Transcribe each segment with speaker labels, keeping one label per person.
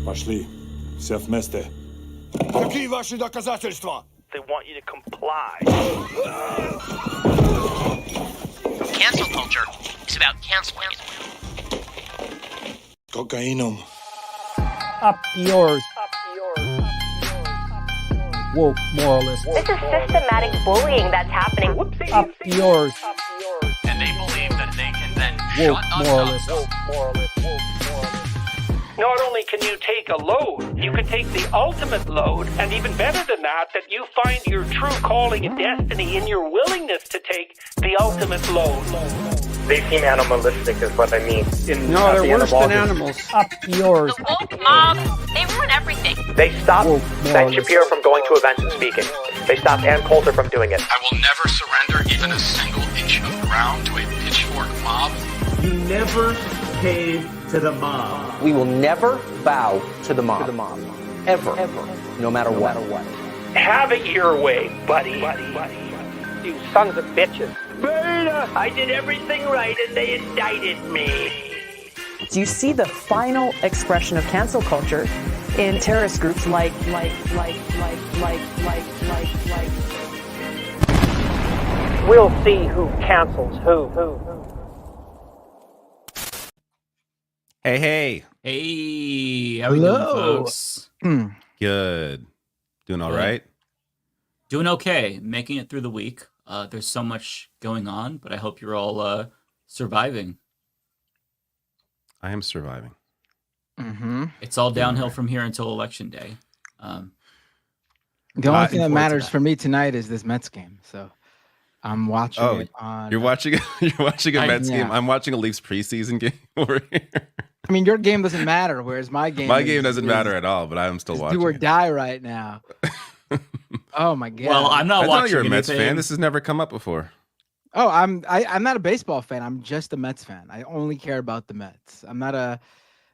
Speaker 1: Пошли. Все вместе. Какие ваши доказательства?
Speaker 2: They want you to comply.
Speaker 3: Cancel culture is about canceling.
Speaker 1: Cocainum.
Speaker 4: Up yours. Woke moralist.
Speaker 5: This is systematic bullying that's happening.
Speaker 4: Up yours.
Speaker 3: And they believe that they can then
Speaker 4: Woke
Speaker 3: shut us
Speaker 4: moralist.
Speaker 3: up.
Speaker 2: Not only can you take a load, you can take the ultimate load, and even better than that you find your true calling and destiny in your willingness to take the ultimate load.
Speaker 6: They seem animalistic is what I mean.
Speaker 4: No, they're worse than animals. Up yours.
Speaker 5: The woke mob, they ruin everything.
Speaker 6: They stopped
Speaker 4: Woke
Speaker 6: Ben
Speaker 4: moralist.
Speaker 6: Shapiro from going to events and speaking. They stopped Ann Coulter from doing it.
Speaker 7: I will never surrender even a single inch of ground to a pitchfork mob.
Speaker 8: You never cave to the mob.
Speaker 9: We will never bow to the mob. Ever. No matter what.
Speaker 2: Have it your way, buddy. You sons of bitches. Beta! I did everything right and they indicted me.
Speaker 10: Do you see the final expression of cancel culture in terrorist groups like?
Speaker 2: We'll see who cancels who.
Speaker 11: Hey.
Speaker 12: Hey, how are we doing, folks?
Speaker 11: Good. Doing all right?
Speaker 12: Doing okay. Making it through the week. There's so much going on, but I hope you're all surviving.
Speaker 11: I am surviving.
Speaker 4: Mm-hmm.
Speaker 12: It's all downhill from here until Election Day.
Speaker 4: The only thing that matters for me tonight is this Mets game. So I'm watching it on...
Speaker 11: You're watching a Mets game? I'm watching a Leafs preseason game over here.
Speaker 4: I mean, your game doesn't matter, whereas my game
Speaker 11: doesn't matter at all, but I'm still watching.
Speaker 4: Do or die right now. Oh my god!
Speaker 12: Well, I'm not watching.
Speaker 11: You're a Mets fan. This has never come up before.
Speaker 4: Oh, I'm not a baseball fan. I'm just a Mets fan. I only care about the Mets. I'm not a.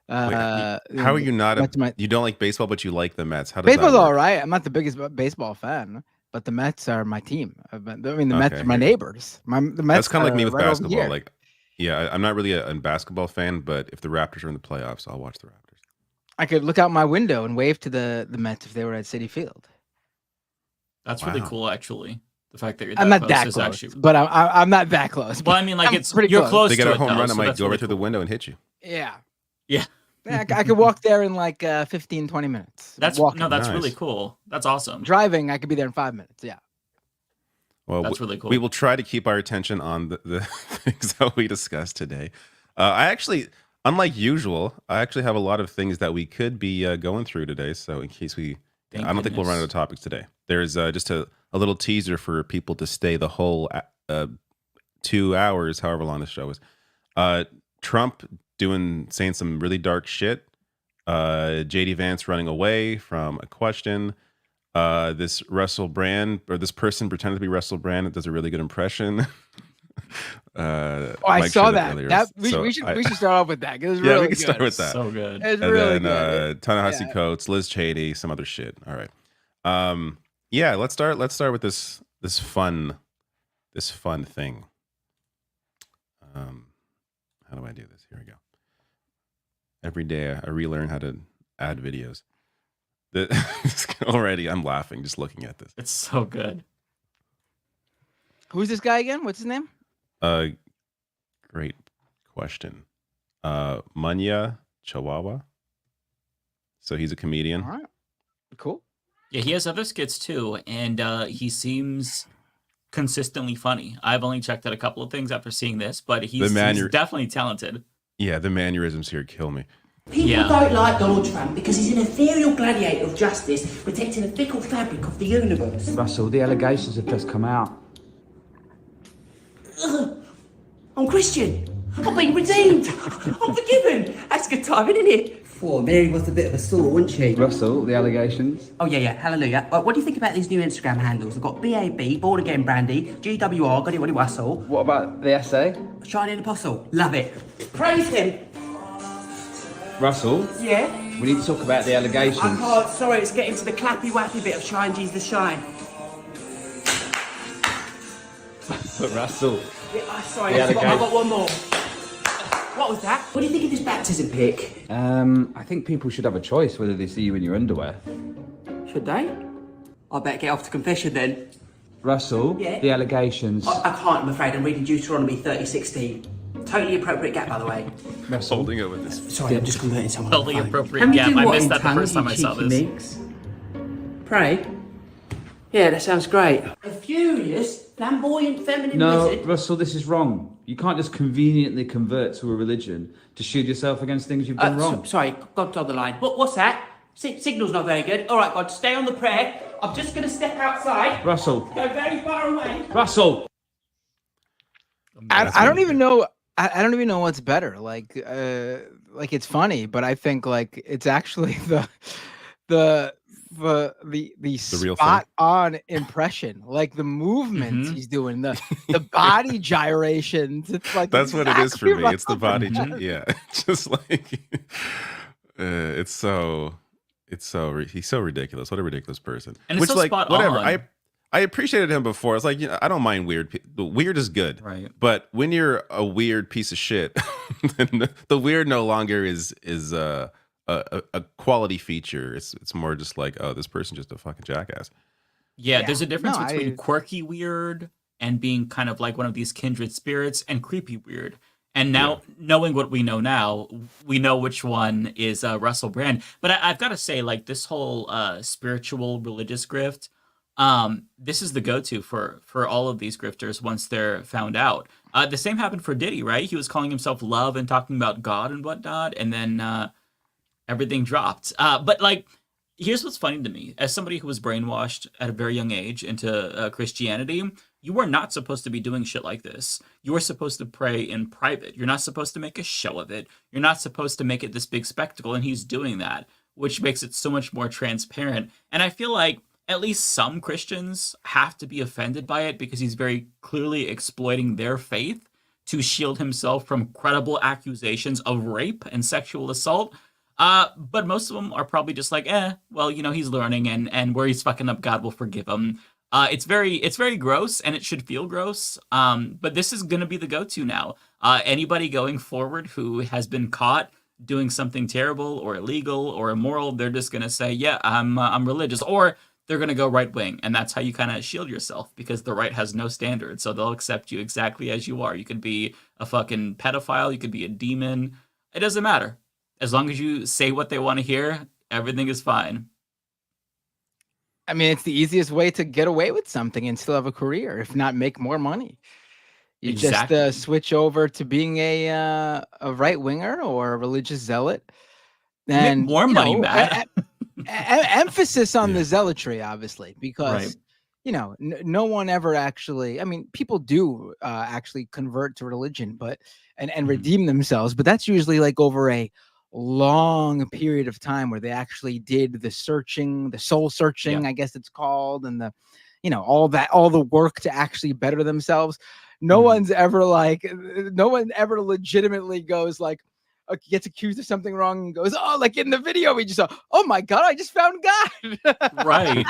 Speaker 11: How are you not you don't like baseball, but you like the Mets? How does
Speaker 4: baseball's
Speaker 11: that work?
Speaker 4: all right. I'm not the biggest baseball fan, but the Mets are my team. I mean, the Mets are my neighbors. The Mets.
Speaker 11: That's kind of like me with
Speaker 4: right
Speaker 11: basketball. Like, yeah, I'm not really a basketball fan, but if the Raptors are in the playoffs, I'll watch the Raptors.
Speaker 4: I could look out my window and wave to the Mets if they were at Citi Field.
Speaker 12: That's really cool, actually. The fact that you're
Speaker 4: I'm not that close, but I'm not that close.
Speaker 12: Well, I mean, like
Speaker 4: it's pretty close.
Speaker 11: They get a home run, I might go right through the window and hit you.
Speaker 4: Yeah.
Speaker 12: Yeah.
Speaker 4: I could walk there in like 15, 20 minutes.
Speaker 12: That's
Speaker 11: nice.
Speaker 12: really cool. That's awesome.
Speaker 4: Driving, I could be there in 5 minutes. Yeah.
Speaker 11: Well,
Speaker 12: that's really cool.
Speaker 11: We will try to keep our attention on the things that we discussed today. I actually, unlike usual, I actually have a lot of things that we could be going through today. So in case I don't think we'll run out of topics today. There's just a little teaser for people to stay the whole 2 hours, however long the show is. Trump saying some really dark shit. JD Vance running away from a question. This Russell Brand, or this person pretended to be Russell Brand. It does a really good impression.
Speaker 4: I saw that. We should start off with that. Really
Speaker 11: we can
Speaker 4: good.
Speaker 11: start with that.
Speaker 12: So good.
Speaker 4: It's
Speaker 11: and
Speaker 4: really
Speaker 11: then,
Speaker 4: good.
Speaker 11: Ta-Nehisi Coates, Liz Cheney, some other shit. All right. Let's start with this fun thing. How do I do this? Here we go. Every day I relearn how to add videos. Already I'm laughing just looking at this.
Speaker 12: It's so good.
Speaker 4: Who's this guy again? What's his name?
Speaker 11: Great question. Munya Chihuahua. So he's a comedian.
Speaker 4: All right. Cool.
Speaker 12: Yeah, he has other skits too, and he seems consistently funny. I've only checked out a couple of things after seeing this, but he's definitely talented.
Speaker 11: Yeah, the mannerisms here kill me.
Speaker 13: People don't like Donald Trump because he's an ethereal gladiator of justice, protecting the fickle fabric of the universe.
Speaker 14: Russell, the allegations have just come out.
Speaker 13: Ugh. I'm Christian. I've been redeemed. I'm forgiven. That's good timing, isn't it?
Speaker 15: Well, Mary was a bit of a sore, wasn't she?
Speaker 14: Russell, the allegations.
Speaker 13: Oh, yeah, hallelujah. What do you think about these new Instagram handles? I've got BAB, Born Again Brandy, GWR, Got It What It Russell.
Speaker 14: What about the essay?
Speaker 13: Shining Apostle. Love it. Praise him.
Speaker 14: Russell?
Speaker 13: Yeah?
Speaker 14: We need to talk about the allegations.
Speaker 13: I can't, sorry, it's getting to the clappy wappy bit of Shine Jesus Shine.
Speaker 14: But Russell.
Speaker 13: Yeah, sorry, I've got one more. What was that? What do you think of this baptism pic?
Speaker 14: I think people should have a choice whether they see you in your underwear.
Speaker 13: Should they? I better get off to confession then.
Speaker 14: Russell,
Speaker 13: Yeah?
Speaker 14: the allegations.
Speaker 13: I can't, I'm afraid. I'm reading Deuteronomy 30:16. Totally appropriate gap, by the way.
Speaker 14: Russell.
Speaker 11: Holding it with this.
Speaker 13: Sorry, I'm just converting someone.
Speaker 12: Totally appropriate gap. I missed that the first time I saw this.
Speaker 13: Minx? Pray? Yeah, that sounds great. A furious, flamboyant, feminine
Speaker 14: No,
Speaker 13: wizard?
Speaker 14: Russell, this is wrong. You can't just conveniently convert to a religion to shield yourself against things you've done wrong.
Speaker 13: Sorry, God's on the line. What's that? Signal's not very good. All right, God, stay on the prayer. I'm just going to step outside.
Speaker 14: Russell.
Speaker 13: Go very far away.
Speaker 14: Russell.
Speaker 4: I don't even know. I don't even know what's better. Like it's funny, but I think like it's actually the
Speaker 11: real
Speaker 4: spot on impression, like the movements he's doing, the body gyrations. It's like
Speaker 11: that's what it is for me. It's the body.
Speaker 4: man.
Speaker 11: Yeah, just like it's so he's so ridiculous. What a ridiculous person.
Speaker 12: And it's so
Speaker 11: like
Speaker 12: spot
Speaker 11: whatever.
Speaker 12: on.
Speaker 11: I appreciated him before. It's like, you know, I don't mind weird. Weird is good,
Speaker 12: right?
Speaker 11: But when you're a weird piece of shit, then the weird no longer is a quality feature. It's more just like, oh, this person's just a fucking jackass.
Speaker 12: Yeah, there's a difference between quirky weird and being kind of like one of these kindred spirits and creepy weird. And now, knowing what we know now, we know which one is Russell Brand. But I've got to say, like, this whole spiritual religious grift, this is the go-to for all of these grifters once they're found out. The same happened for Diddy, right? He was calling himself Love and talking about God and whatnot, and then everything dropped. But like, here's what's funny to me. As somebody who was brainwashed at a very young age into Christianity, you were not supposed to be doing shit like this. You were supposed to pray in private. You're not supposed to make a show of it. You're not supposed to make it this big spectacle, and he's doing that, which makes it so much more transparent. And I feel like at least some Christians have to be offended by it because he's very clearly exploiting their faith to shield himself from credible accusations of rape and sexual assault. But most of them are probably just like, well, you know, he's learning, and where he's fucking up, God will forgive him. It's very gross, and it should feel gross. But this is going to be the go-to now. Anybody going forward who has been caught doing something terrible or illegal or immoral, they're just going to say, yeah, I'm religious, or they're going to go right wing. And that's how you kind of shield yourself, because the right has no standards. So they'll accept you exactly as you are. You could be a fucking pedophile. You could be a demon. It doesn't matter. As long as you say what they want to hear, everything is fine.
Speaker 4: I mean, it's the easiest way to get away with something and still have a career, if not make more money. You just switch over to being a right winger or a religious zealot, and
Speaker 12: make more money, Matt.
Speaker 4: Emphasis on the zealotry, obviously, because you know no one ever actually. I mean, people do actually convert to religion, but and redeem themselves, but that's usually like over a long period of time where they actually did the searching, the soul searching, I guess it's called, and the, you know, all the work to actually better themselves. No one's ever no one ever legitimately goes like, gets accused of something wrong and goes, oh, like in the video we just saw, oh my God, I just found God.
Speaker 12: Right.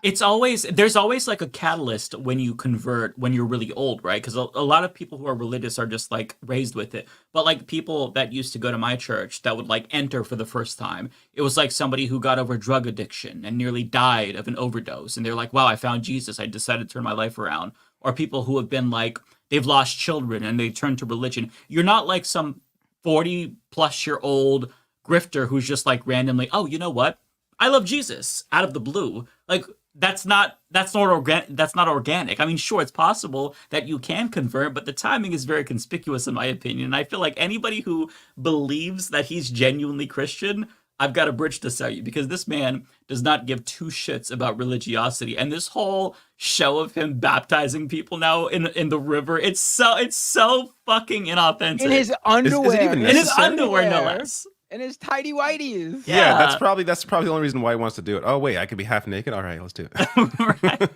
Speaker 12: There's always like a catalyst when you convert, when you're really old, right? Because a lot of people who are religious are just like raised with it. But like people that used to go to my church that would like enter for the first time, it was like somebody who got over drug addiction and nearly died of an overdose. And they're like, wow, I found Jesus. I decided to turn my life around. Or people who have been like, they've lost children and they turn to religion. You're not like some 40-plus-year-old grifter who's just like randomly, oh, you know what? I love Jesus out of the blue. Like that's not organic. I mean, sure, it's possible that you can convert, but the timing is very conspicuous in my opinion. And I feel like anybody who believes that he's genuinely Christian, I've got a bridge to sell you, because this man does not give two shits about religiosity. And this whole show of him baptizing people now in the river, it's so fucking inauthentic.
Speaker 4: In his underwear.
Speaker 11: Is it even
Speaker 12: in his underwear, no less.
Speaker 4: In his tidy whities.
Speaker 11: Yeah, that's probably the only reason why he wants to do it. Oh wait, I could be half naked. All right, let's do it.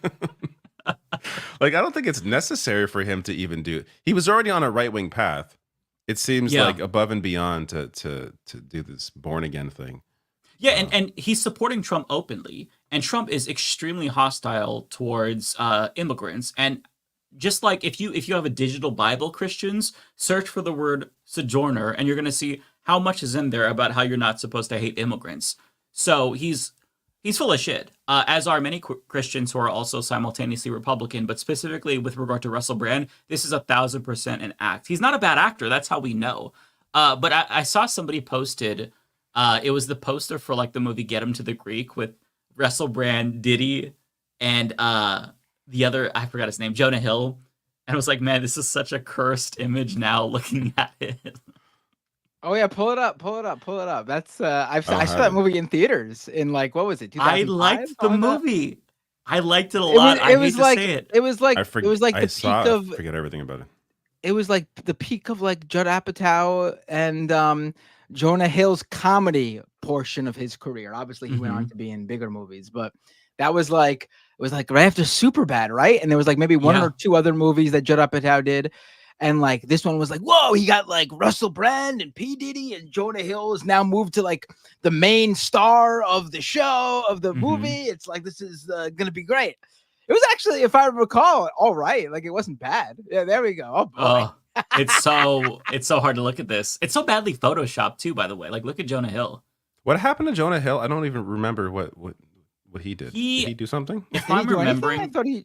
Speaker 11: Like, I don't think it's necessary for him to even do it. He was already on a right wing path. It seems like above and beyond to do this born again thing.
Speaker 12: Yeah, and he's supporting Trump openly, and Trump is extremely hostile towards immigrants. And just like if you have a digital Bible, Christians, search for the word sojourner, and you're going to see how much is in there about how you're not supposed to hate immigrants. So he's full of shit, as are many Christians who are also simultaneously Republican. But specifically with regard to Russell Brand, this is 1,000% an act. He's not a bad actor. That's how we know. But I saw somebody posted, it was the poster for like the movie Get Him to the Greek with Russell Brand, Diddy, and the other, I forgot his name, Jonah Hill. And I was like, man, this is such a cursed image now looking at it.
Speaker 4: Oh yeah, pull it up. That's I saw that movie in theaters in like, what was it? 2005?
Speaker 12: I liked the movie. I liked it a lot. I hate to say it.
Speaker 4: It was like
Speaker 11: I
Speaker 4: of
Speaker 11: forget everything about it.
Speaker 4: It was like the peak of like Judd Apatow and Jonah Hill's comedy portion of his career. Obviously, he went on to be in bigger movies, but that was like, it was like right after Superbad, right? And there was like maybe one or two other movies that Judd Apatow did. And like this one was like, whoa, he got like Russell Brand and P. Diddy, and Jonah Hill is now moved to like the main star of the show, of the movie. It's like, this is gonna be great. It was actually, if I recall, all right. Like, it wasn't bad. Yeah, there we go. Oh,
Speaker 12: it's so hard to look at this. It's so badly photoshopped too, by the way. Like, look at Jonah Hill.
Speaker 11: What happened to Jonah Hill? I don't even remember what he did. Did he do something?
Speaker 12: If I'm remembering,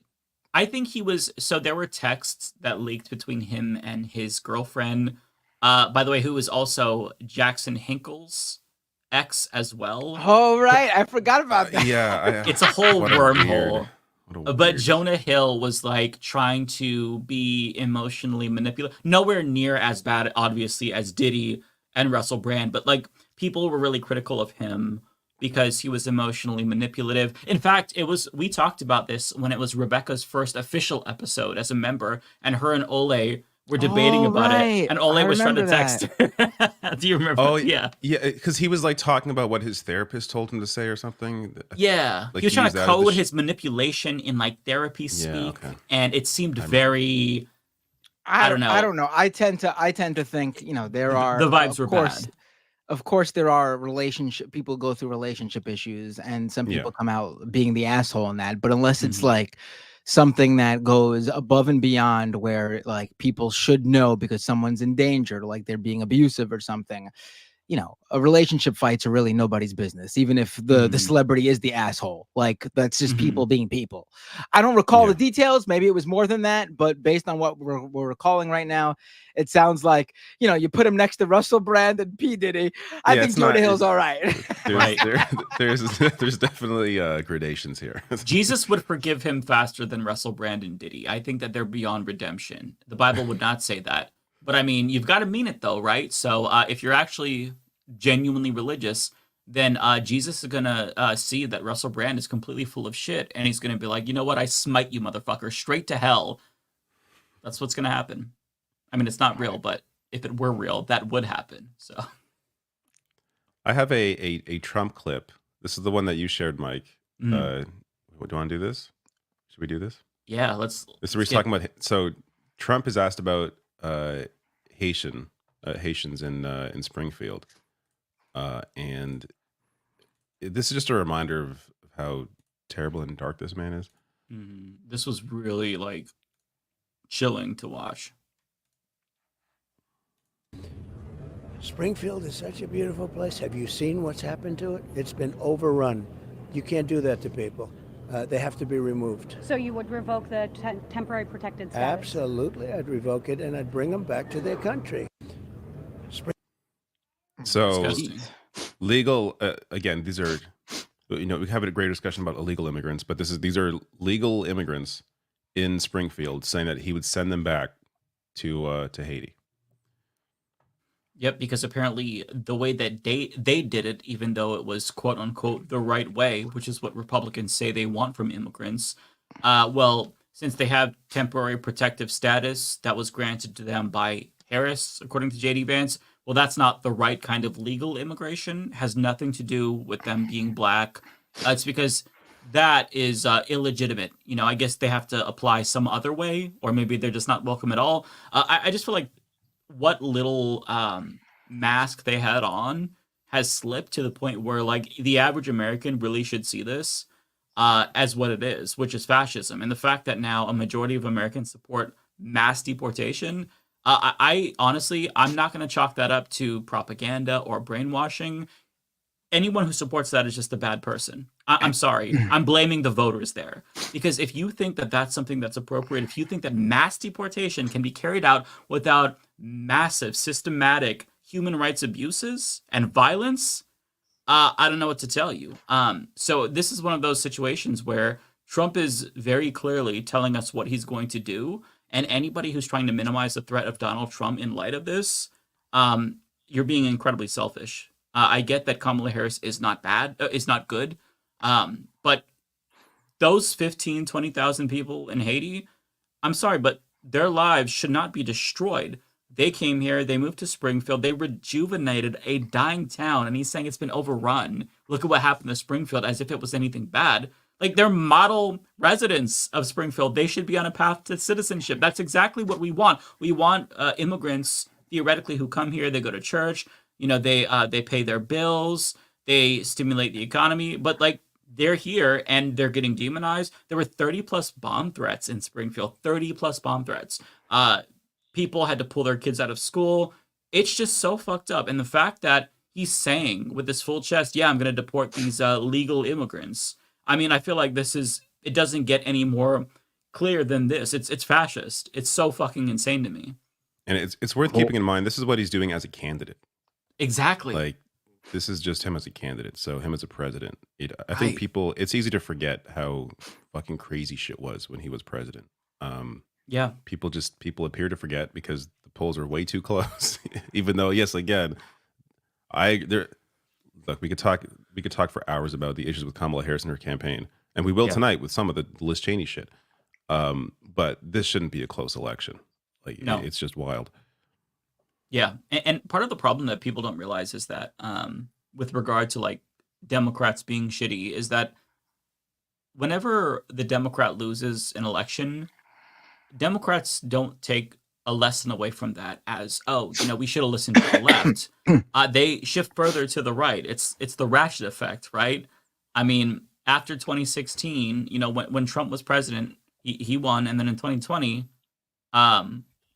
Speaker 12: I think he was. So there were texts that leaked between him and his girlfriend. By the way, who was also Jackson Hinkle's ex as well.
Speaker 4: Oh right, I forgot about that.
Speaker 11: Yeah,
Speaker 12: it's a whole wormhole. But Jonah Hill was like trying to be emotionally manipulative. Nowhere near as bad, obviously, as Diddy and Russell Brand. But like people were really critical of him because he was emotionally manipulative. In fact, we talked about this when it was Rebecca's first official episode as a member, and her and Ole were debating about it, and Ole was trying to text her. Do you remember?
Speaker 11: Oh, yeah, because he was like talking about what his therapist told him to say or something.
Speaker 12: Yeah,
Speaker 11: like,
Speaker 12: he was trying to code his manipulation in like therapy speak, and it seemed very. I don't know.
Speaker 4: I tend to think, there are
Speaker 12: the vibes were bad.
Speaker 4: Of course, there are people go through relationship issues, and some people come out being the asshole in that. But unless it's like something that goes above and beyond where like people should know because someone's in danger, like they're being abusive or something, a relationship fights are really nobody's business, even if the celebrity is the asshole. Like, that's just people being people. I don't recall the details. Maybe it was more than that, but based on what we're recalling right now, it sounds like, you put him next to Russell Brand and P. Diddy. I think Jonah Hill's all right.
Speaker 11: There's definitely gradations here.
Speaker 12: Jesus would forgive him faster than Russell Brand and Diddy. I think that they're beyond redemption. The Bible would not say that. But I mean, you've got to mean it though, right? So if you're actually genuinely religious, then Jesus is going to see that Russell Brand is completely full of shit. And he's going to be like, you know what? I smite you, motherfucker, straight to hell. That's what's going to happen. I mean, it's not real, but if it were real, that would happen. So
Speaker 11: I have a Trump clip. This is the one that you shared, Mike. Do you want to do this? Should we do this?
Speaker 12: Yeah, let's.
Speaker 11: This is where he's talking about. So Trump is asked about Haitians in Springfield, and this is just a reminder of how terrible and dark this man is.
Speaker 12: This was really like chilling to watch.
Speaker 16: Springfield is such a beautiful place. Have you seen what's happened to it? It's been overrun. You can't do that to people. They have to be removed.
Speaker 17: So you would revoke the temporary protected status?
Speaker 16: Absolutely. I'd revoke it, and I'd bring them back to their country.
Speaker 11: So legal, again, these are, we have a great discussion about illegal immigrants, but these are legal immigrants in Springfield saying that he would send them back to Haiti.
Speaker 12: Yep, because apparently the way that they did it, even though it was quote unquote the right way, which is what Republicans say they want from immigrants, well, since they have temporary protective status that was granted to them by Harris, according to JD Vance, well, that's not the right kind of legal immigration. Has nothing to do with them being black. It's because that is illegitimate. I guess they have to apply some other way, or maybe they're just not welcome at all. I just feel like what little mask they had on has slipped to the point where like the average American really should see this. as what it is, which is fascism. And the fact that now a majority of Americans support mass deportation, I honestly, I'm not going to chalk that up to propaganda or brainwashing. Anyone who supports that is just a bad person. I'm sorry. I'm blaming the voters there. Because if you think that that's something that's appropriate, if you think that mass deportation can be carried out without massive, systematic human rights abuses and violence, I don't know what to tell you. So this is one of those situations where Trump is very clearly telling us what he's going to do. And anybody who's trying to minimize the threat of Donald Trump in light of this, you're being incredibly selfish. I get that Kamala Harris is not bad, is not good. But those 15, 20,000 people in Haiti, I'm sorry, but their lives should not be destroyed. They came here, they moved to Springfield, they rejuvenated a dying town, and he's saying it's been overrun. Look at what happened to Springfield, as if it was anything bad. Like, they're model residents of Springfield. They should be on a path to citizenship. That's exactly what we want. We want immigrants, theoretically, who come here, they go to church, you know, they pay their bills, they stimulate the economy, but like, they're here and they're getting demonized. There were 30 plus bomb threats in Springfield, 30 plus bomb threats. People had to pull their kids out of school. It's just so fucked up. And the fact that he's saying with his full chest, yeah, I'm going to deport these legal immigrants. I mean, I feel like it doesn't get any more clear than this. It's fascist. It's so fucking insane to me.
Speaker 11: And it's worth keeping in mind, this is what he's doing as a candidate.
Speaker 12: Exactly.
Speaker 11: Like, this is just him as a candidate. So him as a president. I think it's easy to forget how fucking crazy shit was when he was president.
Speaker 12: Yeah.
Speaker 11: People appear to forget because the polls are way too close. Even though, yes, again, look, we could talk for hours about the issues with Kamala Harris and her campaign. And we will tonight with some of the Liz Cheney shit. But this shouldn't be a close election. Like, no. It's just wild.
Speaker 12: Yeah, and part of the problem that people don't realize is that with regard to like Democrats being shitty is that whenever the Democrat loses an election, Democrats don't take a lesson away from that as, oh, you know, we should have listened to the left. They shift further to the right. It's the ratchet effect, right? I mean, after 2016, you know, when Trump was president, he won, and then in 2020,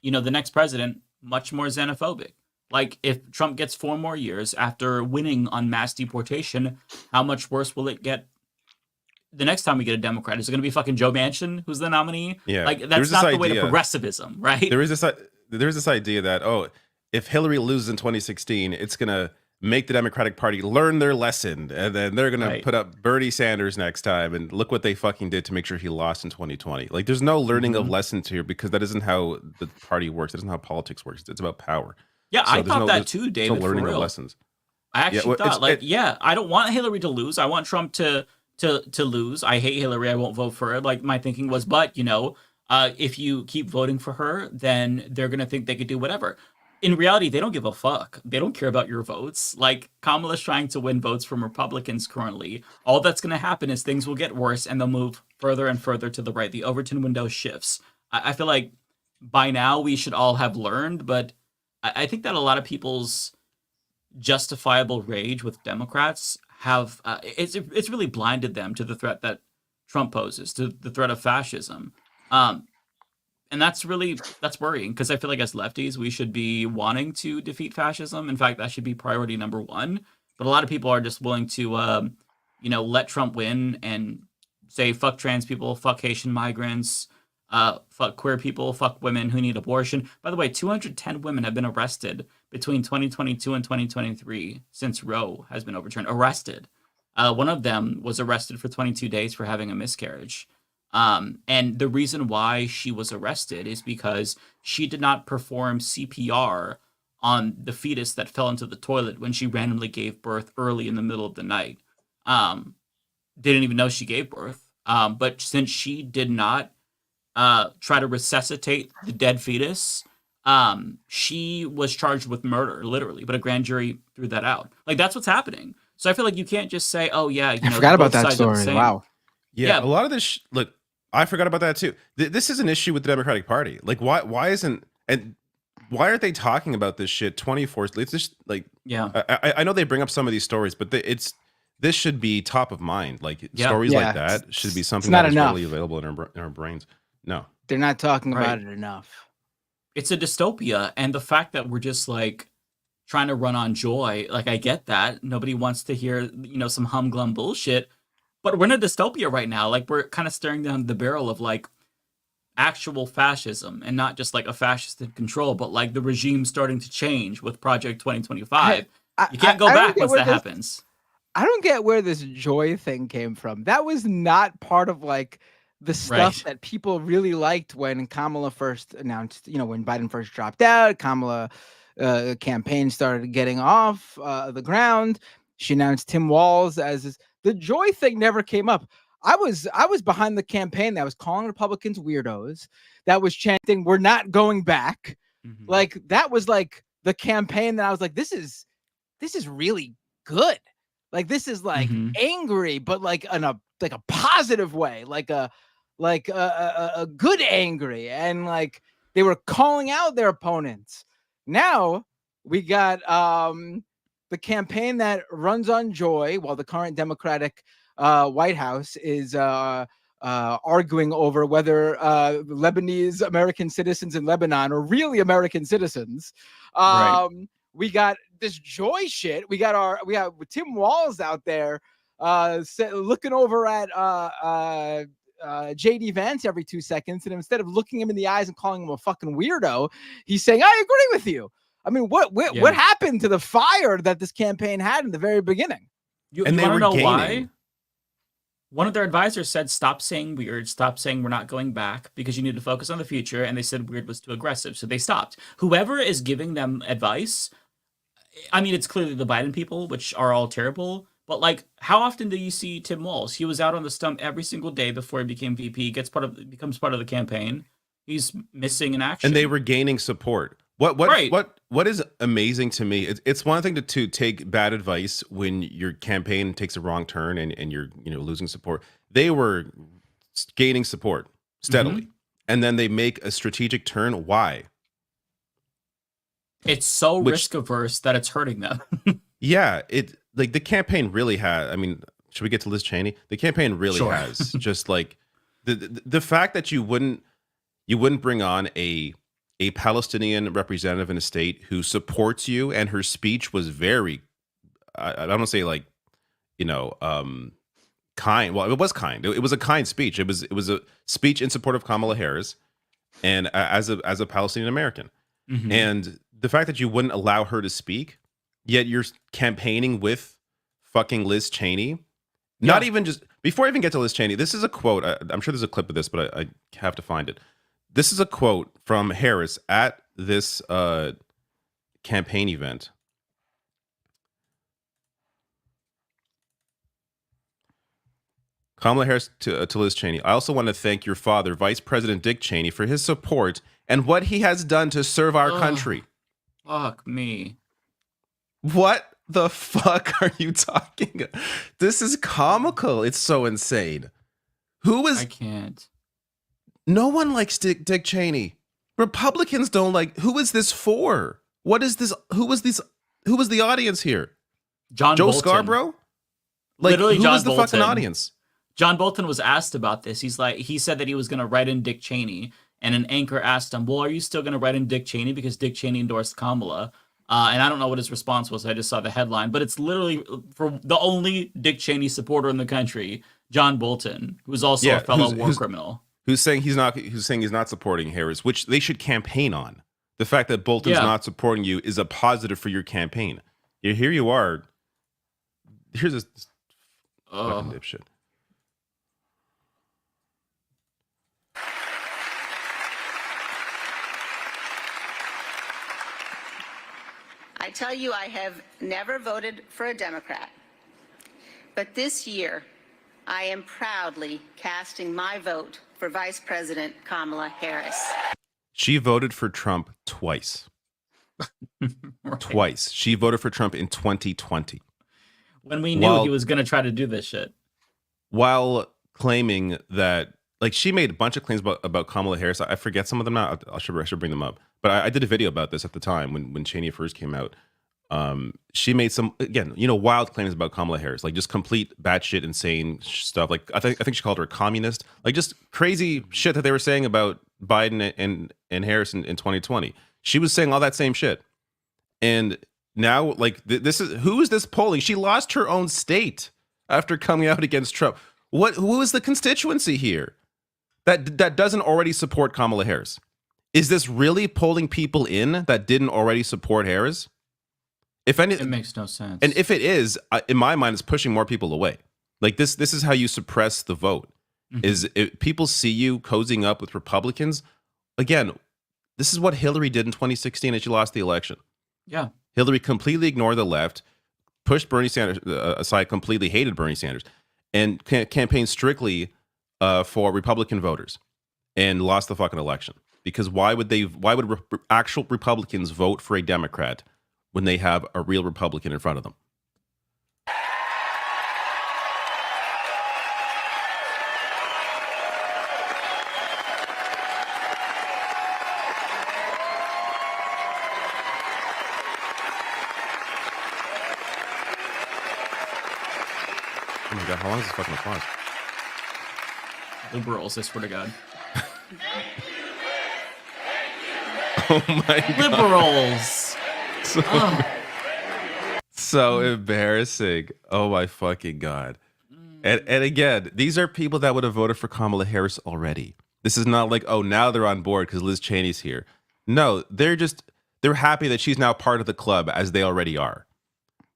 Speaker 12: you know, the next president, much more xenophobic. Like, if Trump gets 4 more years after winning on mass deportation, how much worse will it get the next time we get a Democrat? Is it going to be fucking Joe Manchin who's the nominee?
Speaker 11: Yeah,
Speaker 12: like, that's not the way to progressivism, right?
Speaker 11: There's this idea that, oh, if Hillary loses in 2016, it's going to make the Democratic Party learn their lesson, and then they're going to put up Bernie Sanders next time, and look what they fucking did to make sure he lost in 2020. Like, there's no learning of lessons here, because that isn't how the party works. That isn't how politics works. It's about power.
Speaker 12: Yeah, so I thought that too, David.
Speaker 11: No learning
Speaker 12: for real.
Speaker 11: of lessons.
Speaker 12: I actually thought, I don't want Hillary to lose. I want Trump to lose. I hate Hillary. I won't vote for her. Like, my thinking was, but, you know, if you keep voting for her, then they're going to think they could do whatever. In reality, they don't give a fuck. They don't care about your votes. Like, Kamala's trying to win votes from Republicans currently. All that's going to happen is things will get worse, and they'll move further and further to the right. The Overton window shifts. I feel like by now we should all have learned, but I think that a lot of people's justifiable rage with Democrats have it's really blinded them to the threat that Trump poses, to the threat of fascism. And that's worrying, because I feel like as lefties, we should be wanting to defeat fascism. In fact, that should be priority number 1. But a lot of people are just willing to, you know, let Trump win and say, fuck trans people, fuck Haitian migrants, fuck queer people, fuck women who need abortion. By the way, 210 women have been arrested between 2022 and 2023 since Roe has been overturned. Arrested. One of them was arrested for 22 days for having a miscarriage. And the reason why she was arrested is because she did not perform CPR on the fetus that fell into the toilet when she randomly gave birth early in the middle of the night. Didn't even know she gave birth. But since she did not try to resuscitate the dead fetus, she was charged with murder, literally. But a grand jury threw that out. Like, that's what's happening. So I feel like you can't just say, oh, yeah, you know,
Speaker 4: I forgot about that story. Wow.
Speaker 11: Yeah, a lot of this, look, I forgot about that too. This is an issue with the Democratic Party. Like, why aren't they talking about this shit 24? It's just like,
Speaker 12: yeah.
Speaker 11: I know they bring up some of these stories, but this should be top of mind. Like stories like that should be something
Speaker 4: not
Speaker 11: that is
Speaker 4: enough.
Speaker 11: readily available in our brains. No,
Speaker 4: they're not talking about it enough.
Speaker 12: It's a dystopia, and the fact that we're just like trying to run on joy, like I get that nobody wants to hear some humglum bullshit, but we're in a dystopia right now. Like we're kind of staring down the barrel of like actual fascism, and not just like a fascist in control, but like the regime starting to change with Project 2025. You can't go back once that happens.
Speaker 4: I don't get where this joy thing came from. That was not part of like the stuff that people really liked when Kamala first announced, when Biden first dropped out, Kamala campaign started getting off the ground. She announced Tim Walz as the joy thing never came up. I was behind the campaign that was calling Republicans weirdos, that was chanting, "We're not going back." Like that was like the campaign that I was like, this is really good. Like this is like angry, but like in a positive way, like a good angry, and like they were calling out their opponents. Now we got the campaign that runs on joy, while the current Democratic White House is arguing over whether Lebanese American citizens in Lebanon are really American citizens. We got this joy shit. We got Tim Walz out there looking over at JD Vance every 2 seconds, and instead of looking him in the eyes and calling him a fucking weirdo, he's saying, "I agree with you." I mean, what happened to the fire that this campaign had in the very beginning?
Speaker 12: You want to know why? One of their advisors said, "Stop saying weird. Stop saying we're not going back, because you need to focus on the future." And they said weird was too aggressive, so they stopped. Whoever is giving them advice, I mean, it's clearly the Biden people, which are all terrible. But like, how often do you see Tim Walz? He was out on the stump every single day before he became VP. Becomes part of the campaign. He's missing in action,
Speaker 11: and they were gaining support. What is amazing to me? It's one thing to take bad advice when your campaign takes a wrong turn and you're losing support. They were gaining support steadily, and then they make a strategic turn. Why?
Speaker 12: It's so risk averse that it's hurting them.
Speaker 11: Yeah, the campaign really had. I mean, should we get to Liz Cheney? The campaign really has just like the fact that you wouldn't bring on a Palestinian representative in a state who supports you, and her speech was very, I don't want to say like, kind. Well, it was kind. It was a kind speech. It was a speech in support of Kamala Harris, and as a Palestinian American, and the fact that you wouldn't allow her to speak, yet you're campaigning with fucking Liz Cheney. Not even just before I even get to Liz Cheney. This is a quote. I'm sure there's a clip of this, but I have to find it. This is a quote from Harris at this campaign event. Kamala Harris to Liz Cheney. "I also want to thank your father, Vice President Dick Cheney, for his support and what he has done to serve our country."
Speaker 12: Fuck me.
Speaker 11: What the fuck are you talking? This is comical. It's so insane. I
Speaker 12: can't.
Speaker 11: No one likes Dick Cheney. Republicans don't like. Who is this for? What is this? Who was the audience here?
Speaker 12: Joe
Speaker 11: Bolton. Scarborough? Like,
Speaker 12: literally,
Speaker 11: who
Speaker 12: John
Speaker 11: was the
Speaker 12: Bolton.
Speaker 11: fucking audience?
Speaker 12: John Bolton was asked about this. He said that he was going to write in Dick Cheney, and an anchor asked him, "Well, are you still going to write in Dick Cheney because Dick Cheney endorsed Kamala?" And I don't know what his response was. I just saw the headline, but it's literally for the only Dick Cheney supporter in the country, John Bolton, who's also a fellow war criminal. Who's saying he's not supporting Harris, which they should campaign on. The fact that Bolton's not supporting you is a positive for your campaign. Here you are. Here's this fucking dipshit.
Speaker 18: I tell you, I have never voted for a Democrat. But this year, I am proudly casting my vote for Vice President Kamala Harris.
Speaker 11: She voted for Trump twice. Twice. She voted for Trump in 2020.
Speaker 12: When we knew he was going to try to do this shit.
Speaker 11: While claiming that, like, she made a bunch of claims about Kamala Harris. I forget some of them now. I should bring them up. But I did a video about this at the time when Cheney first came out. She made some, again, wild claims about Kamala Harris, like just complete batshit insane stuff. Like I think she called her a communist, like just crazy shit that they were saying about Biden and Harris in 2020. She was saying all that same shit, and now like who is this polling? She lost her own state after coming out against Trump. Who is the constituency here that doesn't already support Kamala Harris? Is this really polling people in that didn't already support Harris? If any,
Speaker 12: it makes no sense.
Speaker 11: And if it is, in my mind, it's pushing more people away. Like this is how you suppress the vote. Is if people see you cozying up with Republicans. Again, this is what Hillary did in 2016 as she lost the election.
Speaker 12: Yeah.
Speaker 11: Hillary completely ignored the left, pushed Bernie Sanders aside, completely hated Bernie Sanders, and campaigned strictly for Republican voters, and lost the fucking election. Because why would actual Republicans vote for a Democrat when they have a real Republican in front of them? Oh my God, how long is this fucking applause?
Speaker 12: Liberals, I swear to God.
Speaker 11: Oh my God.
Speaker 12: Liberals.
Speaker 11: So embarrassing. Oh my fucking God. And again, these are people that would have voted for Kamala Harris already. This is not like, oh, now they're on board because Liz Cheney's here. No, they're happy that she's now part of the club, as they already are.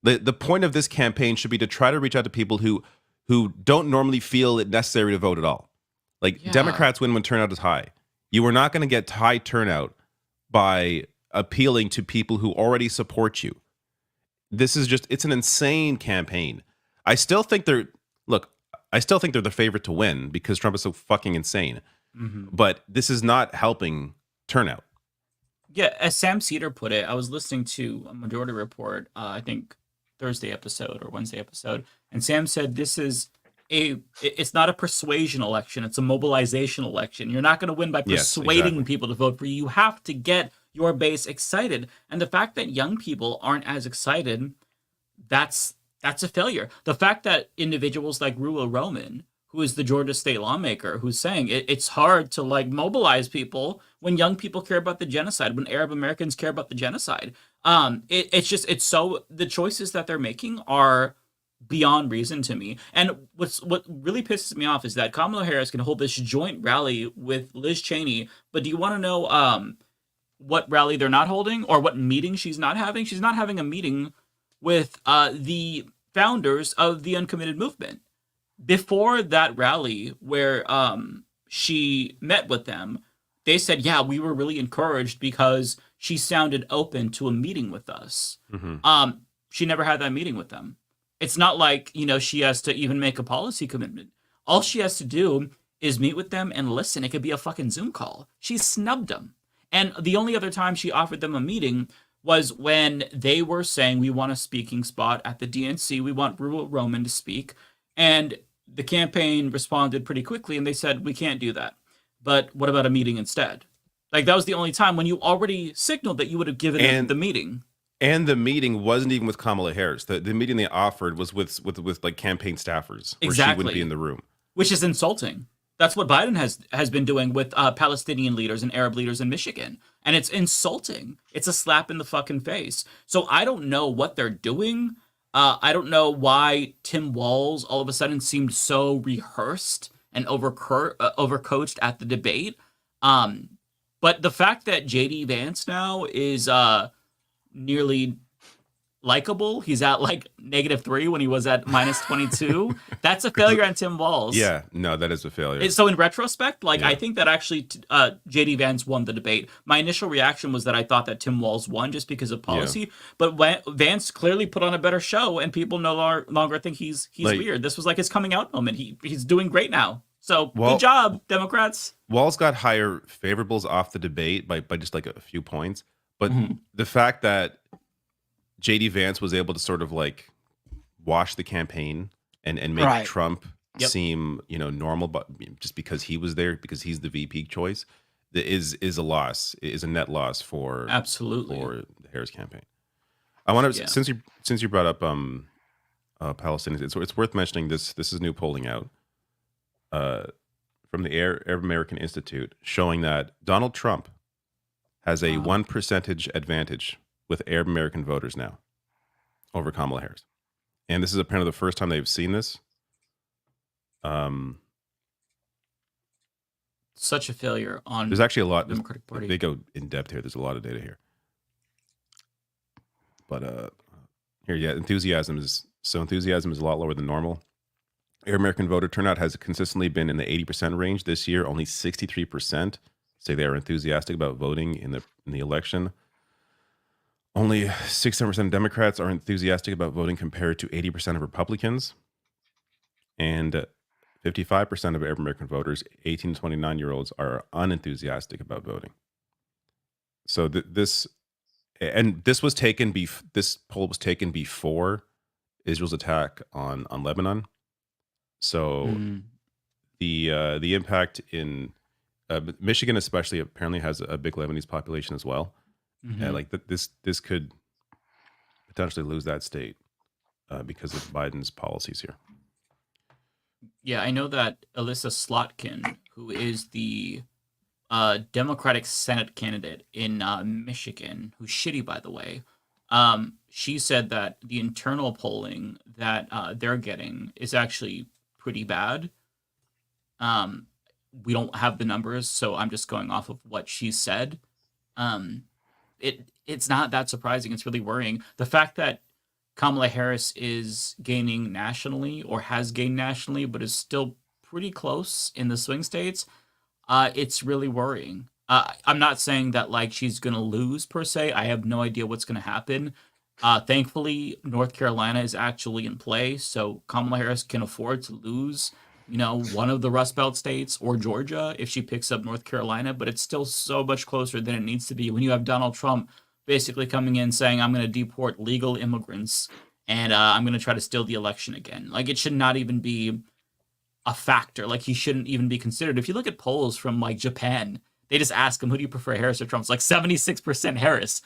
Speaker 11: The point of this campaign should be to try to reach out to people who don't normally feel it necessary to vote at all. Like Democrats win when turnout is high. You are not going to get high turnout by appealing to people who already support you. This is it's an insane campaign. I still think they're the favorite to win because Trump is so fucking insane. But this is not helping turnout.
Speaker 12: Yeah, as Sam Cedar put it, I was listening to a Majority Report, I think Thursday episode or Wednesday episode, and Sam said it's not a persuasion election, it's a mobilization election. You're not going to win by persuading people to vote for you. You have to get your base excited. And the fact that young people aren't as excited, that's a failure. The fact that individuals like Ruel Roman, who is the Georgia state lawmaker, who's saying it's hard to like mobilize people when young people care about the genocide, when Arab Americans care about the genocide. The choices that they're making are beyond reason to me. And what really pisses me off is that Kamala Harris can hold this joint rally with Liz Cheney, but do you want to know what rally they're not holding or what meeting she's not having? She's not having a meeting with the founders of the Uncommitted Movement. Before that rally where she met with them, they said, yeah, we were really encouraged because she sounded open to a meeting with us. She never had that meeting with them. It's not like, she has to even make a policy commitment. All she has to do is meet with them and listen. It could be a fucking Zoom call. She snubbed them. And the only other time she offered them a meeting was when they were saying, we want a speaking spot at the DNC. We want Ruel Roman to speak. And the campaign responded pretty quickly and they said, we can't do that. But what about a meeting instead? Like, that was the only time when you already signaled that you would have given the meeting.
Speaker 11: And the meeting wasn't even with Kamala Harris. The meeting they offered was with like campaign staffers, where she wouldn't be in the room.
Speaker 12: Which is insulting. That's what Biden has been doing with Palestinian leaders and Arab leaders in Michigan. And it's insulting. It's a slap in the fucking face. So I don't know what they're doing. I don't know why Tim Walz all of a sudden seemed so rehearsed and overcoached at the debate. But the fact that JD Vance now is nearly likable, he's at like -3 when he was at -22. That's a failure on Tim Walz.
Speaker 11: Yeah, no, that is a failure.
Speaker 12: So in retrospect, I think that actually JD Vance won the debate. My initial reaction was that I thought that Tim Walz won just because of policy, but Vance clearly put on a better show, and people no longer think he's weird. This was like his coming out moment. He's doing great now. So good job, Democrats.
Speaker 11: Walz got higher favorables off the debate by just like a few points. But the fact that JD Vance was able to sort of like wash the campaign and make Trump seem, normal, but just because he was there, because he's the VP choice, is a loss, is a net loss for
Speaker 12: absolutely
Speaker 11: for the Harris campaign. I want to since you brought up Palestinians, it's worth mentioning this. This is new polling out from the Arab American Institute showing that Donald Trump has a 1% advantage with Arab American voters now over Kamala Harris, and this is apparently the first time they've seen this.
Speaker 12: Such a failure on.
Speaker 11: There's actually a lot.
Speaker 12: Democratic Party.
Speaker 11: They go in depth here. There's a lot of data here. But here, enthusiasm is a lot lower than normal. Arab American voter turnout has consistently been in the 80% range. This year, only 63% say they are enthusiastic about voting in the election. Only 67% of Democrats are enthusiastic about voting compared to 80% of Republicans. And 55% of Arab American voters, 18 to 29-year-olds, are unenthusiastic about voting. So this was taken. This poll was taken before Israel's attack on Lebanon. So the impact in Michigan, especially, apparently has a big Lebanese population as well. Like this could potentially lose that state because of Biden's policies here.
Speaker 12: Yeah, I know that Alyssa Slotkin, who is the Democratic Senate candidate in Michigan, who's shitty, by the way, she said that the internal polling that they're getting is actually pretty bad. We don't have the numbers, so I'm just going off of what she said. It's not that surprising. It's really worrying. The fact that Kamala Harris is gaining nationally or has gained nationally, but is still pretty close in the swing states, it's really worrying. I'm not saying that like she's going to lose per se. I have no idea what's going to happen. Thankfully, North Carolina is actually in play, so Kamala Harris can afford to lose, one of the Rust Belt states or Georgia if she picks up North Carolina, but it's still so much closer than it needs to be when you have Donald Trump basically coming in saying, I'm going to deport legal immigrants and I'm going to try to steal the election again. Like, it should not even be a factor. Like, he shouldn't even be considered. If you look at polls from like Japan, they just ask him, who do you prefer, Harris or Trump? It's like 76% Harris.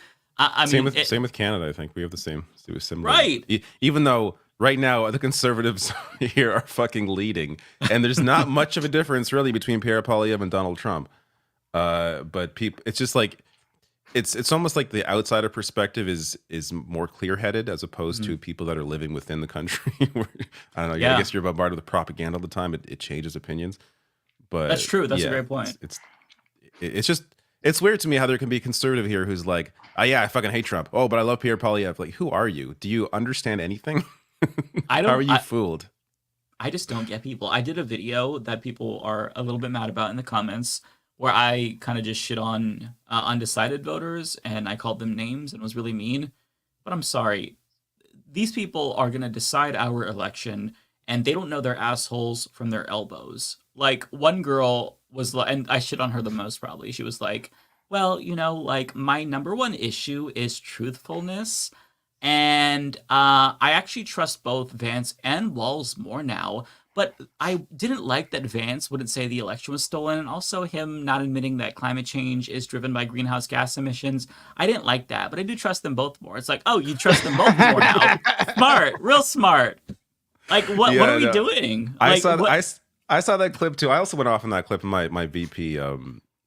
Speaker 11: Same with Canada. I think we have the same. It was similar.
Speaker 12: Right.
Speaker 11: Even though right now the conservatives here are fucking leading, and there's not much of a difference really between Pierre Poilievre and Donald Trump. But people, it's just like it's almost like the outsider perspective is more clear-headed as opposed to people that are living within the country. I don't know. Yeah. I guess you're bombarded with propaganda all the time. It changes opinions. But
Speaker 12: that's true. That's a great point.
Speaker 11: It's just. It's weird to me how there can be a conservative here who's like, oh, yeah, I fucking hate Trump. Oh, but I love Pierre Poilievre. Like, who are you? Do you understand anything? How are you fooled?
Speaker 12: I just don't get people. I did a video that people are a little bit mad about in the comments where I kind of just shit on undecided voters and I called them names and was really mean. But I'm sorry. These people are going to decide our election and they don't know their assholes from their elbows. Like, one girl was like, and I shit on her the most probably. She was like, well, like, my number one issue is truthfulness. And I actually trust both Vance and Walz more now. But I didn't like that Vance wouldn't say the election was stolen. And also him not admitting that climate change is driven by greenhouse gas emissions. I didn't like that, but I do trust them both more. It's like, oh, you trust them both more now. Smart, real smart. Like, what are we doing? Like,
Speaker 11: I saw that clip too. I also went off on that clip in my VP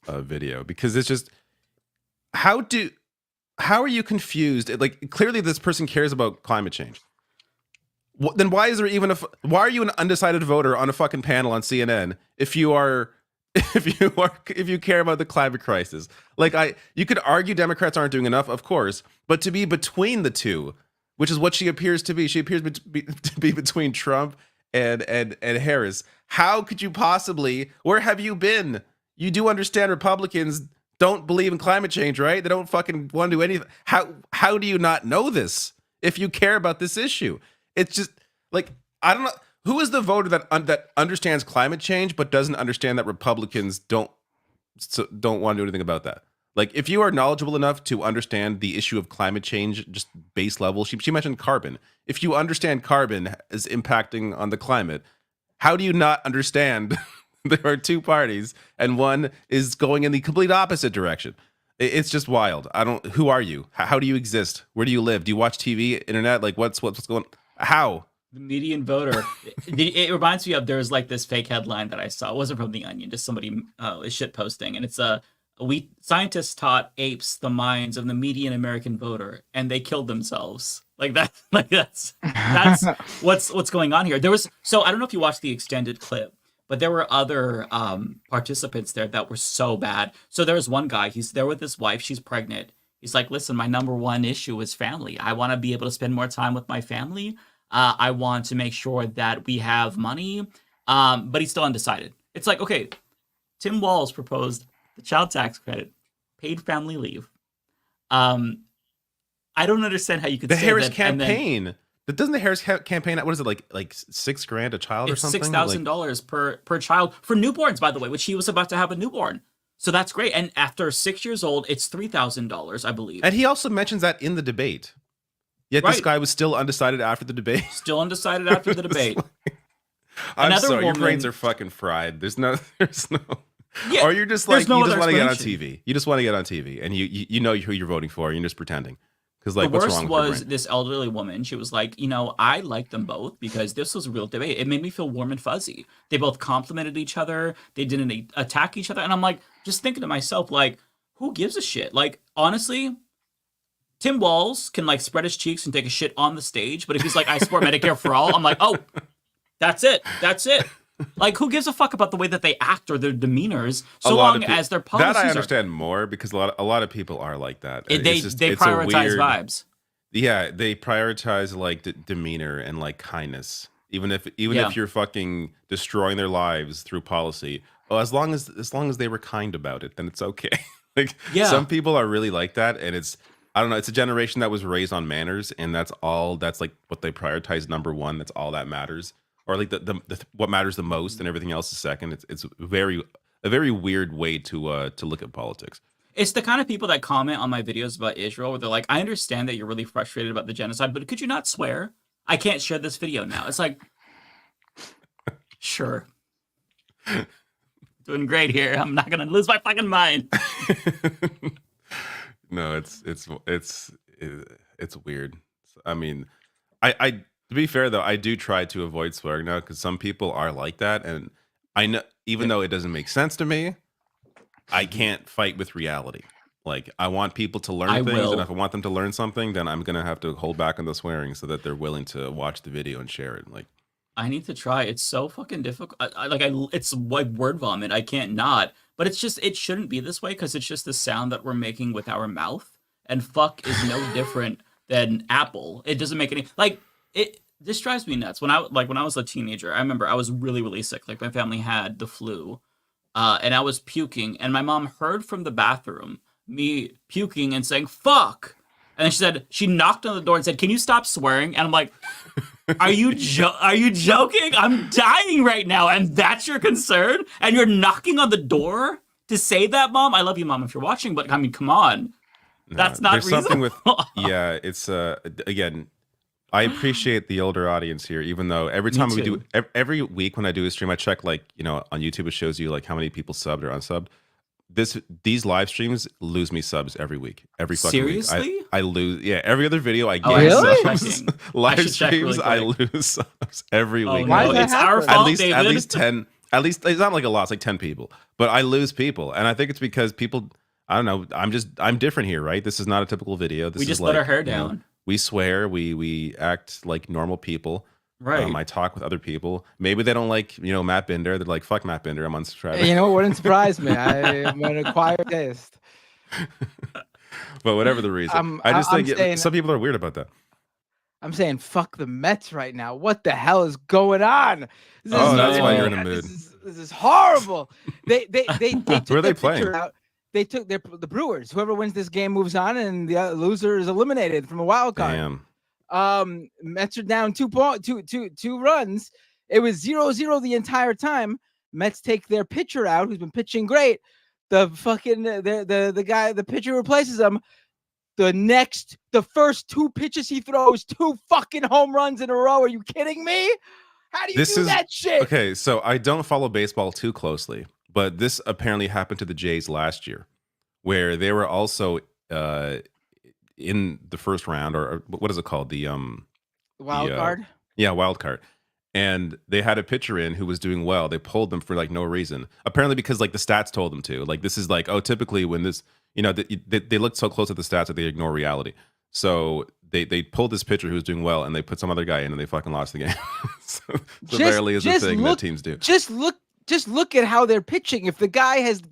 Speaker 11: video because it's just how are you confused? Like, clearly this person cares about climate change. Then why is there even why are you an undecided voter on a fucking panel on CNN if you care about the climate crisis? Like, you could argue Democrats aren't doing enough, of course, but to be between the two, which is what she appears to be. She appears to be between Trump and Harris. How could you possibly? Where have you been? You do understand Republicans don't believe in climate change, right? They don't fucking want to do anything. How do you not know this if you care about this issue? It's just like, I don't know. Who is the voter that understands climate change but doesn't understand that Republicans don't want to do anything about that? Like, if you are knowledgeable enough to understand the issue of climate change, just base level, she mentioned carbon. If you understand carbon is impacting on the climate, how do you not understand there are two parties and one is going in the complete opposite direction? It's just wild. Who are you? How do you exist? Where do you live? Do you watch TV, internet? Like what's going? How?
Speaker 12: The median voter. It reminds me of there's like this fake headline that I saw. It wasn't from The Onion, just somebody is shit posting, and it's scientists taught apes the minds of the median American voter, and they killed themselves. That's what's going on here. So I don't know if you watched the extended clip, but there were other participants there that were so bad. So there was one guy. He's there with his wife. She's pregnant. He's like, listen, my number one issue is family. I want to be able to spend more time with my family. I want to make sure that we have money, but he's still undecided. It's like, okay, Tim Walz proposed the child tax credit, paid family leave. I don't understand how you could
Speaker 11: the
Speaker 12: say
Speaker 11: Harris
Speaker 12: that,
Speaker 11: campaign. But doesn't the Harris campaign? What is it like $6,000 a child or something?
Speaker 12: $6,000 per child for newborns, by the way, which he was about to have a newborn. So that's great. And after 6 years old, it's $3,000, I believe.
Speaker 11: And he also mentions that in the debate. Yet this guy was still undecided after the debate.
Speaker 12: Still undecided after the debate.
Speaker 11: I'm sorry, your brains are fucking fried. There's no. Yeah, or you're just like you just want to get on TV. You just want to get on TV, and you know who you're voting for. And you're just pretending. Because like, what's wrong with your brain?
Speaker 12: The worst was this elderly woman. She was like, I like them both because this was a real debate. It made me feel warm and fuzzy. They both complimented each other. They didn't attack each other. And I'm like, just thinking to myself, like, who gives a shit? Like, honestly, Tim Walz can like spread his cheeks and take a shit on the stage. But if he's like, I support Medicare for all, I'm like, oh, that's it. That's it. Like, who gives a fuck about the way that they act or their demeanors, so long as their policies
Speaker 11: that I understand more because a lot of people are like that.
Speaker 12: They prioritize vibes.
Speaker 11: Yeah, they prioritize like demeanor and like kindness, even if you're fucking destroying their lives through policy. Well, as long as they were kind about it, then it's okay. Like, some people are really like that, and I don't know. It's a generation that was raised on manners, and that's like what they prioritize number one. That's all that matters. Or like the what matters the most, and everything else is second. It's a very weird way to look at politics.
Speaker 12: It's the kind of people that comment on my videos about Israel, where they're like, "I understand that you're really frustrated about the genocide, but could you not swear? I can't share this video now." It's like, sure, doing great here. I'm not gonna lose my fucking mind.
Speaker 11: No, it's weird. I mean, I. To be fair, though, I do try to avoid swearing now because some people are like that. And I know, even though it doesn't make sense to me, I can't fight with reality. Like, I want people to learn things. And if I want them to learn something, then I'm going to have to hold back on the swearing so that they're willing to watch the video and share it. Like,
Speaker 12: I need to try. It's so fucking difficult. It's like word vomit. I can't not. But it shouldn't be this way because it's just the sound that we're making with our mouth. And fuck is no different than Apple. It doesn't make any... Like... This drives me nuts. When I was a teenager, I remember I was really, really sick. Like, my family had the flu, and I was puking, and my mom heard from the bathroom me puking and saying "fuck," and then she knocked on the door and said, "Can you stop swearing?" And I'm like, "Are you joking? I'm dying right now, and that's your concern? And you're knocking on the door to say that, Mom? I love you, Mom, if you're watching, but I mean, come on, that's not reasonable."
Speaker 11: Something with it's again. I appreciate the older audience here, even though every week when I do a stream, I check on YouTube, it shows you like how many people subbed or unsubbed. These live streams lose me subs every week. Every fucking week.
Speaker 12: Seriously?
Speaker 11: I lose. Yeah, every other video I get subs. Live streams, I lose subs every week.
Speaker 12: Why is that it's our fault, David.
Speaker 11: At least 10. At least it's not like a lot. It's like 10 people, but I lose people, and I think it's because people. I don't know. I'm different here, right? This is not a typical video. This
Speaker 12: we just
Speaker 11: is
Speaker 12: let
Speaker 11: like,
Speaker 12: our hair down.
Speaker 11: We swear, we act like normal people.
Speaker 12: Right.
Speaker 11: I talk with other people. Maybe they don't like, Matt Binder. They're like, fuck Matt Binder. I'm unsubscribing.
Speaker 4: You know what wouldn't surprise me? I'm an acquired taste.
Speaker 11: But whatever the reason. I just think some people are weird about that.
Speaker 4: I'm saying fuck the Mets right now. What the hell is going on?
Speaker 11: That's why you're in a mood.
Speaker 4: This is horrible. They took
Speaker 11: Who are they playing?
Speaker 4: Out. They took the Brewers. Whoever wins this game moves on, and the loser is eliminated from a wild card.
Speaker 11: Damn.
Speaker 4: Mets are down 2 runs. It was 0-0 the entire time. Mets take their pitcher out, who's been pitching great. The pitcher replaces him. The first 2 pitches he throws, 2 fucking home runs in a row. Are you kidding me? How do you do that shit?
Speaker 11: Okay, so I don't follow baseball too closely. But this apparently happened to the Jays last year, where they were also in the first round, or what is it called? The
Speaker 4: Wild card?
Speaker 11: Yeah, wild card. And they had a pitcher in who was doing well. They pulled them for like no reason. Apparently because like the stats told them to. Like this is like, oh, typically when this, they look so close at the stats that they ignore reality. So they pulled this pitcher who was doing well and they put some other guy in and they fucking lost the game. so barely is a thing that teams do.
Speaker 4: Just look at how they're pitching. If the guy is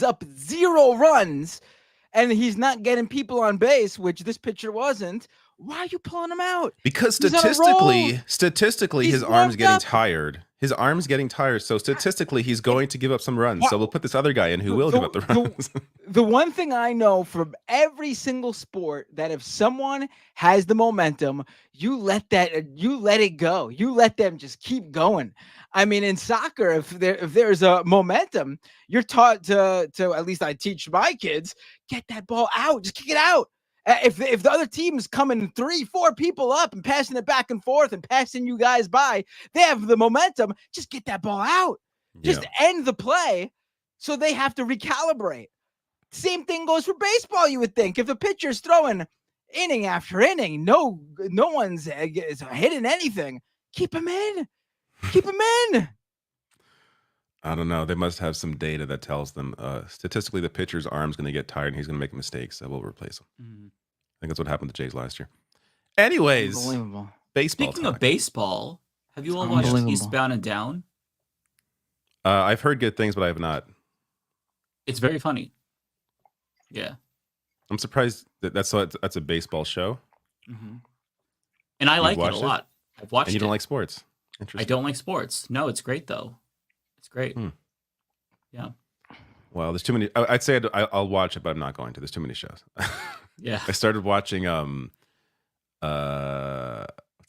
Speaker 4: up 0 runs and he's not getting people on base, which this pitcher wasn't, why are you pulling him out?
Speaker 11: Because statistically, his arm's getting tired. His arm's getting tired. So statistically, he's going to give up some runs. So we'll put this other guy in who will give up the runs.
Speaker 4: The one thing I know from every single sport, that if someone has the momentum, you let it go. You let them just keep going. I mean, in soccer, if there's a momentum, you're taught to at least I teach my kids, get that ball out, just kick it out. If the other team is coming 3-4 people up and passing it back and forth and passing you guys by, they have the momentum. Just get that ball out. Just end the play, so they have to recalibrate. Same thing goes for baseball. You would think if the pitcher's throwing inning after inning, no one's hitting anything. Keep him in. Keep him in.
Speaker 11: I don't know. They must have some data that tells them statistically the pitcher's arm's going to get tired and he's going to make mistakes. So we'll replace him. I think that's what happened to Jays last year. Anyways, baseball.
Speaker 12: Speaking of baseball, have you all watched Eastbound and Down?
Speaker 11: I've heard good things, but I have not.
Speaker 12: It's very funny. Yeah.
Speaker 11: I'm surprised that's a baseball show.
Speaker 12: And I like it a lot. I've watched it.
Speaker 11: And you don't like sports? Interesting.
Speaker 12: I don't like sports. No, it's great though. It's great. Yeah.
Speaker 11: Well, there's too many. I'd say I'll watch it, but I'm not going to. There's too many shows.
Speaker 12: Yeah.
Speaker 11: I started watching what's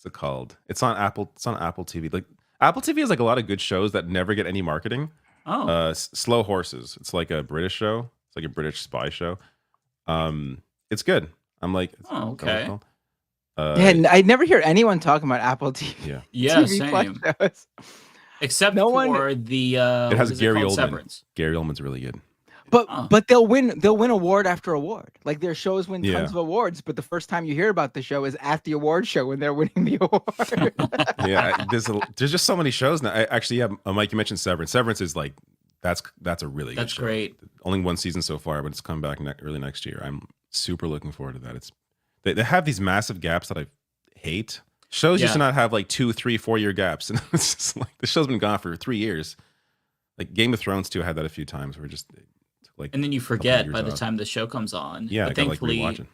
Speaker 11: it called? It's on Apple TV. Like Apple TV has like a lot of good shows that never get any marketing.
Speaker 12: Oh.
Speaker 11: Slow Horses. It's like a British show. It's like a British spy show. It's good. I'm like,
Speaker 12: oh, okay.
Speaker 4: Yeah, I never hear anyone talking about Apple TV.
Speaker 12: Yeah,
Speaker 4: TV
Speaker 12: same.
Speaker 4: shows.
Speaker 12: Except
Speaker 4: No
Speaker 12: for
Speaker 4: one-
Speaker 12: the
Speaker 11: it has Gary Oldman.
Speaker 12: Severance.
Speaker 11: Gary Oldman's really good.
Speaker 4: But they'll win award after award. Like their shows win
Speaker 11: Yeah.
Speaker 4: tons of awards, but the first time you hear about the show is at the award show when they're winning the award.
Speaker 11: Yeah, there's just so many shows now. Mike, you mentioned Severance. Severance is like that's a really good show.
Speaker 12: Great.
Speaker 11: Only one season so far, but it's coming back early next year. I'm super looking forward to that. They have these massive gaps that I hate. Shows used to not have like 2, 3, 4 year gaps, and it's just like the show's been gone for 3 years. Like Game of Thrones too, I had that a few times where just like,
Speaker 12: and then you forget by the time the show comes on.
Speaker 11: Yeah,
Speaker 12: but thankfully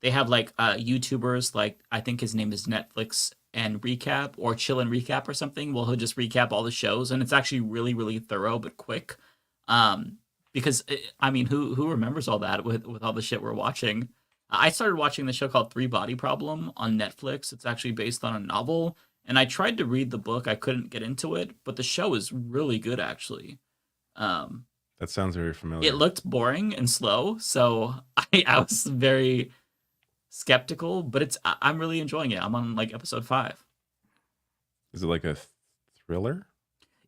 Speaker 12: they have like YouTubers, like I think his name is Netflix and Recap or Chill and Recap or something. Well, he'll just recap all the shows, and it's actually really, really thorough but quick. Because I mean, who remembers all that with all the shit we're watching? I started watching the show called 3 Body Problem on Netflix. It's actually based on a novel, and I tried to read the book. I couldn't get into it, but the show is really good, actually.
Speaker 11: That sounds very familiar.
Speaker 12: It looked boring and slow, so I was very skeptical, but I'm really enjoying it. I'm on like episode 5.
Speaker 11: Is it like a thriller?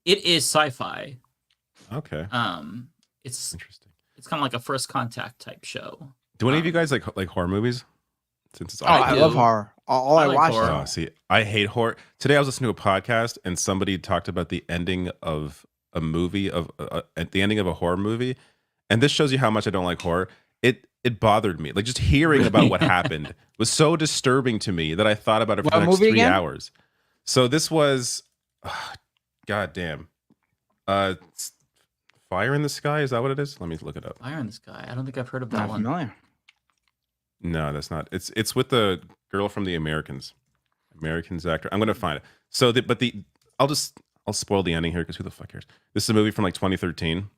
Speaker 12: It is sci-fi.
Speaker 11: Okay.
Speaker 12: It's interesting. It's kind of like a First Contact type show.
Speaker 11: Do any of you guys like horror movies? Since it's
Speaker 4: I love horror. All I watch.
Speaker 11: Oh, see, I hate horror. Today I was listening to a podcast and somebody talked about the ending of a movie at the ending of a horror movie, and this shows you how much I don't like horror. It bothered me. Like just hearing about what happened was so disturbing to me that I thought about it for the next 3 hours. So this was, god damn, Fire in the Sky. Is that what it is? Let me look it up.
Speaker 12: Fire in the Sky. I don't think I've heard of that one.
Speaker 4: Familiar.
Speaker 11: No, that's not. It's with the girl from The Americans. Americans actor. I'm gonna find it. So, I'll spoil the ending here because who the fuck cares? This is a movie from like 2013.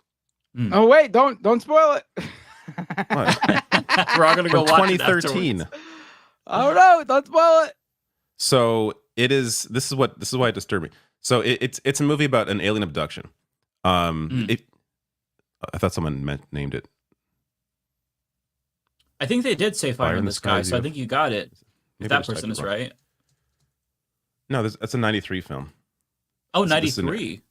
Speaker 4: Oh wait, don't spoil it.
Speaker 12: We're all gonna go watch
Speaker 11: 2013.
Speaker 4: Oh no, don't spoil it.
Speaker 11: So it is. This is why it disturbed me. So it's a movie about an alien abduction. I thought someone named it.
Speaker 12: I think they did say Fire in the Sky, so I think you got it. If that person is right.
Speaker 11: No, that's a 93 film.
Speaker 12: Oh, 93.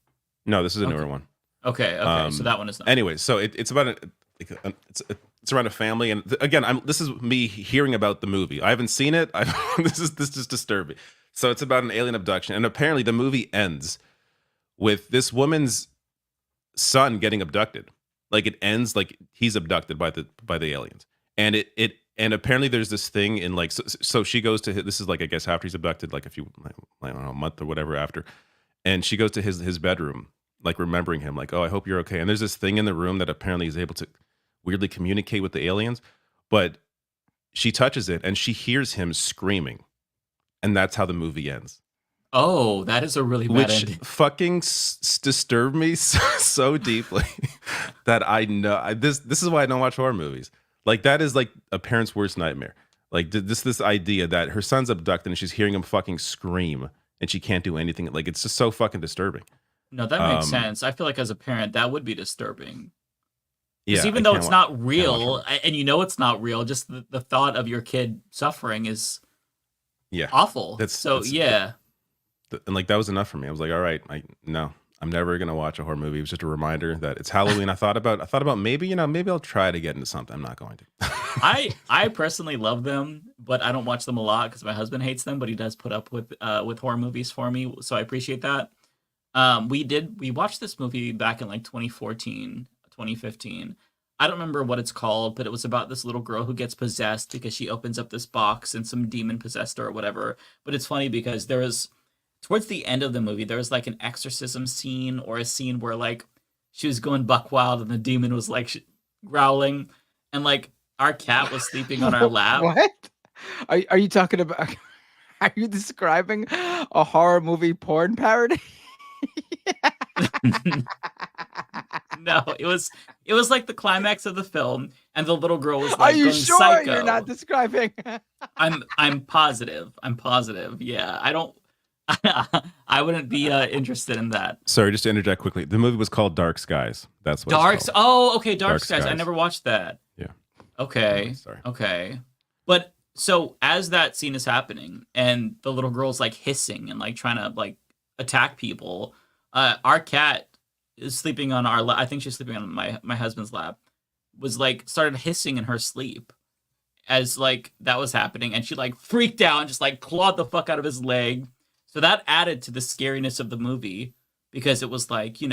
Speaker 11: No, this is a newer one.
Speaker 12: Okay. So that one is not.
Speaker 11: Anyway, so it's about it's around a family, and again, this is me hearing about the movie. I haven't seen it. This is disturbing. So it's about an alien abduction, and apparently the movie ends with this woman's son getting abducted. Like it ends like he's abducted by the aliens, and and apparently there's this thing in like so she goes to this is like I guess after he's abducted, like I don't know, a month or whatever after, and she goes to his bedroom, like remembering him, like, oh, I hope you're okay. And there's this thing in the room that apparently is able to weirdly communicate with the aliens, but she touches it and she hears him screaming, and that's how the movie ends.
Speaker 12: Oh, that is a really bad ending.
Speaker 11: Fucking disturbed me so deeply that I know this is why I don't watch horror movies. Like that is like a parent's worst nightmare. Like this idea that her son's abducted and she's hearing him fucking scream and she can't do anything. Like it's just so fucking disturbing.
Speaker 12: No, that makes sense. I feel like as a parent, that would be disturbing.
Speaker 11: Yeah,
Speaker 12: even though it's not real, and you know it's not real, just the thought of your kid suffering is awful.
Speaker 11: And like that was enough for me. I was like, all right, I'm never gonna watch a horror movie. It was just a reminder that it's Halloween. I thought about maybe I'll try to get into something. I'm not going to.
Speaker 12: I personally love them, but I don't watch them a lot because my husband hates them. But he does put up with horror movies for me, so I appreciate that. We watched this movie back in like 2014, 2015. I don't remember what it's called, but it was about this little girl who gets possessed because she opens up this box and some demon possessed her or whatever. But it's funny because towards the end of the movie, there was like an exorcism scene or a scene where like she was going buck wild and the demon was like growling, and like our cat was sleeping on our lap.
Speaker 4: What? Are you talking about? Are you describing a horror movie porn parody?
Speaker 12: No, it was like the climax of the film, and the little girl was like,
Speaker 4: "Are you
Speaker 12: going
Speaker 4: sure
Speaker 12: psycho.
Speaker 4: You're not describing?"
Speaker 12: I'm positive. Yeah, I wouldn't be interested in that.
Speaker 11: Sorry, just to interject quickly. The movie was called Dark Skies. That's what
Speaker 12: Dark.
Speaker 11: it's called.
Speaker 12: Oh, okay, Dark Skies. I never watched that.
Speaker 11: Yeah.
Speaker 12: Okay.
Speaker 11: Sorry.
Speaker 12: Okay. But so as that scene is happening, and the little girl's like hissing and like trying to like attack people, our cat is sleeping on our lap. I think she's sleeping on my husband's lap. Was like started hissing in her sleep as like that was happening, and she like freaked out and just like clawed the fuck out of his leg. So that added to the scariness of the movie, because it was like, you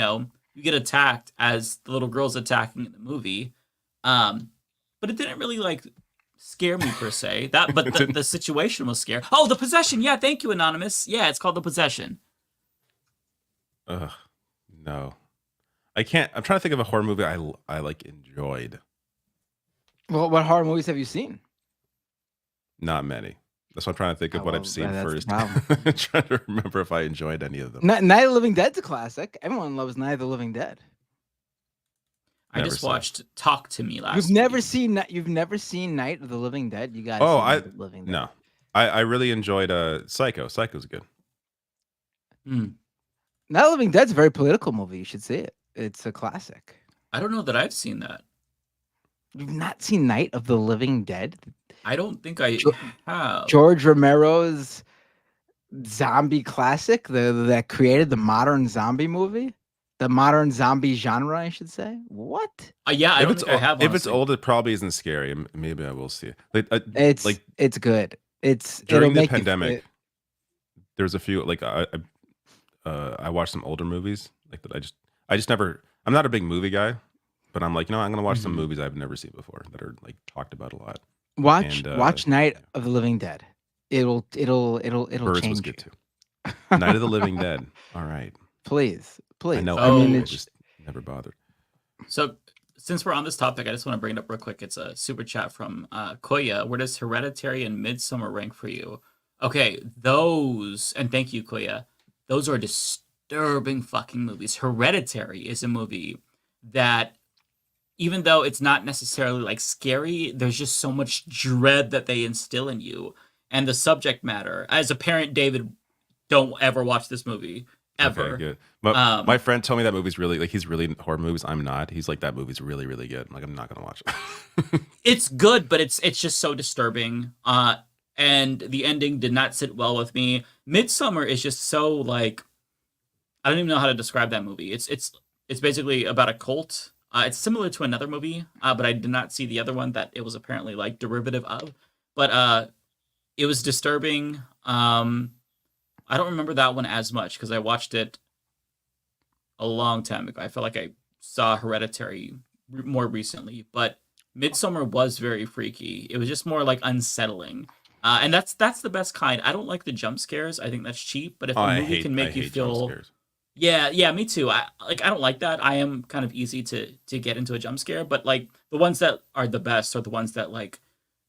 Speaker 12: get attacked as the little girl's attacking in the movie. But it didn't really like scare me per se. But the situation was scary. Oh, The Possession. Yeah, thank you, Anonymous. Yeah, it's called The Possession.
Speaker 11: No. I can't. I'm trying to think of a horror movie I like enjoyed.
Speaker 4: Well, what horror movies have you seen?
Speaker 11: Not many. That's what I'm trying to think of what I've seen first.
Speaker 4: I'm
Speaker 11: trying to remember if I enjoyed any of them.
Speaker 4: Night of the Living Dead's a classic. Everyone loves Night of the Living Dead.
Speaker 12: I just watched Talk to Me last.
Speaker 4: You've never seen Night of the Living Dead? You guys?
Speaker 11: Oh, no. I really enjoyed Psycho. Psycho's good.
Speaker 4: Night of the Living Dead's a very political movie. You should see it. It's a classic.
Speaker 12: I don't know that I've seen that.
Speaker 4: You've not seen Night of the Living Dead?
Speaker 12: I don't think I have.
Speaker 4: George Romero's zombie classic, that created the modern zombie movie, the modern zombie genre, I should say. What?
Speaker 12: Yeah, I don't think I have.
Speaker 11: If it's old, it probably isn't scary. Maybe I will see it.
Speaker 4: It's good.
Speaker 11: During the pandemic. There's a few like I watched some older movies like that. I just never. I'm not a big movie guy, but I'm like, I'm gonna watch some movies I've never seen before that are like talked about a lot.
Speaker 4: Watch Night of the Living Dead. It'll
Speaker 11: Birds
Speaker 4: change
Speaker 11: was good too. Night of the Living Dead. All right.
Speaker 4: Please.
Speaker 11: I know.
Speaker 4: I
Speaker 11: just never bothered.
Speaker 12: So since we're on this topic, I just want to bring it up real quick. It's a super chat from Koya. Where does Hereditary and Midsommar rank for you? Okay, those, and thank you, Koya. Those are disturbing fucking movies. Hereditary is a movie that, even though it's not necessarily like scary, there's just so much dread that they instill in you. And the subject matter, as a parent, David, don't ever watch this movie. Ever.
Speaker 11: Okay, good. My friend told me that movie's really, like, he's really into horror movies. I'm not. He's like, that movie's really, really good. I'm like, I'm not going to watch it.
Speaker 12: It's good, but it's just so disturbing. And the ending did not sit well with me. Midsommar is just so, like, I don't even know how to describe that movie. It's basically about a cult It's similar to another movie, but I did not see the other one that it was apparently like derivative of. But it was disturbing. I don't remember that one as much because I watched it a long time ago. I felt like I saw Hereditary more recently, but Midsommar was very freaky. It was just more like unsettling. And that's the best kind. I don't like the jump scares. I think that's cheap. But if a movie can make you feel, yeah, me too. I don't like that. I am kind of easy to get into a jump scare. But like the ones that are the best are the ones that like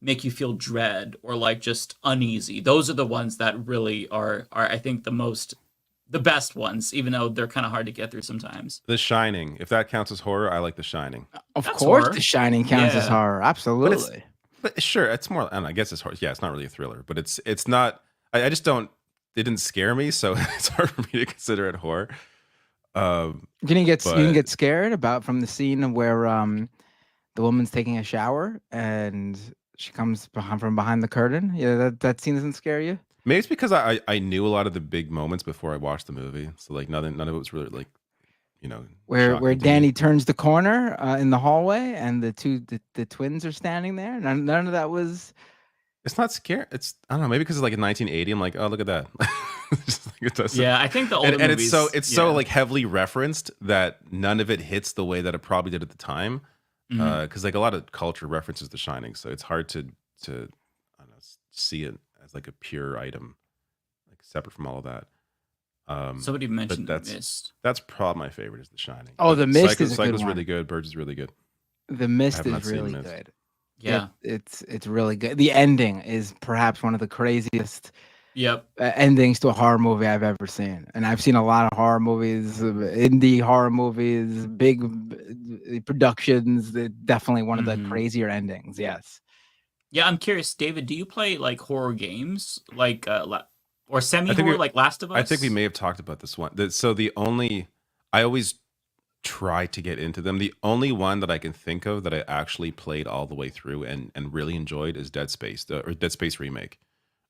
Speaker 12: make you feel dread or like just uneasy. Those are the ones that really are I think the best ones, even though they're kind of hard to get through sometimes.
Speaker 11: The Shining, if that counts as horror, I like The Shining.
Speaker 4: Of course, The Shining counts as horror. Absolutely.
Speaker 11: But sure, it's more. I don't know, I guess it's horror. Yeah, it's not really a thriller, but it's not. I just don't. It didn't scare me, so it's hard for me to consider it horror.
Speaker 4: You didn't get scared from the scene where the woman's taking a shower and she comes from behind the curtain. Yeah, that scene doesn't scare you.
Speaker 11: Maybe it's because I knew a lot of the big moments before I watched the movie, so like none of it was really like,
Speaker 4: where Danny turns the corner in the hallway and the twins are standing there. None of that was.
Speaker 11: It's not scary. It's I don't know. Maybe because it's like in 1980. I'm like, oh, look at that.
Speaker 12: Yeah, I think the older movies,
Speaker 11: it's so like heavily referenced that none of it hits the way that it probably did at the time. Because like a lot of culture references The Shining, so it's hard to I don't know, see it as like a pure item, like separate from all of that.
Speaker 12: Somebody mentioned The Mist.
Speaker 11: That's probably my favorite is The Shining.
Speaker 4: Oh, The Mist is a good one.
Speaker 11: Really good. Birds is really good.
Speaker 4: The Mist is really good.
Speaker 12: Yeah,
Speaker 4: it's really good. The ending is perhaps one of the craziest
Speaker 12: Yep.
Speaker 4: Endings to a horror movie I've ever seen. And I've seen a lot of horror movies, indie horror movies, big productions. Definitely one of the crazier endings. Yes.
Speaker 12: Yeah, I'm curious, David, do you play like horror games like or semi-horror like Last of Us?
Speaker 11: I think we may have talked about this one. So I always try to get into them. The only one that I can think of that I actually played all the way through and really enjoyed is Dead Space, or Dead Space Remake.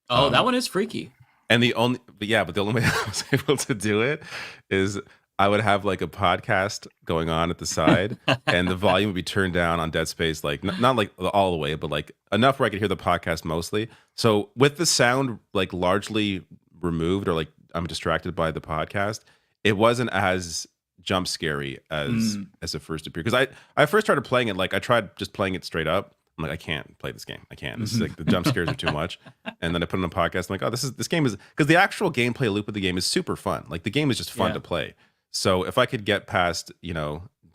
Speaker 12: Oh, that one is freaky.
Speaker 11: And the only way I was able to do it is I would have like a podcast going on at the side and the volume would be turned down on Dead Space, like not like all the way, but like enough where I could hear the podcast mostly. So with the sound like largely removed, or like I'm distracted by the podcast, it wasn't as jump scary as it first appeared. Because I first started playing it, like I tried just playing it straight up. I'm like, I can't play this game. I can't. This is like the jump scares are too much. And then I put it on a podcast. I'm like, oh, this game is, because the actual gameplay loop of the game is super fun. Like the game is just fun to play. So if I could get past,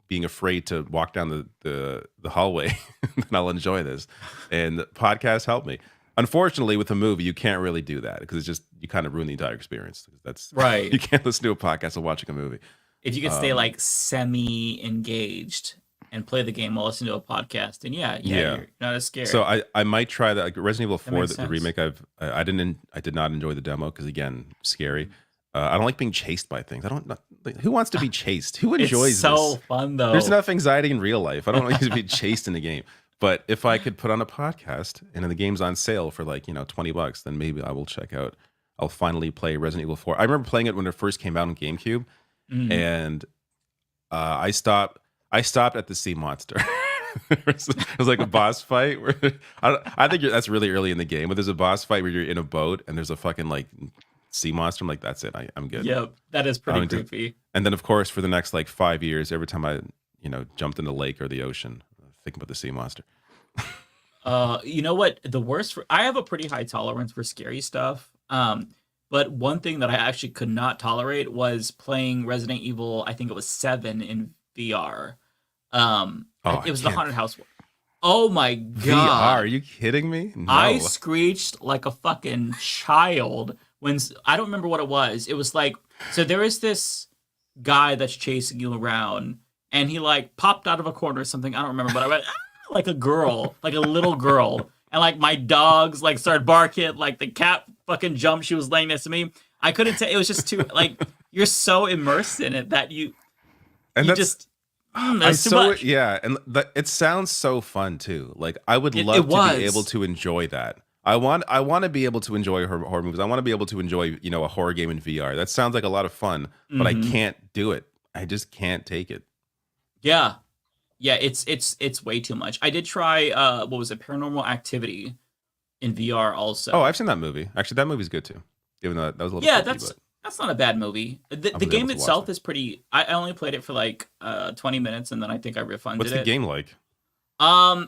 Speaker 11: being afraid to walk down the hallway, then I'll enjoy this. And the podcast helped me. Unfortunately, with a movie, you can't really do that because it's just, you kind of ruin the entire experience. That's
Speaker 12: right.
Speaker 11: You can't listen to a podcast while watching a movie.
Speaker 12: If you could stay like semi-engaged and play the game while listening to a podcast, and you're not as scared.
Speaker 11: So I might try that. Like Resident Evil 4, the remake. I did not enjoy the demo because again, scary. I don't like being chased by things. Who wants to be chased? Who enjoys
Speaker 12: it's so
Speaker 11: this?
Speaker 12: Fun though.
Speaker 11: There's enough anxiety in real life. I don't want to be chased in a game. But if I could put on a podcast and the game's on sale for like $20, then maybe I will check out. I'll finally play Resident Evil 4. I remember playing it when it first came out on GameCube, and I stopped at the sea monster. It was like a boss fight where I think that's really early in the game, but there's a boss fight where you're in a boat and there's a fucking like sea monster. I'm like, that's it. I'm good.
Speaker 12: Yep, that is pretty creepy.
Speaker 11: And then of course for the next like 5 years, every time I jumped in the lake or the ocean, thinking about the sea monster.
Speaker 12: You know what? I have a pretty high tolerance for scary stuff. But one thing that I actually could not tolerate was playing Resident Evil, I think it was 7 in VR. It was the haunted house. Oh my god!
Speaker 11: VR? Are you kidding me? No.
Speaker 12: I screeched like a fucking child when I don't remember what it was. It was like, so there is this guy that's chasing you around, and he like popped out of a corner or something. I don't remember, but I went like a girl, like a little girl, and like my dogs like started barking, like the cat fucking jumped. She was laying next to me. I couldn't tell. It was just too like you're so immersed in it that you just. That's too much.
Speaker 11: Yeah, and it sounds so fun too. Like I would love to be able to enjoy that. I want to be able to enjoy horror movies. I want to be able to enjoy a horror game in VR. That sounds like a lot of fun, but I can't do it. I just can't take it.
Speaker 12: Yeah, Yeah, it's way too much. I did try what was it, Paranormal Activity in VR also.
Speaker 11: Oh, I've seen that movie. Actually, that movie's good too. Even though that was a little creepy,
Speaker 12: that's not a bad movie. The game itself is pretty. I only played it for like 20 minutes and then I think I refunded it.
Speaker 11: What's the game like?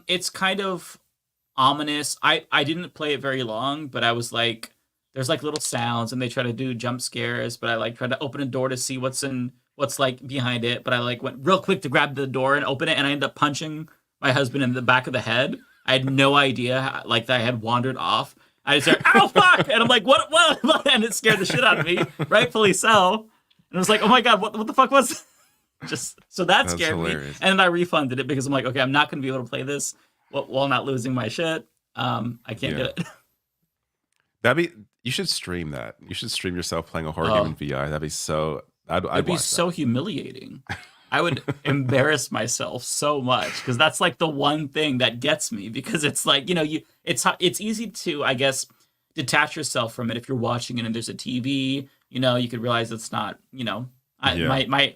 Speaker 12: It's kind of ominous. I didn't play it very long, but I was like, there's like little sounds and they try to do jump scares, but I like tried to open a door to see what's like behind it, but I like went real quick to grab the door and open it, and I ended up punching my husband in the back of the head. I had no idea like that I had wandered off. I just said, "Ow, fuck!" And I'm like, "What?" And it scared the shit out of me, rightfully so. And I was like, "Oh my god, what the fuck was?" Just so that scared me, and then I refunded it because I'm like, "Okay, I'm not going to be able to play this while not losing my shit." I can't do it.
Speaker 11: You should stream that. You should stream yourself playing a horror game in VR. That'd be so. It'd be
Speaker 12: so humiliating. I would embarrass myself so much because that's like the one thing that gets me, because it's like, it's easy to, I guess, detach yourself from it if you're watching it and there's a TV, you could realize it's not, my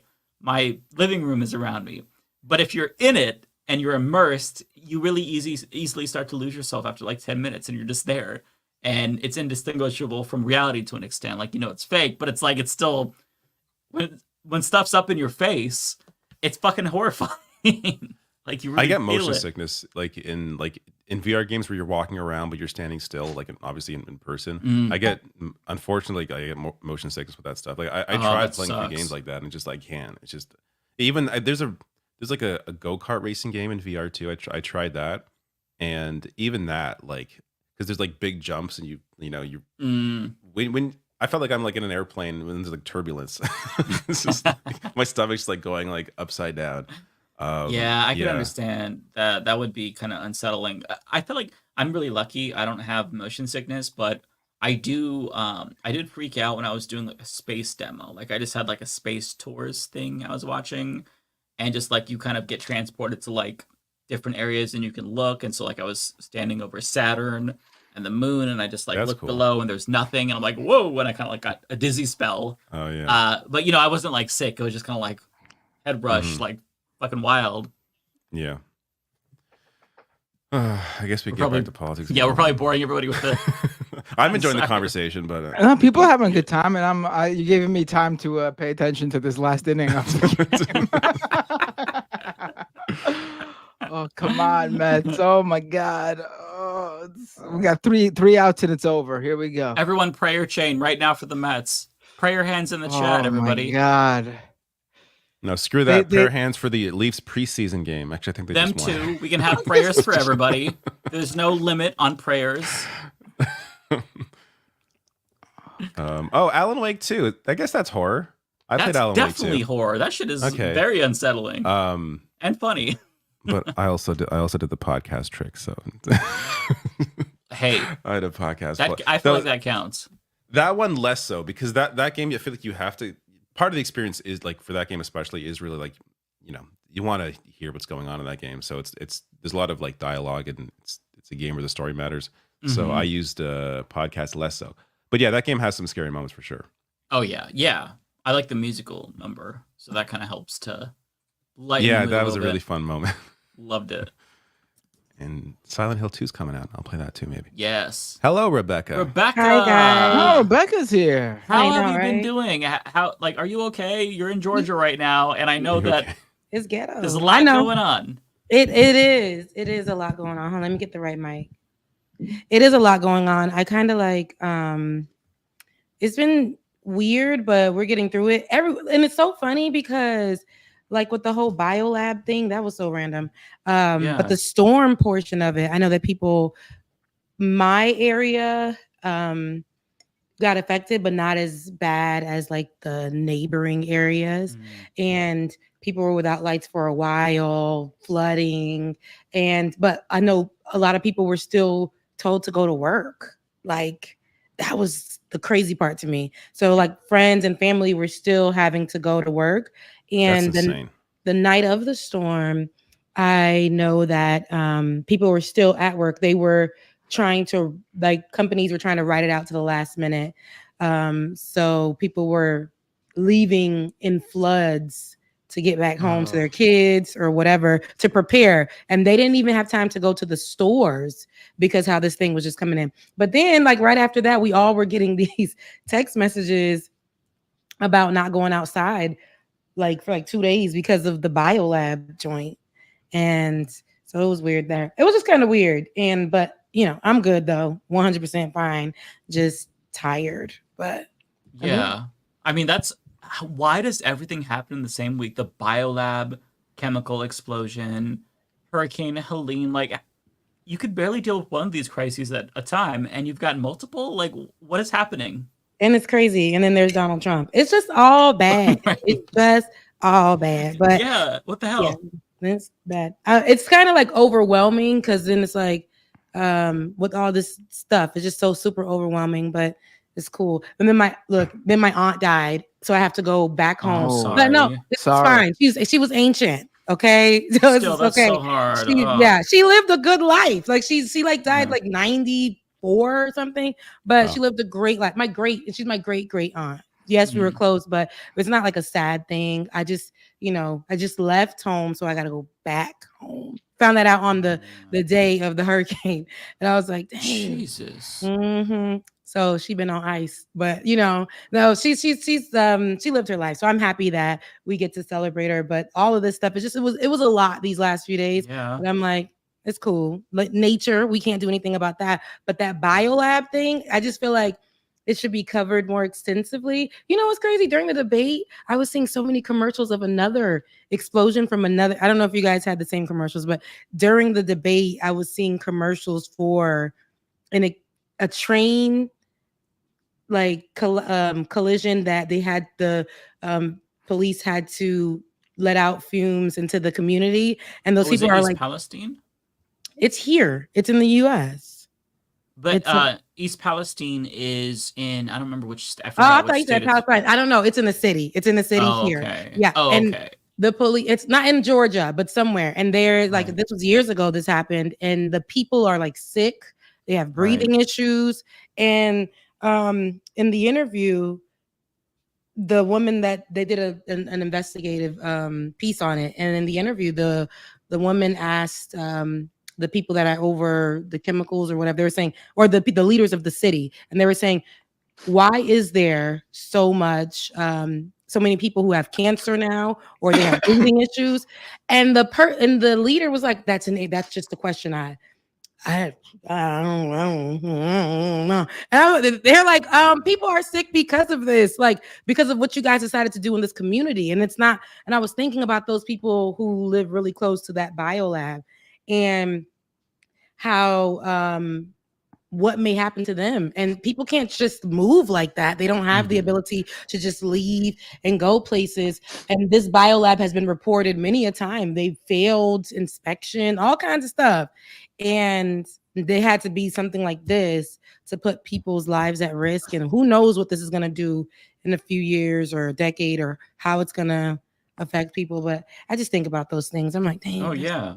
Speaker 12: living room is around me. But if you're in it and you're immersed, you really easily start to lose yourself after like 10 minutes and you're just there. And it's indistinguishable from reality to an extent. Like, it's fake, but it's like, it's still, when stuff's up in your face, it's fucking horrifying. Like, you really
Speaker 11: I get
Speaker 12: feel
Speaker 11: motion
Speaker 12: it.
Speaker 11: sickness like in VR games where you're walking around but you're standing still, like obviously in person. I get, unfortunately, I get motion sickness with that stuff. Like I tried playing a few games like that and just like can't. It's just even there's like a go-kart racing game in VR too. I tried that, and even that, like, because there's like big jumps and when I felt like I'm like in an airplane when there's like turbulence. It's just my stomach's like going like upside down.
Speaker 12: I can understand that. That would be kind of unsettling. I feel like I'm really lucky. I don't have motion sickness, but I do. I did freak out when I was doing like a space demo. Like I just had like a space tours thing I was watching, and just like you kind of get transported to like different areas and you can look. And so like I was standing over Saturn and the moon, and I just like looked below and there's nothing, and I'm like, whoa, and I kind of like got a dizzy spell.
Speaker 11: Oh yeah.
Speaker 12: But I wasn't like sick. It was just kind of like head rush, like fucking wild.
Speaker 11: Yeah. I guess we get back to politics.
Speaker 12: Yeah, we're probably boring everybody with the.
Speaker 11: I'm enjoying the conversation, but
Speaker 4: people are having a good time, and you're giving me time to pay attention to this last inning of the game. Oh, come on, Mets. Oh my God. Oh, we got three outs and it's over. Here we go.
Speaker 12: Everyone, prayer chain right now for the Mets. Prayer hands in the chat, everybody.
Speaker 4: Oh my God.
Speaker 11: No, screw that. Prayer hands for the Leafs preseason game. Actually, I think they
Speaker 12: them
Speaker 11: just won.
Speaker 12: too. We can have prayers for everybody. There's no limit on prayers.
Speaker 11: Alan Wake 2. I guess that's horror. I played Alan Wake 2.
Speaker 12: That's definitely horror. That shit is very unsettling. And funny.
Speaker 11: But I also did the podcast trick. So
Speaker 12: hey,
Speaker 11: I had a podcast.
Speaker 12: I feel like that counts.
Speaker 11: That one less so, because that game, I feel like you have to. Part of the experience is like, for that game especially, is really like, you want to hear what's going on in that game. So it's there's a lot of like dialogue, and it's a game where the story matters. So I used a podcast less so. But yeah, that game has some scary moments for sure.
Speaker 12: Oh yeah. I like the musical number, so that kind of helps to lighten.
Speaker 11: Yeah, that was a really fun moment.
Speaker 12: Loved it.
Speaker 11: And Silent Hill 2's coming out. I'll play that too, maybe.
Speaker 12: Yes.
Speaker 11: Hello, Rebecca.
Speaker 12: Rebecca.
Speaker 19: Hi, guys.
Speaker 4: Oh, Rebecca's here.
Speaker 12: How have you been doing? How are you okay? You're in Georgia right now, and I know that
Speaker 19: it's ghetto.
Speaker 12: There's a lot going on.
Speaker 19: It is. It is a lot going on. Hold on, let me get the right mic. It is a lot going on. I kind of like it's been weird, but we're getting through it. And it's so funny because like with the whole biolab thing, that was so random. But the storm portion of it, I know that people, my area got affected, but not as bad as like the neighboring areas. And people were without lights for a while, flooding. But I know a lot of people were still told to go to work. Like that was the crazy part to me. So like friends and family were still having to go to work. And then the night of the storm, I know that people were still at work. They were trying to, like, companies were trying to write it out to the last minute. So people were leaving in floods to get back home to their kids or whatever to prepare. And they didn't even have time to go to the stores because how this thing was just coming in. But then like right after that, we all were getting these text messages about not going outside like for like 2 days because of the biolab joint. And so it was weird there. It was just kind of weird. But you know, I'm good though. 100% fine. Just tired. But
Speaker 12: yeah. I mean, why does everything happen in the same week? The biolab, chemical explosion, Hurricane Helene, like you could barely deal with one of these crises at a time and you've got multiple. Like, what is happening?
Speaker 19: And it's crazy. And then there's Donald Trump. It's just all bad. Right. It's just all bad. But
Speaker 12: yeah, what the hell?
Speaker 19: Yeah, it's bad. It's kind of like overwhelming because then it's like with all this stuff, it's just so super overwhelming, but it's cool. And then my aunt died, so I have to go back home.
Speaker 12: Oh,
Speaker 19: but no, it's fine. She was ancient. Okay, so
Speaker 12: still, that's
Speaker 19: okay.
Speaker 12: So hard.
Speaker 19: Yeah, she lived a good life. Like she like died like 94 or something, but she lived a great life. She's my great aunt. Yes, we were close, but it's not like a sad thing. I just left home, so I got to go back home. Found that out on the day of the hurricane, and I was like, dang.
Speaker 12: Jesus.
Speaker 19: Mm-hmm. So she been on ice, but you know, no, she lived her life. So I'm happy that we get to celebrate her. But all of this stuff it was a lot these last few days.
Speaker 12: Yeah.
Speaker 19: But I'm like, it's cool. Like nature, we can't do anything about that. But that biolab thing, I just feel like it should be covered more extensively. You know what's crazy? During the debate, I was seeing so many commercials of another explosion from another. I don't know if you guys had the same commercials, but during the debate, I was seeing commercials for a train like collision that they had the police had to let out fumes into the community, and those people are
Speaker 12: East
Speaker 19: like
Speaker 12: Palestine.
Speaker 19: It's here. It's in the U.S.
Speaker 12: But East Palestine is in, I don't remember which. I
Speaker 19: thought you said Palestine. I don't know. It's in the city. It's in the city here.
Speaker 12: Okay.
Speaker 19: Yeah. And
Speaker 12: okay.
Speaker 19: The police, it's not in Georgia, but somewhere. And they're like, this was years ago this happened. And the people are like sick. They have breathing issues. And in the interview, the woman that they did an investigative piece on it. And in the interview, the woman asked the people that are over the chemicals or whatever, they were saying, or the leaders of the city, and they were saying, why is there so many people who have cancer now, or they have breathing issues? And the leader was like, that's just the question I don't know. And they're like, people are sick because of this, like because of what you guys decided to do in this community. And it's not, and I was thinking about those people who live really close to that biolab and how what may happen to them. And people can't just move like that. They don't have the ability to just leave and go places. And this biolab has been reported many a time. They failed inspection, all kinds of stuff. And they had to be something like this to put people's lives at risk. And who knows what this is going to do in a few years or a decade, or how it's going to affect people. But I just think about those things. I'm like, dang.
Speaker 12: Oh, yeah.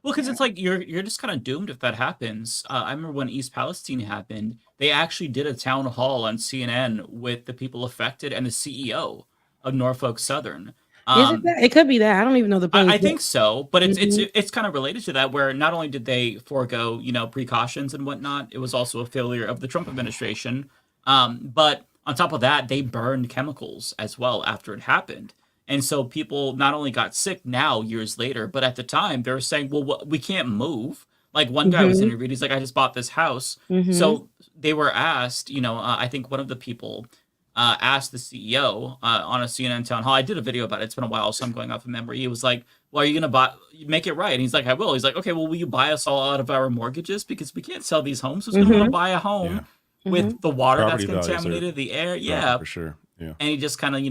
Speaker 12: Well, because it's like you're just kind of doomed if that happens. I remember when East Palestine happened, they actually did a town hall on CNN with the people affected and the CEO of Norfolk Southern.
Speaker 19: It could be that. I don't even know the place.
Speaker 12: I think so, but it's kind of related to that, where not only did they forego precautions and whatnot, it was also a failure of the Trump administration. But on top of that, they burned chemicals as well after it happened. And so people not only got sick now, years later, but at the time they were saying, well, we can't move. Like one guy was interviewed, he's like, I just bought this house. So they were asked, I think one of the people asked the CEO on a CNN town hall. I did a video about it. It's been a while, so I'm going off of memory. He was like, well, are you going to make it right? And he's like, I will. He's like, okay, well, will you buy us all out of our mortgages? Because we can't sell these homes. Who's going to want to buy a home with the water
Speaker 11: Property
Speaker 12: that's contaminated, the air? Yeah,
Speaker 11: for sure. Yeah.
Speaker 12: And he just kind of,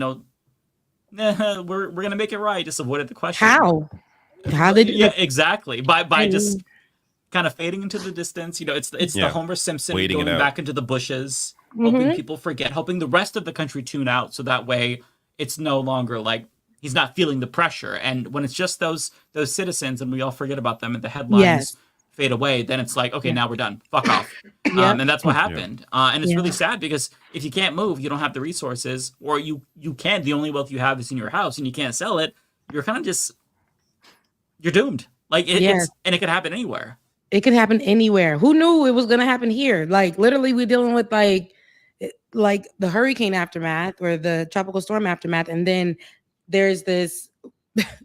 Speaker 12: we're gonna make it right. Just avoided the question.
Speaker 19: How they do
Speaker 12: exactly by just kind of fading into the distance. It's the Homer Simpson
Speaker 11: waiting
Speaker 12: going back into the bushes, hoping people forget, hoping the rest of the country tune out, so that way it's no longer like he's not feeling the pressure. And when it's just those citizens and we all forget about them and the headlines fade away, then it's like, okay, now we're done. Fuck off. And that's what happened. And it's really sad, because if you can't move, you don't have the resources, or you can, the only wealth you have is in your house and you can't sell it, you're kind of just you're doomed. Like it's and it could happen anywhere.
Speaker 19: It could happen anywhere. Who knew it was gonna happen here? Like literally, we're dealing with like the hurricane aftermath or the tropical storm aftermath, and then there's this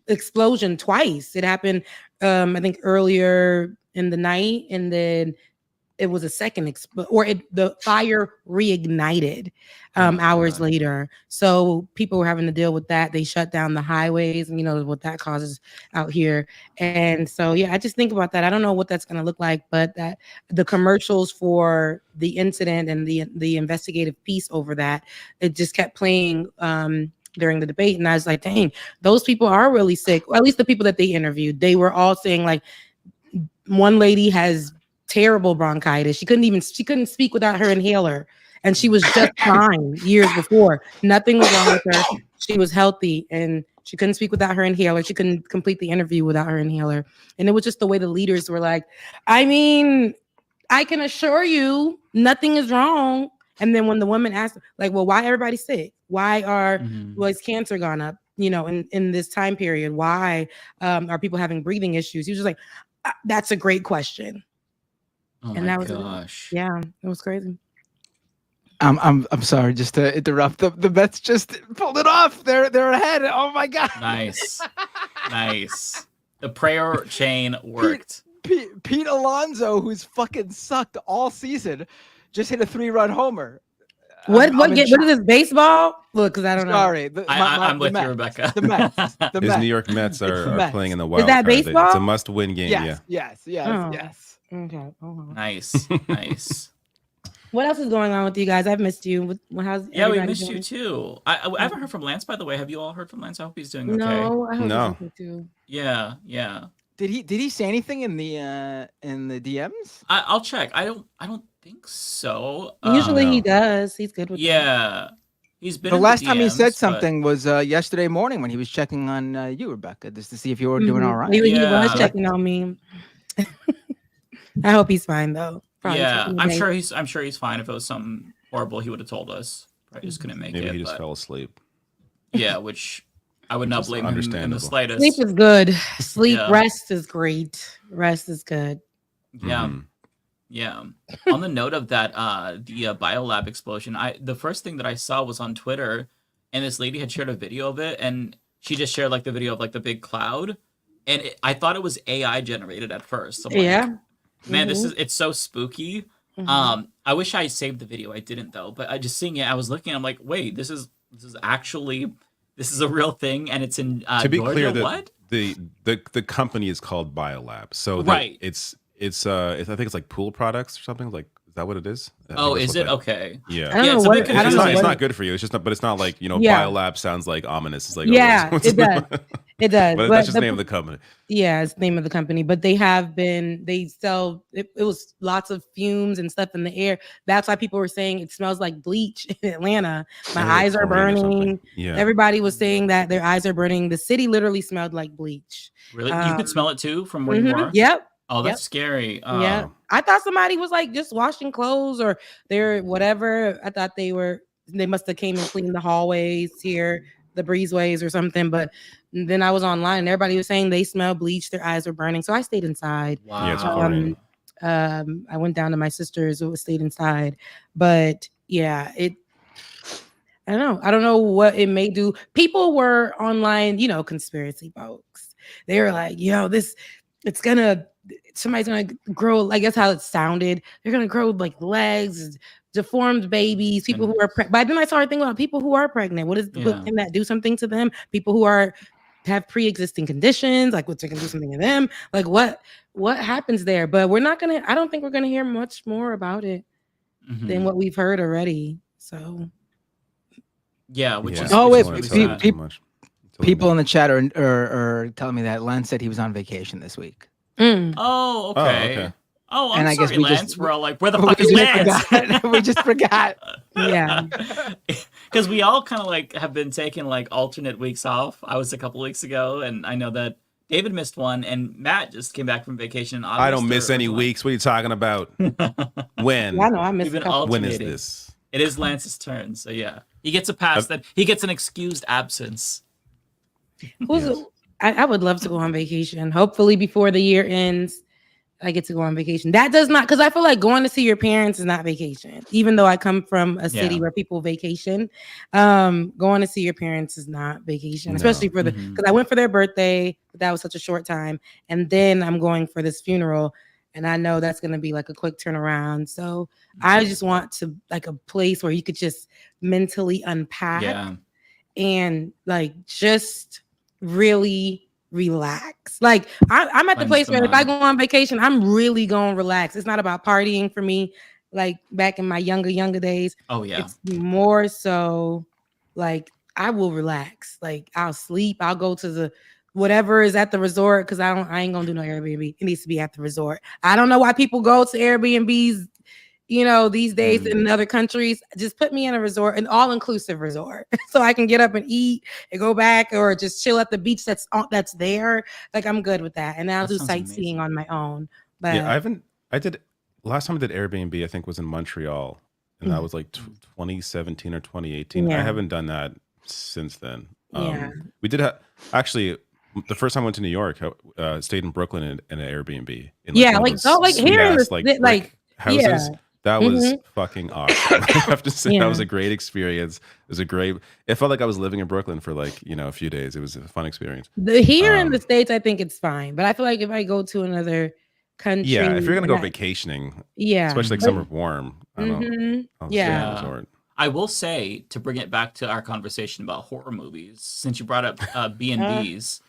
Speaker 19: explosion twice. It happened, I think, earlier in the night, and then it was a second the fire reignited hours later. So people were having to deal with that. They shut down the highways, and you know what that causes out here. And so I just think about that. I don't know what that's going to look like, but that the commercials for the incident and the investigative piece over that, it just kept playing during the debate, and I was like, dang, those people are really sick. Well, at least the people that they interviewed, they were all saying like, one lady has terrible bronchitis. She couldn't speak without her inhaler, and she was just fine years before. Nothing was wrong with her. She was healthy, and she couldn't speak without her inhaler. She couldn't complete the interview without her inhaler. And it was just the way the leaders were like, I mean, I can assure you nothing is wrong. And then when the woman asked, like, well, why everybody sick? Why was cancer gone up, you know, in this time period? Why are people having breathing issues? He was just like, that's a great question.
Speaker 12: Oh
Speaker 19: and
Speaker 12: my
Speaker 19: that was
Speaker 12: gosh.
Speaker 19: It was crazy.
Speaker 4: I'm sorry, just to interrupt. The Mets just pulled it off. They're ahead. Oh my god.
Speaker 12: Nice. The prayer chain worked.
Speaker 4: Pete Alonso, who's fucking sucked all season, just hit a 3-run homer.
Speaker 19: What is this, baseball? Look, because I don't know.
Speaker 4: Sorry,
Speaker 12: I'm with you, Rebecca.
Speaker 4: The Mets.
Speaker 11: His New York Mets are playing in the wild
Speaker 19: Is that
Speaker 11: card.
Speaker 19: baseball?
Speaker 11: It's a must-win game.
Speaker 4: Yes.
Speaker 19: Okay.
Speaker 12: Nice.
Speaker 19: What else is going on with you guys? I've missed you. How's
Speaker 12: we missed you too. I haven't heard from Lance, by the way. Have you all heard from Lance? I hope he's doing okay.
Speaker 19: No, I hope he's okay too.
Speaker 12: Yeah.
Speaker 4: Did he say anything in the DMs?
Speaker 12: I'll check. I don't think so.
Speaker 19: Usually he does. He's good with
Speaker 12: that. He's been
Speaker 4: the
Speaker 12: in
Speaker 4: last
Speaker 12: the
Speaker 4: time he
Speaker 12: DMs,
Speaker 4: said something was yesterday morning when he was checking on you, Rebecca, just to see if you were doing all right.
Speaker 19: He was checking on me. I hope he's fine though. Probably
Speaker 12: I'm sure he's fine. If it was something horrible, he would have told us. Probably just couldn't make it.
Speaker 11: Maybe he just fell asleep.
Speaker 12: Yeah, which I would not blame him in the slightest.
Speaker 19: Sleep is good. Rest is great. Rest is good.
Speaker 12: Yeah. Yeah. On the note of that, the biolab explosion, the first thing that I saw was on Twitter, and this lady had shared a video of it, and she just shared like the video of like the big cloud, and I thought it was AI generated at first. So man, it's so spooky. I wish I saved the video. I didn't though, but I just seeing it, I was looking, I'm like, wait, this is a real thing, and it's in
Speaker 11: to be
Speaker 12: Georgia?
Speaker 11: clear, the company is called Biolab. So
Speaker 12: right.
Speaker 11: It's I think it's like pool products or something. Like, is that what it is?
Speaker 12: Oh, is it? Okay.
Speaker 11: Yeah. It's not good for you. It's just not, but it's not like, Biolab sounds like ominous. It's like,
Speaker 19: it does. It does.
Speaker 11: But that's just the name of the company.
Speaker 19: Yeah, it's the name of the company. But they sell, it was lots of fumes and stuff in the air. That's why people were saying it smells like bleach in Atlanta. My eyes are burning.
Speaker 11: Yeah.
Speaker 19: Everybody was saying that their eyes are burning. The city literally smelled like bleach.
Speaker 12: Really? You could smell it too from where you are?
Speaker 19: Yep.
Speaker 12: Oh, that's scary.
Speaker 19: Yeah. I thought somebody was like just washing clothes or they're whatever. I thought they must have came and cleaned the hallways here, the breezeways or something. But then I was online and everybody was saying they smell bleach, their eyes were burning. So I stayed inside.
Speaker 12: Wow.
Speaker 11: Yeah, it's horrible.
Speaker 19: I went down to my sister's, stayed inside. But yeah, I don't know what it may do. People were online, conspiracy folks. They were like, somebody's gonna grow, like that's how it sounded. They're gonna grow like legs, deformed babies, people who are pregnant. But then I started thinking about people who are pregnant. Can that do something to them? People who have pre-existing conditions, like what's gonna do something to them? Like what happens there? But I don't think we're gonna hear much more about it than what we've heard already. So
Speaker 12: yeah, which is
Speaker 4: people in the chat are telling me that Len said he was on vacation this week.
Speaker 12: Oh, okay. Oh, I'm
Speaker 4: and
Speaker 12: sorry,
Speaker 4: I guess
Speaker 12: Lance. We're all like, where the fuck is Lance?
Speaker 4: We just forgot.
Speaker 19: Yeah.
Speaker 12: Because we all kind of like have been taking like alternate weeks off. I was a couple weeks ago, and I know that David missed one, and Matt just came back from vacation in August.
Speaker 11: I don't miss any weeks. What are you talking about? When?
Speaker 19: I know, I missed a couple.
Speaker 11: When is this?
Speaker 12: It is Lance's turn, so yeah. He gets a pass. He gets an excused absence.
Speaker 19: I would love to go on vacation. Hopefully before the year ends, I get to go on vacation. That does not, because I feel like going to see your parents is not vacation. Even though I come from a city where people vacation, going to see your parents is not vacation, especially for because I went for their birthday, but that was such a short time. And then I'm going for this funeral, and I know that's going to be like a quick turnaround. So I just want to like a place where you could just mentally unpack and like just really relax. Like I'm at the place where if I go on vacation, I'm really going to relax. It's not about partying for me like back in my younger days.
Speaker 12: Oh yeah.
Speaker 19: It's more so like I will relax. Like I'll sleep. I'll go to the whatever is at the resort because I ain't gonna do no Airbnb. It needs to be at the resort. I don't know why people go to Airbnbs, you know, these days in other countries. Just put me in a resort, an all-inclusive resort, so I can get up and eat and go back, or just chill at the beach that's there. Like I'm good with that, and I'll do sightseeing on my own. But
Speaker 11: yeah, last time I did Airbnb, I think was in Montreal, and that was like 2017 or 2018. I haven't done that since then. We did actually. The first time I went to New York, stayed in Brooklyn in an Airbnb. In
Speaker 19: Here in the
Speaker 11: houses. That was fucking awesome. I have to say that was a great experience. It felt like I was living in Brooklyn for like, a few days. It was a fun experience.
Speaker 19: Here in the States, I think it's fine. But I feel like if I go to another country.
Speaker 11: Yeah, if you're going to go vacationing, especially like somewhere warm, I don't know. Resort.
Speaker 12: I will say, to bring it back to our conversation about horror movies, since you brought up B&Bs,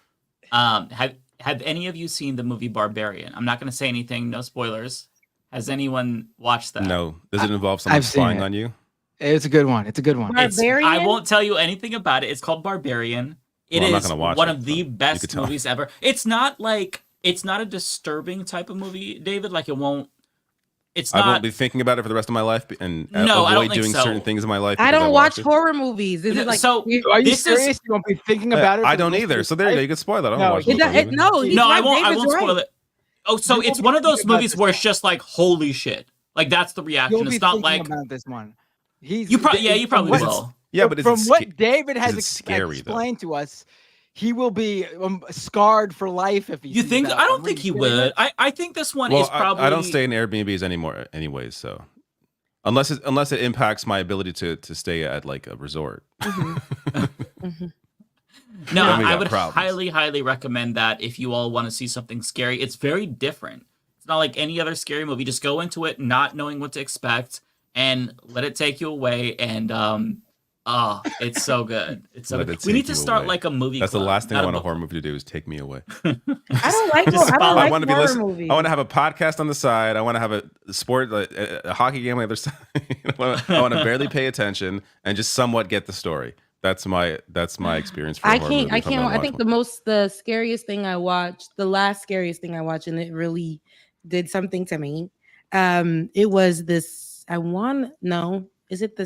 Speaker 12: have any of you seen the movie Barbarian? I'm not going to say anything, no spoilers. Has anyone watched that?
Speaker 11: No. Does it involve someone spying on you?
Speaker 4: It's a good one.
Speaker 19: Barbarian?
Speaker 12: I won't tell you anything about it. It's called Barbarian. It is one of the best movies ever. It's not a disturbing type of movie, David. Like I won't be
Speaker 11: thinking about it for the rest of my life and avoid doing certain things in my life.
Speaker 19: I don't watch horror movies. Is it like
Speaker 4: are you serious? You won't be thinking about it?
Speaker 11: I don't either. So there you go. You can spoil that. I don't watch
Speaker 19: it.
Speaker 12: I won't spoil it. Oh, so it's one of those movies where it's just like, holy shit. Like that's the reaction.
Speaker 4: You'll
Speaker 12: it's not like
Speaker 4: about this one.
Speaker 12: You probably will.
Speaker 11: Yeah, but
Speaker 4: from what David has explained to us, he will be scarred for life if he.
Speaker 12: You think? I don't think he would. I think this one is probably.
Speaker 11: I don't stay in Airbnbs anymore, anyways. So unless it impacts my ability to stay at like a resort.
Speaker 12: No, I would highly recommend that if you all want to see something scary. It's very different. It's not like any other scary movie. Just go into it not knowing what to expect and let it take you away. And it's so good. It's so good. We need to start like a movie.
Speaker 11: That's the last thing I want a horror movie to do is take me away.
Speaker 19: I don't like horror movies.
Speaker 11: I want to have a podcast on the side. I want to have a sport, a hockey game on the other side. I want to barely pay attention and just somewhat get the story. That's my experience.
Speaker 19: I can't. I think the scariest thing I watched, the last scariest thing I watched, and it really did something to me. It was this. Is it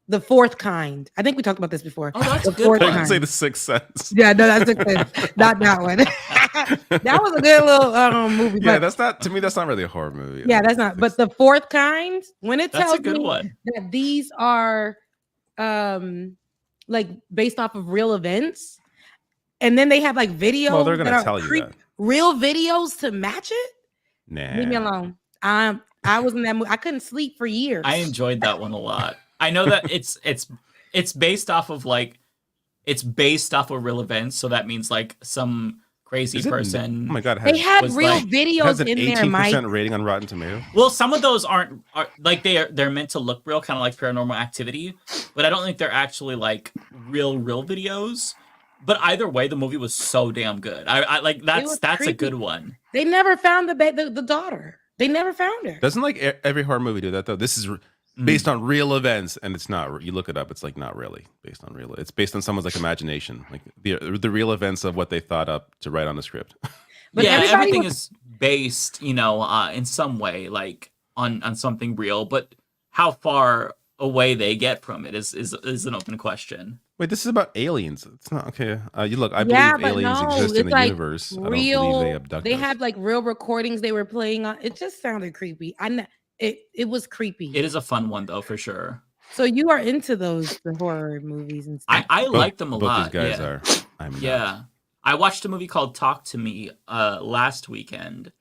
Speaker 19: the Fourth Kind? I think we talked about this before.
Speaker 12: Oh, that's
Speaker 19: the
Speaker 12: good.
Speaker 19: Fourth
Speaker 11: I
Speaker 19: Kind.
Speaker 11: Say The Sixth Sense.
Speaker 19: Yeah, no, that's not that one. That was a good little movie.
Speaker 11: Yeah, that's not to me. That's not really a horror movie.
Speaker 19: Yeah, that's not. But The Fourth Kind, when it tells me
Speaker 12: one.
Speaker 19: that these are like based off of real events, and then they have like videos.
Speaker 11: Well, they're gonna tell you that.
Speaker 19: Real videos to match it.
Speaker 11: Nah,
Speaker 19: leave me alone. I was in that movie. I couldn't sleep for years.
Speaker 12: I enjoyed that one a lot. I know that it's based off of real events, so that means like some crazy person.
Speaker 11: Oh my god!
Speaker 19: They had real videos in there.
Speaker 11: 18% rating on Rotten Tomatoes.
Speaker 12: Well, some of those are like they're meant to look real, kind of like Paranormal Activity, but I don't think they're actually like real videos. But either way, the movie was so damn good. I like that's a good one.
Speaker 19: They never found the daughter. They never found her.
Speaker 11: Doesn't like every horror movie do that though? This is based on real events, and it's not. You look it up, it's like not really based on real. It's based on someone's like imagination, like the real events of what they thought up to write on the script.
Speaker 12: But yeah, everything is based, in some way, like on something real. But how far away they get from it is an open question.
Speaker 11: Wait, this is about aliens. It's not okay. You look. I believe aliens exist in the universe.
Speaker 19: Real,
Speaker 11: I don't believe they abduct us.
Speaker 19: had like real recordings they were playing on. It just sounded creepy. It was creepy.
Speaker 12: It is a fun one though, for sure.
Speaker 19: So you are into the horror movies and stuff.
Speaker 12: I like them a lot.
Speaker 11: These guys are. I'm
Speaker 12: Yeah.
Speaker 11: not.
Speaker 12: I watched a movie called Talk to Me last weekend.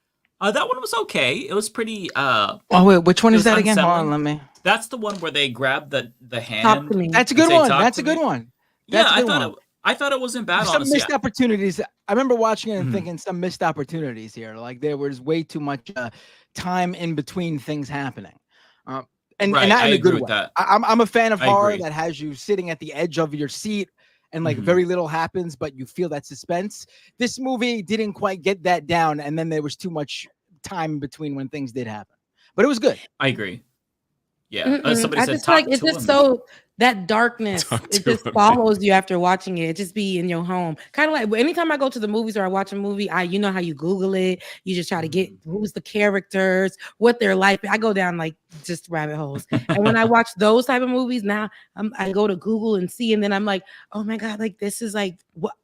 Speaker 12: That one was okay. It was pretty
Speaker 4: Oh wait, which one
Speaker 12: it
Speaker 4: is
Speaker 12: was
Speaker 4: that again? Hold on,
Speaker 12: unsettling.
Speaker 4: let me.
Speaker 12: That's the one where they grab the
Speaker 19: Talk to
Speaker 12: hand
Speaker 19: me.
Speaker 4: That's a
Speaker 12: and
Speaker 4: good
Speaker 12: say
Speaker 4: one.
Speaker 12: talk
Speaker 4: That's
Speaker 12: to
Speaker 4: a good
Speaker 12: me.
Speaker 4: one.
Speaker 12: Yeah,
Speaker 4: That's a good one.
Speaker 12: I thought it wasn't bad,
Speaker 4: Some
Speaker 12: honestly.
Speaker 4: missed opportunities. I remember watching it and thinking some missed opportunities here. Like there was way too much time in between things happening, and
Speaker 12: Right,
Speaker 4: not
Speaker 12: I
Speaker 4: in a
Speaker 12: agree
Speaker 4: good
Speaker 12: with
Speaker 4: way.
Speaker 12: that.
Speaker 4: I'm a fan of
Speaker 12: I
Speaker 4: horror
Speaker 12: agree.
Speaker 4: that has you sitting at the edge of your seat and like
Speaker 12: Mhm.
Speaker 4: very little happens, but you feel that suspense. This movie didn't quite get that down, and then there was too much time in between when things did happen. But it was good.
Speaker 12: I agree. Yeah. Somebody
Speaker 19: I
Speaker 12: said
Speaker 19: just feel like
Speaker 12: talk
Speaker 19: it's
Speaker 12: to
Speaker 19: just
Speaker 12: him.
Speaker 19: so that darkness,
Speaker 11: Talk
Speaker 19: it
Speaker 11: to
Speaker 19: just
Speaker 11: him.
Speaker 19: follows you after watching it. It just be in your home. Kind of like anytime I go to the movies or I watch a movie, you know how you Google it, you just try to get who's the characters, what they're like. I go down like just rabbit holes. And when I watch those type of movies, now I go to Google and see, and then I'm like, oh my God, like this is like what?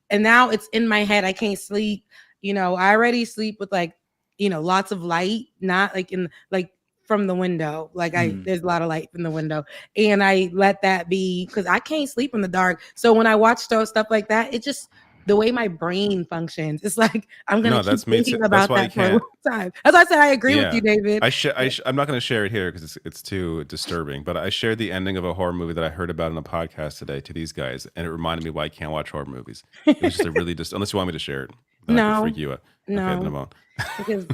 Speaker 19: And now it's in my head. I can't sleep. You know, I already sleep with like, you know, lots of light, not like in like from the window. Like there's a lot of light from the window. And I let that be because I can't sleep in the dark. So when I watch stuff like that, it just the way my brain functions. It's like I'm gonna
Speaker 11: No,
Speaker 19: keep
Speaker 11: that's me too.
Speaker 19: thinking
Speaker 11: That's
Speaker 19: about
Speaker 11: why I
Speaker 19: that for a
Speaker 11: can't.
Speaker 19: long time. That's why I said I agree with you, David.
Speaker 11: I'm not going to share it here because it's too disturbing. But I shared the ending of a horror movie that I heard about in a podcast today to these guys, and it reminded me why I can't watch horror movies. It was just a really unless you want me to share it, then I can freak you out.
Speaker 19: No,
Speaker 11: okay, then I won't.
Speaker 19: Because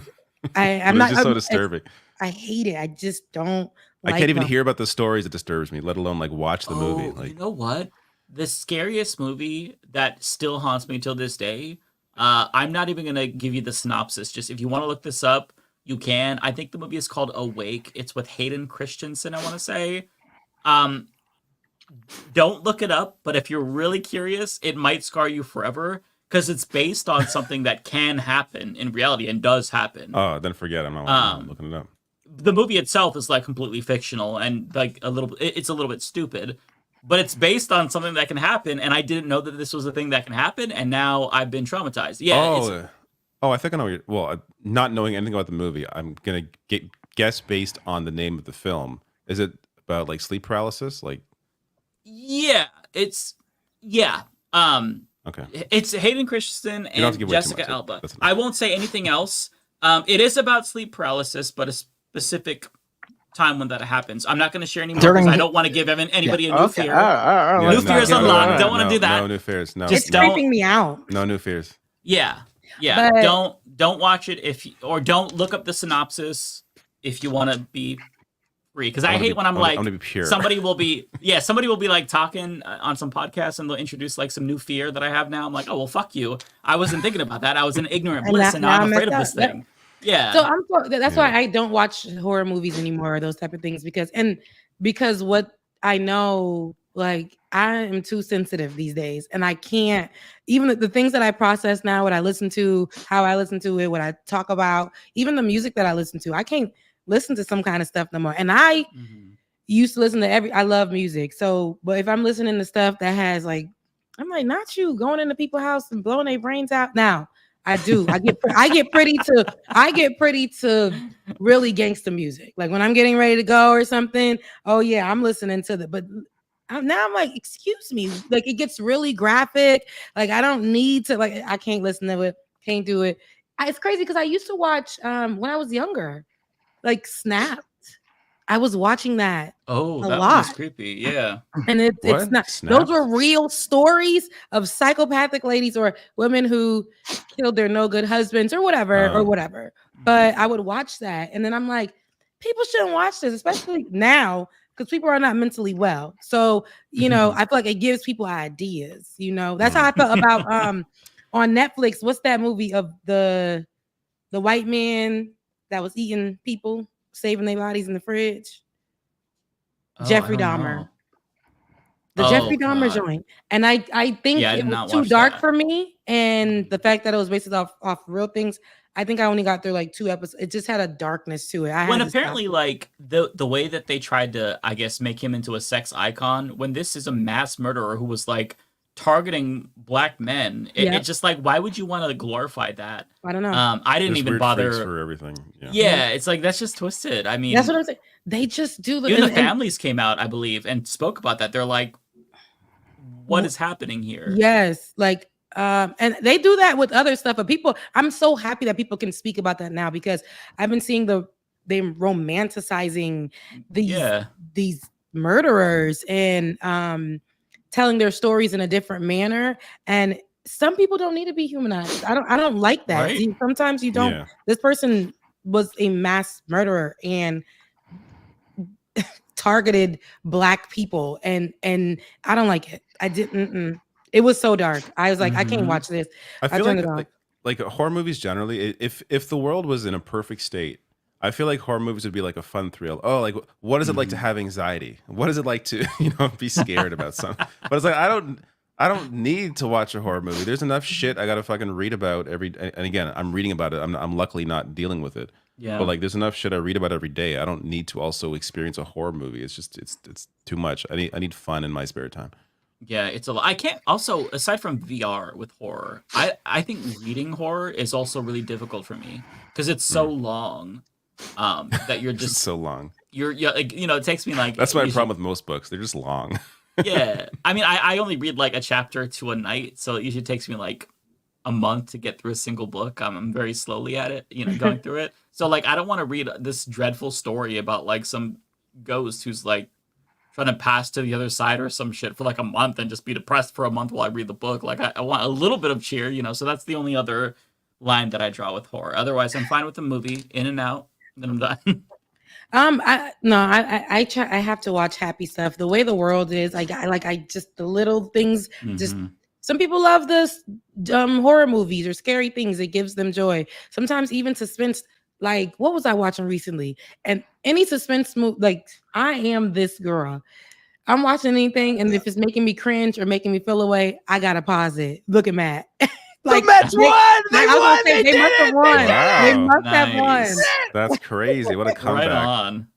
Speaker 19: I'm
Speaker 11: It was
Speaker 19: not.
Speaker 11: just so disturbing.
Speaker 19: I hate it. I just don't. Like
Speaker 11: I can't even
Speaker 19: them.
Speaker 11: hear about the stories. It disturbs me, let alone like watch the movie. Like,
Speaker 12: you know what? The scariest movie that still haunts me till this day. I'm not even gonna give you the synopsis. Just if you want to look this up, you can. I think the movie is called Awake. It's with Hayden Christensen, I want to say. Don't look it up, but if you're really curious, it might scar you forever because it's based on something that can happen in reality and does happen.
Speaker 11: oh, then forget it. I'm not looking it up.
Speaker 12: The movie itself is like completely fictional and like it's a little bit stupid, but it's based on something that can happen. And I didn't know that this was a thing that can happen. And now I've been traumatized. Yeah.
Speaker 11: I think I know. Not knowing anything about the movie, I'm gonna guess based on the name of the film. Is it about like sleep paralysis? Like,
Speaker 12: yeah,
Speaker 11: okay.
Speaker 12: It's Hayden Christensen
Speaker 11: You don't have to
Speaker 12: and
Speaker 11: give away too
Speaker 12: Jessica
Speaker 11: much.
Speaker 12: Alba.
Speaker 11: That's enough.
Speaker 12: I won't say anything else. It is about sleep paralysis, but a specific time when that happens. I'm not going to share any more because I don't want to give anybody a new fear. New fears unlocked. Don't want to do that.
Speaker 11: No new fears. No.
Speaker 19: It's creeping me out.
Speaker 11: No new fears.
Speaker 12: Yeah.
Speaker 19: But-
Speaker 12: Don't watch it or don't look up the synopsis if you want to be free. Because I hate when I'm like,
Speaker 11: gonna be pure.
Speaker 12: somebody will be like talking on some podcast and they'll introduce like some new fear that I have now. I'm like, oh well, fuck you. I wasn't thinking about that. I was in ignorant bliss, and now I'm afraid of this thing. Yeah.
Speaker 19: So that's why I don't watch horror movies anymore or those type of things because what I know, like I am too sensitive these days and I can't even the things that I process now, what I listen to, how I listen to it, what I talk about, even the music that I listen to, I can't listen to some kind of stuff no more. And I used to listen to I love music. So, but if I'm listening to stuff that has like, I'm like, not you going into people's house and blowing their brains out now. I do. I get pretty to really gangster music. Like when I'm getting ready to go or something. Oh yeah, I'm listening to but now I'm like, excuse me. Like it gets really graphic. Like I don't need to. Like I can't listen to it. Can't do it. It's crazy because I used to watch when I was younger, like Snapped. I was watching that.
Speaker 12: Oh,
Speaker 19: a
Speaker 12: that
Speaker 19: lot.
Speaker 12: was creepy. Yeah.
Speaker 19: And it's not.
Speaker 11: Snapped?
Speaker 19: Those were real stories of psychopathic ladies or women who killed their no good husbands or whatever. But I would watch that, and then I'm like, people shouldn't watch this, especially now because people are not mentally well. So I feel like it gives people ideas. That's how I felt about on Netflix. What's that movie of the white man that was eating people? Saving their bodies in the fridge. Jeffrey Dahmer. The Jeffrey Dahmer joint. And I think it was too dark for me. And the fact that it was based off real things, I think I only got through like 2 episodes. It just had a darkness to it.
Speaker 12: When apparently like the way that they tried to, I guess, make him into a sex icon, when this is a mass murderer who was like targeting black men, it's just like, why would you want to glorify that?
Speaker 19: I don't know.
Speaker 12: I didn't even bother
Speaker 11: for everything.
Speaker 12: Yeah, it's like that's just twisted. I mean,
Speaker 19: that's what I'm saying. They just do
Speaker 12: even the families came out, I believe, and spoke about that. They're like, what is happening here?
Speaker 19: Yes, like and they do that with other stuff, but people, I'm so happy that people can speak about that now because I've been seeing them romanticizing these murderers and telling their stories in a different manner, and some people don't need to be humanized. I don't like that.
Speaker 12: Right.
Speaker 19: See, sometimes you don't.
Speaker 11: Yeah.
Speaker 19: This person was a mass murderer and targeted Black people, and I don't like it. I didn't. It was so dark. I was like, I can't watch this.
Speaker 11: I feel
Speaker 19: turned it off.
Speaker 11: like horror movies generally, if the world was in a perfect state, I feel like horror movies would be like a fun thrill. Oh, like what is it like to have anxiety? What is it like to be scared about something? But it's like I don't need to watch a horror movie. There's enough shit I gotta fucking read about every. And again, I'm reading about it. I'm luckily not dealing with it.
Speaker 12: Yeah.
Speaker 11: But like, there's enough shit I read about every day. I don't need to also experience a horror movie. It's just it's too much. I need fun in my spare time.
Speaker 12: Yeah, it's a lot. I can't also, aside from VR with horror, I think reading horror is also really difficult for me because it's so long that you're just
Speaker 11: so long.
Speaker 12: You're like, it takes me like
Speaker 11: That's my problem with most books. They're just long.
Speaker 12: Yeah. I mean, I only read like a chapter to a night, so it usually takes me like a month to get through a single book. I'm very slowly at it, going through it. So like, I don't want to read this dreadful story about like some ghost who's like trying to pass to the other side or some shit for like a month and just be depressed for a month while I read the book. Like I want a little bit of cheer, so that's the only other line that I draw with horror. Otherwise, I'm fine with the movie, in and out, then I'm done.
Speaker 19: I have to watch happy stuff. The way the world is, I just the little things. Just some people love this horror movies or scary things. It gives them joy. Sometimes even suspense. Like, what was I watching recently? And any suspense movie, like, I am this girl. I'm watching anything, and if it's making me cringe or making me feel away, I gotta pause it. Look at Matt.
Speaker 4: Like, the Mets won! They won! They
Speaker 19: must have won.
Speaker 11: Wow,
Speaker 19: they must have won.
Speaker 11: That's crazy. What a comeback.
Speaker 12: Right on.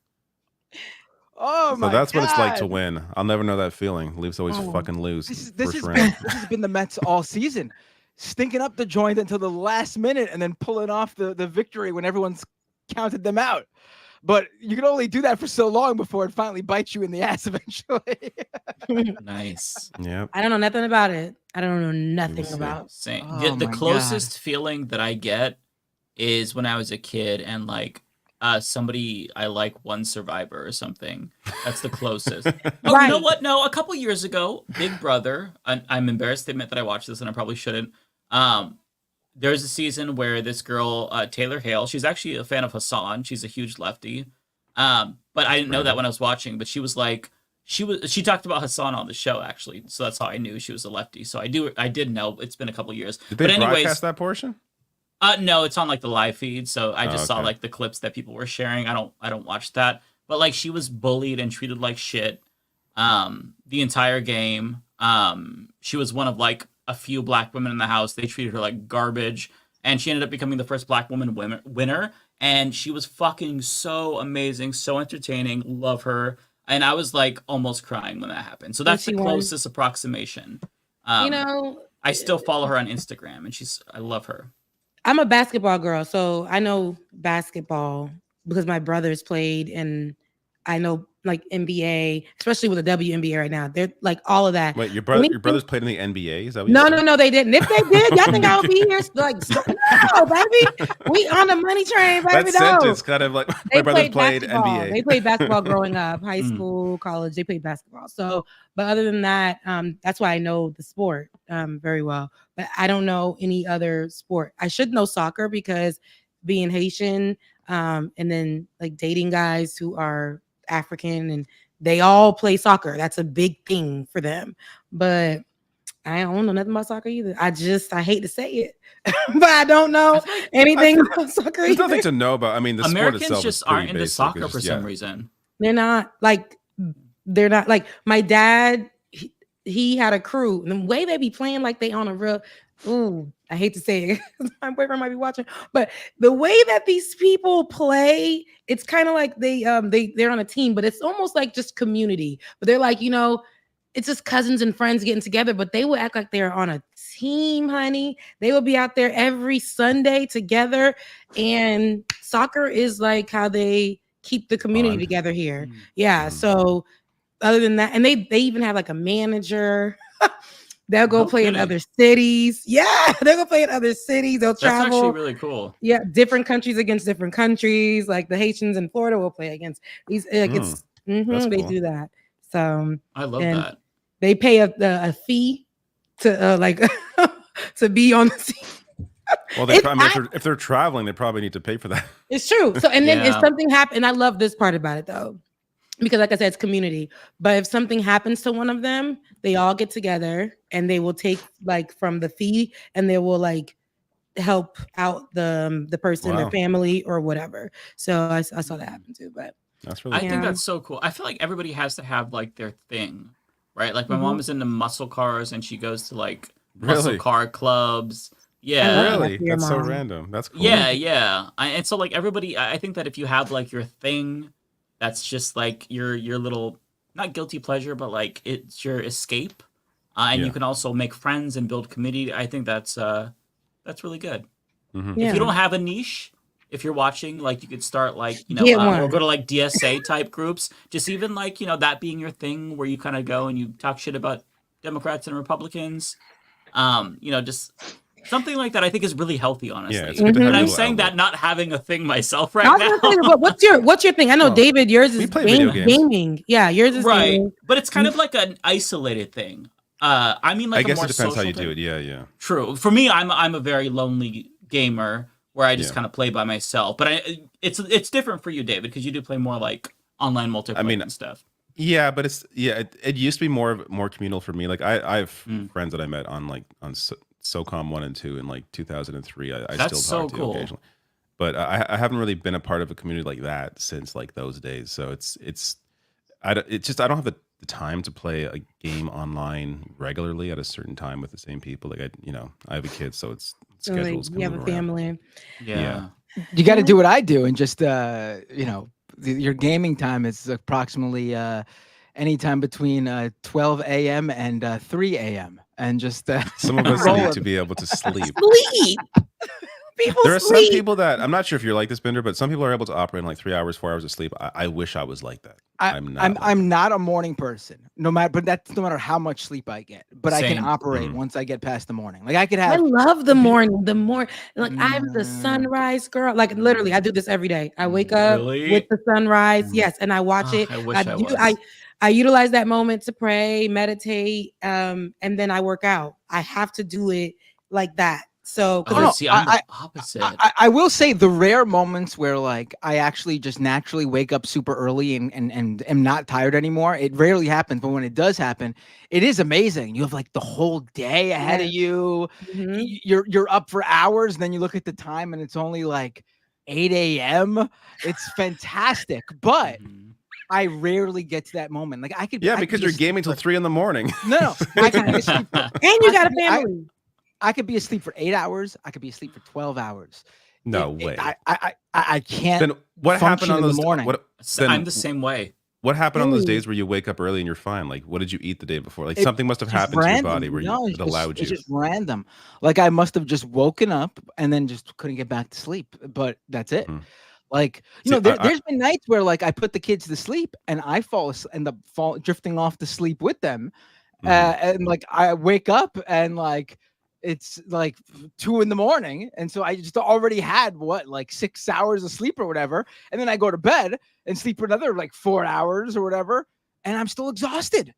Speaker 4: Oh my
Speaker 11: God. So that's what it's like to
Speaker 4: God.
Speaker 11: win. I'll never know that feeling. Leafs always fucking lose.
Speaker 4: This has been the Mets all season. Stinking up the joint until the last minute and then pulling off the victory when everyone's counted them out. But you can only do that for so long before it finally bites you in the ass eventually.
Speaker 12: Nice.
Speaker 11: Yeah.
Speaker 19: I don't know nothing about it. I don't know nothing about.
Speaker 12: Same.
Speaker 4: Oh
Speaker 12: the
Speaker 4: my
Speaker 12: closest feeling that I get is when I was a kid and like somebody I like won Survivor or something. That's the closest. Oh,
Speaker 19: Right.
Speaker 12: You know what? No, a couple years ago, Big Brother. I'm embarrassed to admit that I watched this and I probably shouldn't. There's a season where this girl, Taylor Hale, she's actually a fan of Hassan. She's a huge lefty. But I didn't know that when I was watching, but she was like, she talked about Hassan on the show actually. So that's how I knew she was a lefty. So I did know. It's been a couple years.
Speaker 11: Did they
Speaker 12: but anyways,
Speaker 11: broadcast that portion?
Speaker 12: No, it's on like the live feed. So I just saw
Speaker 11: okay.
Speaker 12: like the clips that people were sharing. I don't watch that. But like she was bullied and treated like shit the entire game. She was one of like a few Black women in the house. They treated her like garbage, and she ended up becoming the first Black woman winner. And she was fucking so amazing, so entertaining. Love her. And I was like almost crying when that happened. So that's the closest approximation. I still follow her on Instagram, and I love her.
Speaker 19: I'm a basketball girl, so I know basketball because my brothers played, and I know like NBA, especially with the WNBA right now. They're like all of that.
Speaker 11: Wait, your brothers played in the NBA? Is that what
Speaker 19: No, they didn't. If they did, y'all think I would be here? Like, no, baby, we on the money train, baby.
Speaker 11: That sentence kind of like my brothers played
Speaker 19: basketball.
Speaker 11: NBA.
Speaker 19: They played basketball growing up, high school, college. They played basketball. So, but other than that, that's why I know the sport very well. But I don't know any other sport. I should know soccer because being Haitian, and then like dating guys who are African, and they all play soccer. That's a big thing for them. But I don't know nothing about soccer either. I hate to say it, but I don't know anything about soccer.
Speaker 11: There's nothing to know about. I mean, the
Speaker 12: Americans
Speaker 11: sport itself
Speaker 12: just
Speaker 11: is pretty
Speaker 12: aren't into
Speaker 11: basic.
Speaker 12: soccer
Speaker 11: It's
Speaker 12: for
Speaker 11: just-
Speaker 12: some reason.
Speaker 19: They're not like my dad. He had a crew, and the way they be playing like they on a real. Ooh, I hate to say it. My boyfriend might be watching, but the way that these people play, it's kind of like they're on a team, but it's almost like just community. But they're like, it's just cousins and friends getting together, but they would act like they're on a team, honey. They would be out there every Sunday together, and soccer is like how they keep the community together here. Yeah. So other than that, and they even have like a manager. They'll go play in other cities. Yeah, they'll go play in other cities. They'll travel.
Speaker 12: That's actually really cool.
Speaker 19: Yeah, different countries against different countries. Like the Haitians in Florida will play against these. Like they do that. So
Speaker 12: I love that.
Speaker 19: They pay a fee to like to be on the scene.
Speaker 11: Well, if they're traveling, they probably need to pay for that.
Speaker 19: It's true. So, and then if something happens, and I love this part about it though, because like I said, it's community. But if something happens to one of them, they all get together and they will take like from the fee, and they will like help out the person, their family, or whatever. So I saw that happen too. But
Speaker 11: that's really.
Speaker 12: I think that's so cool. I feel like everybody has to have like their thing, right? Like my mom is into muscle cars, and she goes to like muscle car clubs. Yeah,
Speaker 11: really, that's so random. That's cool.
Speaker 12: Yeah. And so like everybody, I think that if you have like your thing, that's just like your little not guilty pleasure, but like it's your escape, and you can also make friends and build community. I think that's really good.
Speaker 11: Mm-hmm.
Speaker 12: If you don't have a niche, if you're watching, like you could start like or go to like DSA type groups. Just even like that being your thing, where you kind of go and you talk shit about Democrats and Republicans. Just something like that. I think is really healthy, honestly.
Speaker 11: Yeah, it's good to have
Speaker 12: and I'm
Speaker 11: a
Speaker 12: saying
Speaker 11: outlet.
Speaker 12: that not having a thing myself right now.
Speaker 19: But what's your thing? I know David, yours is gaming. Yeah, yours is
Speaker 12: right,
Speaker 19: gaming.
Speaker 12: But it's kind of like an isolated thing. I mean, like
Speaker 11: I guess
Speaker 12: a more
Speaker 11: it depends how you
Speaker 12: social
Speaker 11: do
Speaker 12: thing.
Speaker 11: it. Yeah.
Speaker 12: True. For me, I'm a very lonely gamer where I just kind of play by myself. But it's different for you, David, because you do play more like online multiplayer and stuff.
Speaker 11: Yeah, but it used to be more communal for me. Like I have friends that I met on SOCOM 1 and 2 in like 2003. I
Speaker 12: That's
Speaker 11: still talk
Speaker 12: so
Speaker 11: to
Speaker 12: cool.
Speaker 11: occasionally, but I haven't really been a part of a community like that since like those days. So I don't have the time to play a game online regularly at a certain time with the same people. Like I have a kid, so it's schedules.
Speaker 19: You have a family.
Speaker 12: Yeah.
Speaker 4: You got to do what I do, and just your gaming time is approximately anytime between 12 a.m. and 3 a.m. And just
Speaker 11: some of us need to be able to sleep.
Speaker 19: There
Speaker 11: are some people that I'm not sure if you're like this, Bender, but some people are able to operate in like 3 hours, 4 hours of sleep. I wish I was like that.
Speaker 4: I'm not a morning person. No matter how much sleep I get. But I can operate once I get past the morning. Like I could have.
Speaker 19: I love the morning. Like I'm the sunrise girl. Like literally, I do this every day. I wake up with the sunrise. Yes, and I watch it.
Speaker 12: I wish
Speaker 19: I utilize that moment to pray, meditate, and then I work out. I have to do it like that. So,
Speaker 12: I'm the opposite.
Speaker 4: I will say the rare moments where like I actually just naturally wake up super early and am not tired anymore. It rarely happens, but when it does happen, it is amazing. You have like the whole day ahead of you. You're up for hours, and then you look at the time and it's only like 8 a.m. It's fantastic, but. I rarely get to that moment. Like I could,
Speaker 11: because you're gaming till 3 a.m.
Speaker 4: No, I could be asleep
Speaker 19: and you got a family.
Speaker 4: I could be asleep for 8 hours. I could be asleep for 12 hours.
Speaker 11: No way.
Speaker 4: I can't.
Speaker 11: Then what happened on those
Speaker 4: morning?
Speaker 12: I'm the same way.
Speaker 11: What happened on those days where you wake up early and you're fine? Like, what did you eat the day before? Like, something must have happened to your body where it allowed you.
Speaker 4: It's just random. Like, I must have just woken up and then just couldn't get back to sleep. But that's it. Like, there's been nights where like I put the kids to sleep and I end up drifting off to sleep with them, and like I wake up and like it's like 2 a.m, and so I just already had like 6 hours of sleep or whatever, and then I go to bed and sleep for another like 4 hours or whatever, and I'm still exhausted.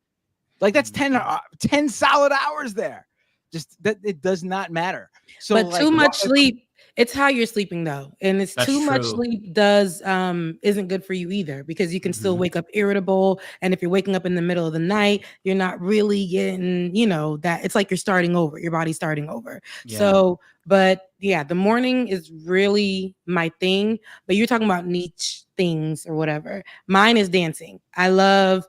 Speaker 4: Like that's 10 solid hours there. Just that it does not matter. So,
Speaker 19: but
Speaker 4: like,
Speaker 19: too much sleep. It's how you're sleeping though, and it's too much sleep isn't good for you either, because you can still wake up irritable, and if you're waking up in the middle of the night, you're not really getting that it's like you're starting over, your body's starting over. So but yeah, the morning is really my thing. But you're talking about niche things or whatever. Mine is dancing. I love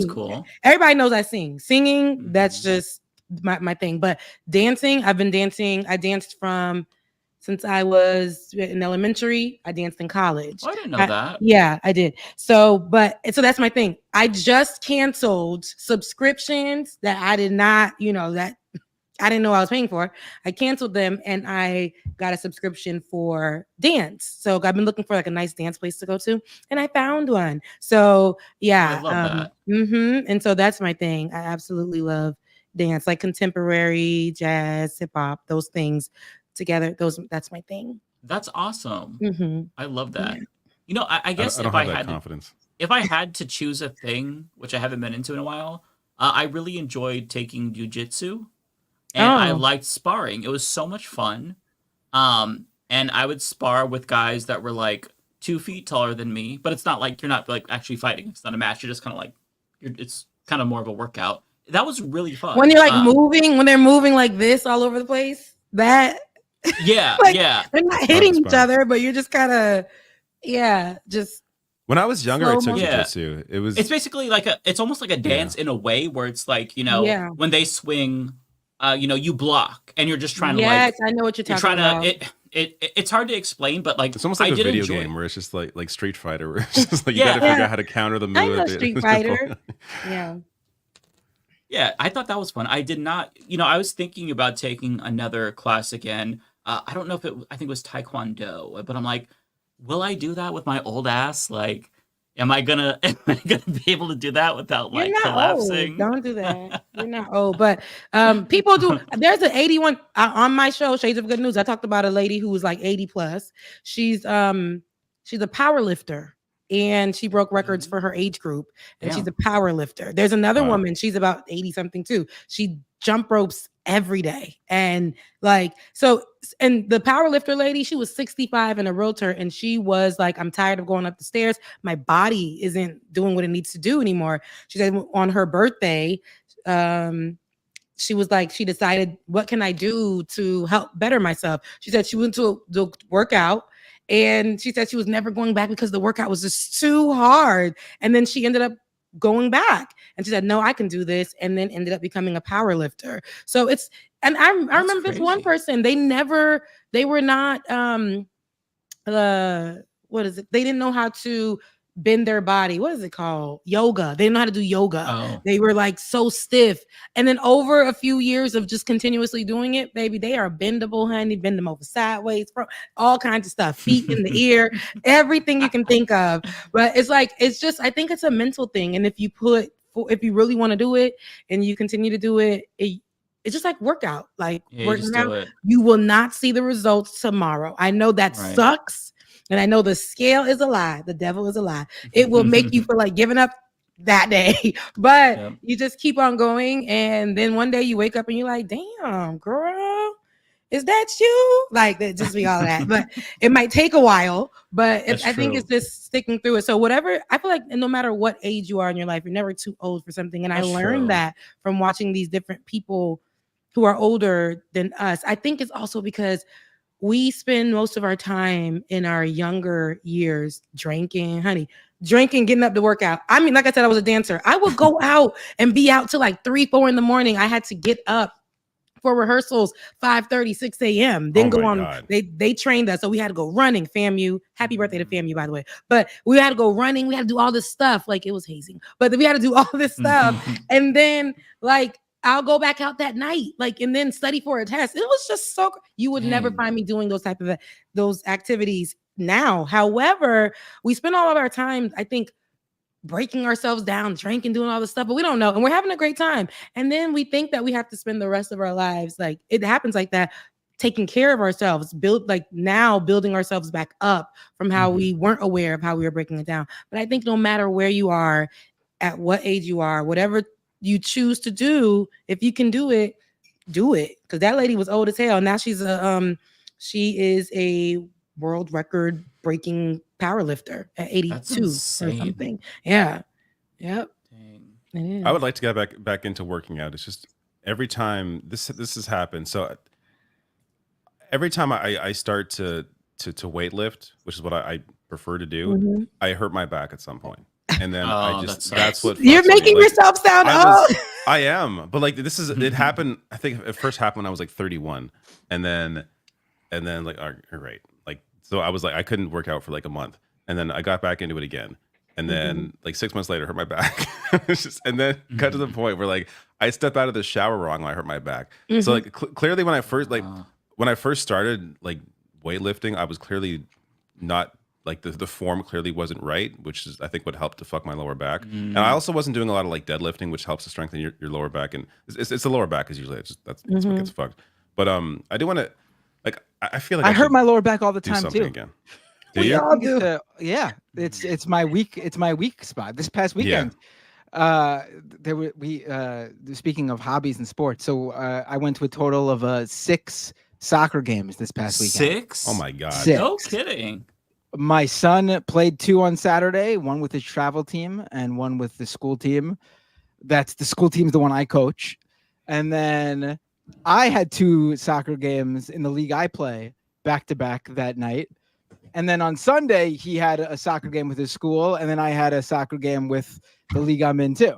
Speaker 12: cool.
Speaker 19: Everybody knows I singing, that's just my thing. But dancing, I've been dancing. I danced since I was in elementary. I danced in college.
Speaker 12: I didn't know that.
Speaker 19: Yeah, I did. So that's my thing. I just canceled subscriptions that I did not, that I didn't know I was paying for. I canceled them and I got a subscription for dance. So I've been looking for like a nice dance place to go to, and I found one. So yeah.
Speaker 12: I love that.
Speaker 19: And so that's my thing. I absolutely love dance, like contemporary, jazz, hip hop, those things together. That's my thing.
Speaker 12: That's awesome.
Speaker 19: Mm-hmm.
Speaker 12: I love that.
Speaker 19: Yeah.
Speaker 12: You know, I guess
Speaker 11: I don't
Speaker 12: if I
Speaker 11: have that
Speaker 12: had
Speaker 11: confidence.
Speaker 12: if I had to choose a thing, which I haven't been into in a while, I really enjoyed taking jujitsu, and I liked sparring. It was so much fun. And I would spar with guys that were like 2 feet taller than me, but it's not like you're not like actually fighting. It's not a match. You're just kind of like it's kind of more of a workout. That was really fun.
Speaker 19: When you're like moving, when they're moving like this all over the place, that
Speaker 12: yeah,
Speaker 19: like,
Speaker 12: yeah,
Speaker 19: they're not hitting each other, but you're just kind of just.
Speaker 11: When I was younger, I took
Speaker 12: Yeah.
Speaker 11: jujitsu. It's
Speaker 12: basically like it's almost like a dance in a way where it's like, you know, when they swing, you know, you block and you're just trying to
Speaker 19: Yes, I know what you're talking about.
Speaker 12: It's hard to explain, but like
Speaker 11: it's almost like
Speaker 12: I
Speaker 11: a
Speaker 12: did
Speaker 11: video
Speaker 12: enjoy
Speaker 11: game where it's just like Street Fighter, where it's just like you gotta figure out how to counter the move.
Speaker 19: I know Street Fighter. Yeah.
Speaker 12: Yeah, I thought that was fun. I did not, you know, I was thinking about taking another class again. I don't know if I think it was Taekwondo, but I'm like, will I do that with my old ass? Like, am I gonna be able to do that without like
Speaker 19: You're not
Speaker 12: collapsing?
Speaker 19: old. Don't do that. You're not old, but people do. There's an 81 on my show, Shades of Good News. I talked about a lady who was like 80 plus. She's a power lifter, and she broke records for her age group, and she's a power lifter. There's another woman, she's about 80 something too. She jump ropes every day, and like and the power lifter lady, she was 65 and a realtor, and she was like, I'm tired of going up the stairs. My body isn't doing what it needs to do anymore. She said on her birthday, she was like, she decided, what can I do to help better myself? She said she went to the workout, and she said she was never going back because the workout was just too hard. And then she ended up going back, and she said, no, I can do this, and then ended up becoming a power lifter. So it's, and I remember this one person, they were not what is it, they didn't know how to bend their body. What is it called? Yoga. They didn't know how to do yoga. They were like so stiff. And then over a few years of just continuously doing it, baby, they are bendable, honey. Bend them over sideways, all kinds of stuff. Feet in the ear, everything you can think of. But it's like, it's just, I think it's a mental thing. And if you really want to do it and you continue to do it, it's just like workout. Like working out, you will not see the results tomorrow. I know that sucks. And I know the scale is a lie. The devil is a lie. It will make you feel like giving up that day. But you just keep on going. And then one day you wake up and you're like, damn, girl, is that you? Like, that just be all that. But it might take a while. But I think it's just sticking through it. So whatever, I feel like no matter what age you are in your life, you're never too old for something. And I learned that from watching these different people who are older than us. I think it's also because we spend most of our time in our younger years drinking, getting up to work out. I mean, like I said, I was a dancer. I would go out and be out till like 3-4 in the morning. I had to get up for rehearsals 5:30, 6 a.m. Then go on. God. They trained us. So we had to go running. FAMU. Happy birthday to FAMU, by the way. But we had to go running. We had to do all this stuff. Like, it was hazing. But we had to do all this stuff. And then like, I'll go back out that night, like, and then study for a test. It was just so, you would never find me doing those type of those activities now. However, we spend all of our time, I think, breaking ourselves down, drinking, doing all this stuff, but we don't know. And we're having a great time. And then we think that we have to spend the rest of our lives, like, it happens like that, taking care of ourselves, building ourselves back up from how we weren't aware of how we were breaking it down. But I think no matter where you are, at what age you are, whatever you choose to do, if you can do it, do it. Because that lady was old as hell. Now she is a world record breaking power lifter at 82 or something. Yeah. Yep.
Speaker 11: I would like to get back into working out. It's just every time this has happened. So every time I start to weight lift, which is what I prefer to do, I hurt my back at some point. And then that's what
Speaker 19: you're making yourself sound old.
Speaker 11: I am, but like it happened. I think it first happened when I was like 31, and then like, all right, like, so I was like, I couldn't work out for like a month, and then I got back into it again, and then like 6 months later, hurt my back, and then got to the point where like I stepped out of the shower wrong when I hurt my back. So like clearly when I first started like weightlifting, I was clearly not like the form clearly wasn't right, which is I think what helped to fuck my lower back. And I also wasn't doing a lot of like deadlifting, which helps to strengthen your lower back. And it's the lower back is usually that's what gets fucked. But I do want to like I feel like
Speaker 4: I hurt my lower back all the
Speaker 11: do
Speaker 4: time
Speaker 11: something
Speaker 4: too.
Speaker 11: again.
Speaker 4: We all do. Yeah, it's my weak spot. This past weekend, speaking of hobbies and sports, so I went to a total of 6 soccer games this past weekend.
Speaker 12: 6?
Speaker 11: Oh my god!
Speaker 4: 6.
Speaker 12: No kidding.
Speaker 4: My son played 2 on Saturday, one with his travel team and one with the school team. That's the school team's the one I coach, and then I had 2 soccer games in the league I play back to back that night. And then on Sunday, he had a soccer game with his school, and then I had a soccer game with the league I'm in too.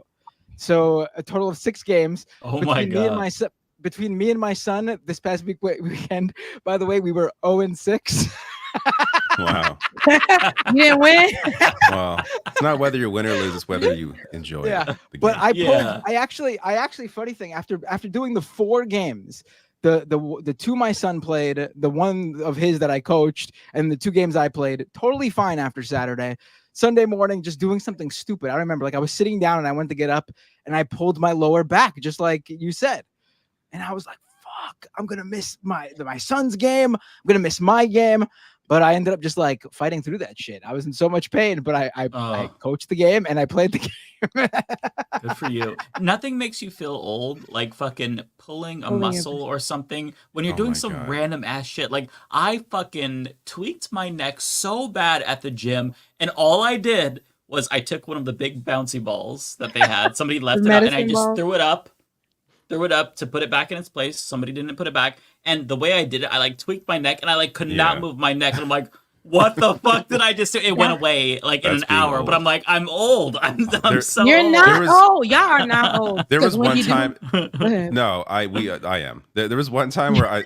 Speaker 4: So a total of 6 games.
Speaker 12: Oh my god!
Speaker 4: Between me and my son this past weekend. By the way, we were 0-6.
Speaker 11: Wow.
Speaker 19: You didn't win.
Speaker 11: Well, it's not whether you win or lose; it's whether you enjoy.
Speaker 4: Yeah,
Speaker 11: the
Speaker 4: but
Speaker 11: game.
Speaker 4: I actually funny thing after doing the 4 games. The 2 my son played, the one of his that I coached, and the 2 games I played, totally fine after Saturday. Sunday morning, just doing something stupid. I remember like I was sitting down and I went to get up and I pulled my lower back, just like you said. And I was like, fuck, I'm going to miss my son's game. I'm going to miss my game. But I ended up just like fighting through that shit. I was in so much pain, but I coached the game and I played the game.
Speaker 12: Good for you. Nothing makes you feel old like fucking pulling a muscle or something when you're doing some random ass shit. Like I fucking tweaked my neck so bad at the gym, and all I did was I took one of the big bouncy balls that they had. Somebody left it up, and I just threw it up to put it back in its place. Somebody didn't put it back. And the way I did it, I like tweaked my neck and I like could not move my neck. And I'm like, what the fuck did I just do? It went away like in an hour. Old. But I'm like, I'm old. I'm so
Speaker 19: You're
Speaker 12: old.
Speaker 19: not old. Y'all are not old.
Speaker 11: There was one time. No, I am. There was one time where I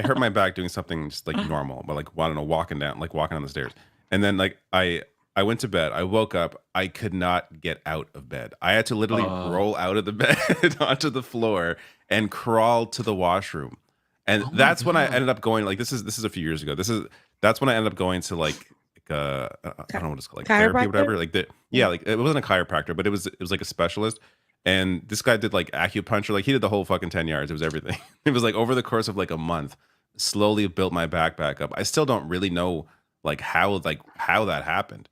Speaker 11: hurt my back doing something just like normal, but like I don't know, walking down the stairs. And then like I went to bed. I woke up. I could not get out of bed. I had to literally roll out of the bed onto the floor and crawl to the washroom. And that's when I ended up going. Like this is a few years ago. That's when I ended up going to like I don't know what it's called, like therapy or whatever. Like like it wasn't a chiropractor, but it was like a specialist. And this guy did like acupuncture. Like he did the whole fucking 10 yards. It was everything. It was like over the course of like a month, slowly built my back up. I still don't really know like how that happened.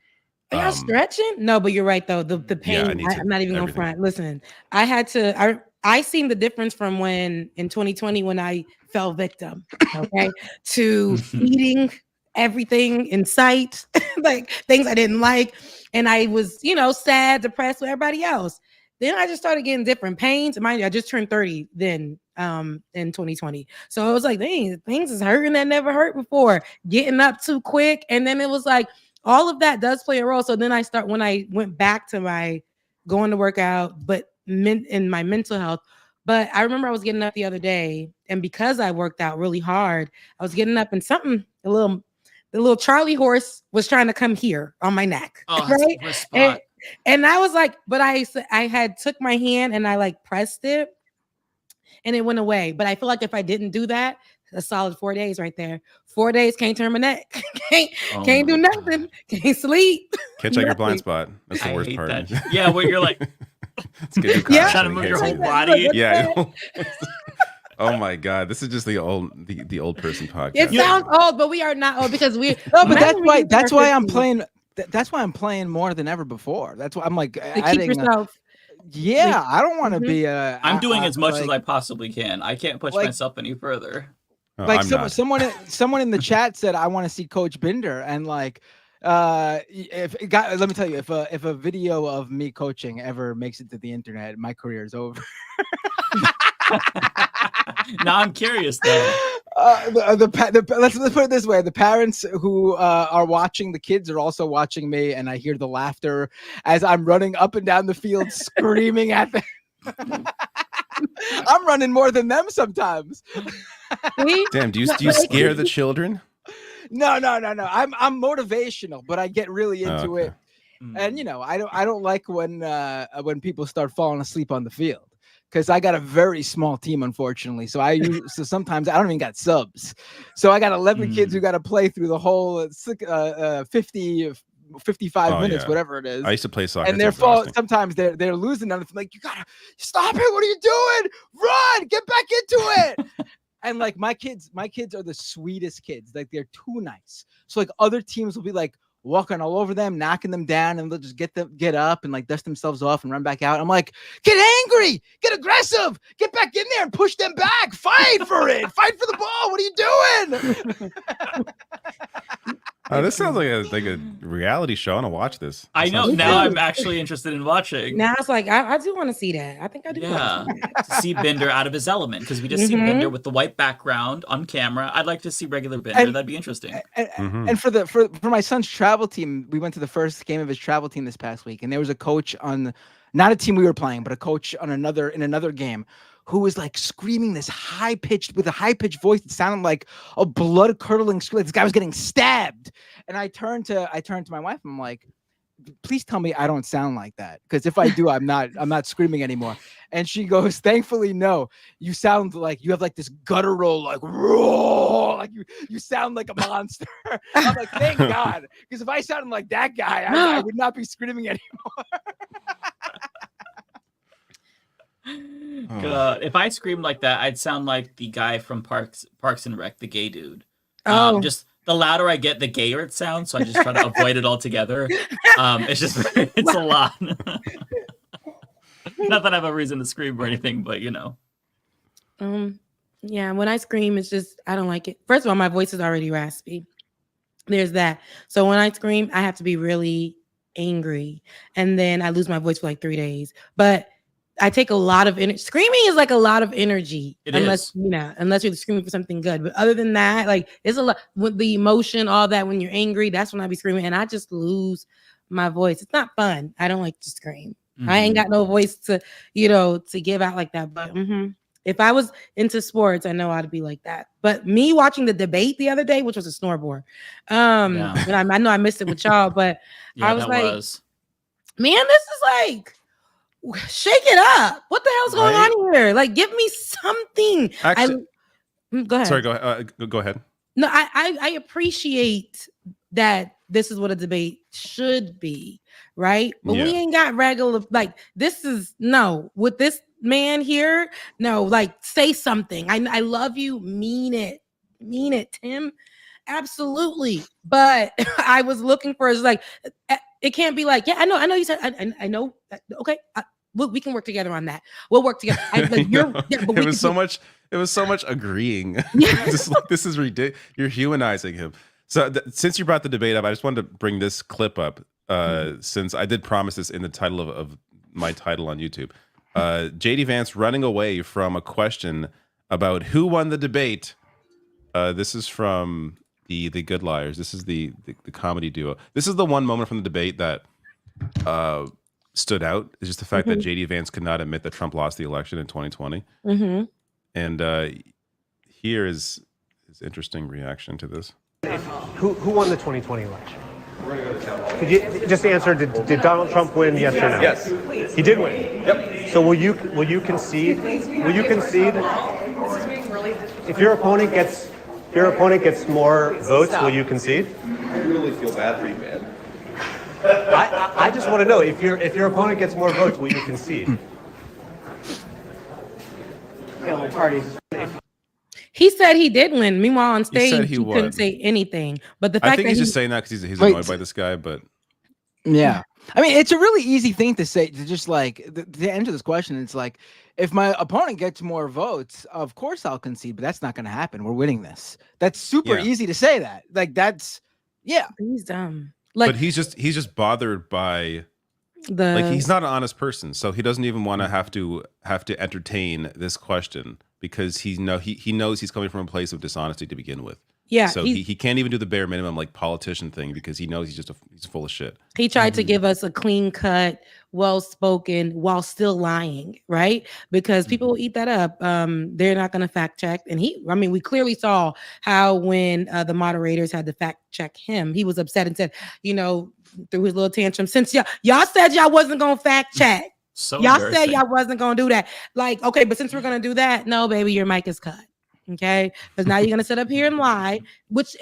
Speaker 19: Are y'all stretching? No, but you're right though. The pain.
Speaker 11: Yeah,
Speaker 19: I'm not even gonna front. Listen, I had to. I seen the difference from when in 2020 when I fell victim, okay, to eating everything in sight, like things I didn't like, and I was sad, depressed with everybody else. Then I just started getting different pains. Mind you, I just turned 30 then in 2020, so it was like things is hurting that never hurt before. Getting up too quick, and then it was like. All of that does play a role. So then when I went back to my going to work out, but in my mental health. But I remember I was getting up the other day, and because I worked out really hard, I was getting up and the little Charlie horse was trying to come here on my neck.
Speaker 12: Oh,
Speaker 19: right?
Speaker 12: That's a spot.
Speaker 19: And I was like, but I had took my hand and I like pressed it and it went away. But I feel like if I didn't do that, a solid 4 days right there. 4 days, can't turn my neck. can't do nothing. Can't sleep.
Speaker 11: Can't check your blind spot. That's the worst part.
Speaker 12: That. Yeah, where you're like
Speaker 11: trying
Speaker 12: to move your whole body.
Speaker 11: Yeah. Oh my god, this is just the old person podcast.
Speaker 19: It sounds old, but we are not old because we.
Speaker 4: No, but that's why I'm playing. That's why I'm playing more than ever before. That's why I'm like
Speaker 19: keep yourself.
Speaker 4: Yeah, I don't want to be.
Speaker 12: I'm doing as much as I possibly can. I can't push myself any further.
Speaker 4: Like someone in the chat said, I want to see Coach Binder, and like, let me tell you, if a video of me coaching ever makes it to the internet, my career is over.
Speaker 12: Now I'm curious though.
Speaker 4: Let's put it this way: the parents who are watching the kids are also watching me, and I hear the laughter as I'm running up and down the field, screaming at them. I'm running more than them sometimes.
Speaker 11: Damn, do you scare the children?
Speaker 4: No. I'm motivational, but I get really into it. And I don't like when people start falling asleep on the field, because I got a very small team, unfortunately. So sometimes I don't even got subs. So I got 11 kids who got to play through the whole 55 minutes, whatever it is.
Speaker 11: I used to play soccer.
Speaker 4: And sometimes they're losing. And I'm like, you gotta stop it. What are you doing? Run, get back into it. And like my kids are the sweetest kids. Like they're too nice. So like other teams will be like walking all over them, knocking them down, and they'll just get up and like dust themselves off and run back out. I'm like, get angry, get aggressive, get back in there and push them back. Fight for it. Fight for the ball. What are you doing?
Speaker 11: Oh, this sounds like a reality show. I want to watch this.
Speaker 12: I know. Now I'm actually interested in watching.
Speaker 19: Now it's like I do want to see that. I think I do.
Speaker 12: Yeah, to see Bender out of his element, because we just see Bender with the white background on camera. I'd like to see regular Bender. That'd be interesting.
Speaker 4: And for my son's travel team, we went to the first game of his travel team this past week, and there was a coach on not a team we were playing, but a coach on another game who was like screaming this high pitched voice that sounded like a blood curdling scream. This guy was getting stabbed. And I turned to my wife and I'm like, please tell me I don't sound like that. Because if I do, I'm not screaming anymore. And she goes, thankfully, no. You sound like you have like this guttural, like roar, like you sound like a monster. I'm like, thank God. Because if I sounded like that guy, I would not be screaming anymore.
Speaker 12: God, if I screamed like that, I'd sound like the guy from Parks and Rec, the gay dude. Just the louder I get, the gayer it sounds. So I just try to avoid it altogether. It's a lot. Not that I have a reason to scream or anything, but you know.
Speaker 19: Yeah, when I scream, it's just I don't like it. First of all, my voice is already raspy. There's that. So when I scream, I have to be really angry, and then I lose my voice for like 3 days. But I take a lot of energy. Screaming is like a lot of energy, unless you're screaming for something good. But other than that, like it's a lot with the emotion, all that. When you're angry, that's when I be screaming, and I just lose my voice. It's not fun. I don't like to scream. I ain't got no voice to give out like that. But if I was into sports, I know I'd be like that. But me watching the debate the other day, which was a snoreboard, and I know I missed it with y'all, but I was like, man, this is like. Shake it up. What the hell's going on here? Like, give me something.
Speaker 11: Actually,
Speaker 19: go ahead.
Speaker 11: Sorry, go ahead.
Speaker 19: No, I appreciate that this is what a debate should be, right? But we ain't got regular, like, this is, no, with this man here, no, like, say something. I love you, mean it, Tim. Absolutely. But I was looking for, like, it can't be like, yeah, I know you said, I know, okay, we can work together on that. We'll work together.
Speaker 11: It was so much agreeing.
Speaker 19: Yeah.
Speaker 11: This is ridiculous. You're humanizing him. So since you brought the debate up, I just wanted to bring this clip up since I did promise this in the title of my title on YouTube. JD Vance running away from a question about who won the debate. This is from the Good Liars. This is the comedy duo. This is the one moment from the debate that stood out. Is just the fact that JD Vance could not admit that Trump lost the election in 2020. And here is his interesting reaction to this.
Speaker 20: Who won the 2020 election? Could you just answer? Did Donald Trump win? Yes or no?
Speaker 6: Yes.
Speaker 20: He did win.
Speaker 6: Yep.
Speaker 20: So will you concede? Will you concede? If your opponent gets more votes, will you concede?
Speaker 6: I really feel bad for you, man.
Speaker 20: I just want to know if your opponent gets more votes, will you concede?
Speaker 19: He said he did win. Meanwhile, on stage, he
Speaker 11: won.
Speaker 19: couldn't say anything. But the fact
Speaker 11: I think
Speaker 19: that
Speaker 11: he's just saying that because he's annoyed by this guy. But
Speaker 4: yeah, I mean, it's a really easy thing to say. To just like to answer this question, it's like if my opponent gets more votes, of course I'll concede. But that's not going to happen. We're winning this. That's super easy to say that. Like he's
Speaker 19: dumb.
Speaker 11: But he's just bothered by he's not an honest person, so he doesn't even want to have to entertain this question because he knows he's coming from a place of dishonesty to begin with.
Speaker 19: Yeah.
Speaker 11: So he can't even do the bare minimum like politician thing because he knows he's full of shit.
Speaker 19: He tried to give us a clean cut, well spoken while still lying, right? Because people will eat that up. They're not going to fact check. And we clearly saw how when the moderators had to fact check him, he was upset and said, through his little tantrum, since y'all said y'all wasn't going to fact check.
Speaker 12: So
Speaker 19: y'all said
Speaker 12: embarrassing.
Speaker 19: y'all wasn't gonna do that. Like, okay, but since we're gonna do that, no, baby, your mic is cut. Okay, because now you're gonna sit up here and lie,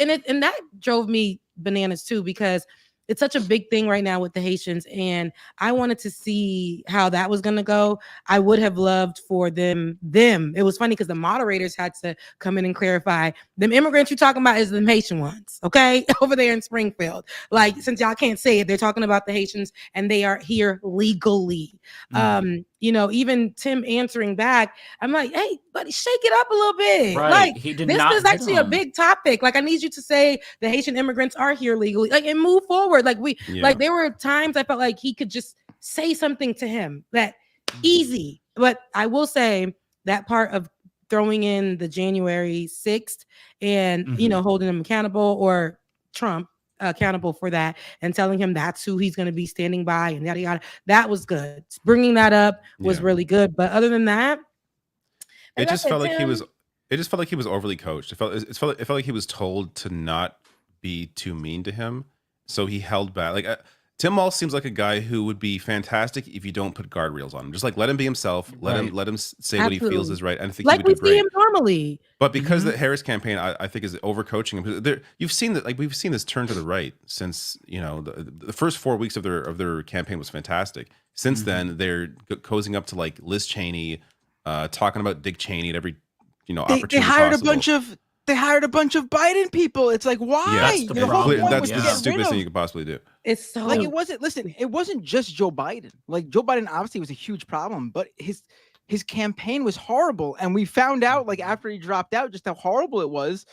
Speaker 19: and that drove me bananas too, because it's such a big thing right now with the Haitians, and I wanted to see how that was gonna go. I would have loved for them. It was funny because the moderators had to come in and clarify. Them immigrants you're talking about is the Haitian ones, okay, over there in Springfield. Like, since y'all can't say it, they're talking about the Haitians, and they are here legally. Even Tim answering back, I'm like, hey, buddy, shake it up a little bit.
Speaker 12: Right.
Speaker 19: Like,
Speaker 12: He did
Speaker 19: this
Speaker 12: not
Speaker 19: is actually a
Speaker 12: him.
Speaker 19: big topic. Like, I need you to say the Haitian immigrants are here legally, like, and move forward. Like, like, there were times I felt like he could just say something to him that easy. But I will say that part of throwing in the January 6th and, holding him accountable, or Trump accountable for that, and telling him that's who he's going to be standing by, and yada yada. That was good. Bringing that up was really good. But other than that,
Speaker 11: it just felt like he was. It just felt like he was overly coached. It felt like he was told to not be too mean to him, so he held back. Like Tim Walz seems like a guy who would be fantastic if you don't put guardrails on him. Just like let him be himself. Let him say what he feels is right. And I think
Speaker 19: like
Speaker 11: he would do
Speaker 19: we see
Speaker 11: great.
Speaker 19: him normally.
Speaker 11: But because the Harris campaign, I think, is overcoaching him. You've seen that, like we've seen this turn to the right since the first 4 weeks of their campaign was fantastic. Since then, they're cozying up to like Liz Cheney, talking about Dick Cheney at every opportunity.
Speaker 4: They hired
Speaker 11: possible.
Speaker 4: They hired a bunch of Biden people. It's like, why?
Speaker 11: That's the
Speaker 4: problem.
Speaker 11: That's the stupidest thing you could possibly do.
Speaker 19: It's so
Speaker 4: like, it wasn't just Joe Biden. Like, Joe Biden obviously was a huge problem, but his campaign was horrible, and we found out like after he dropped out just how horrible it was.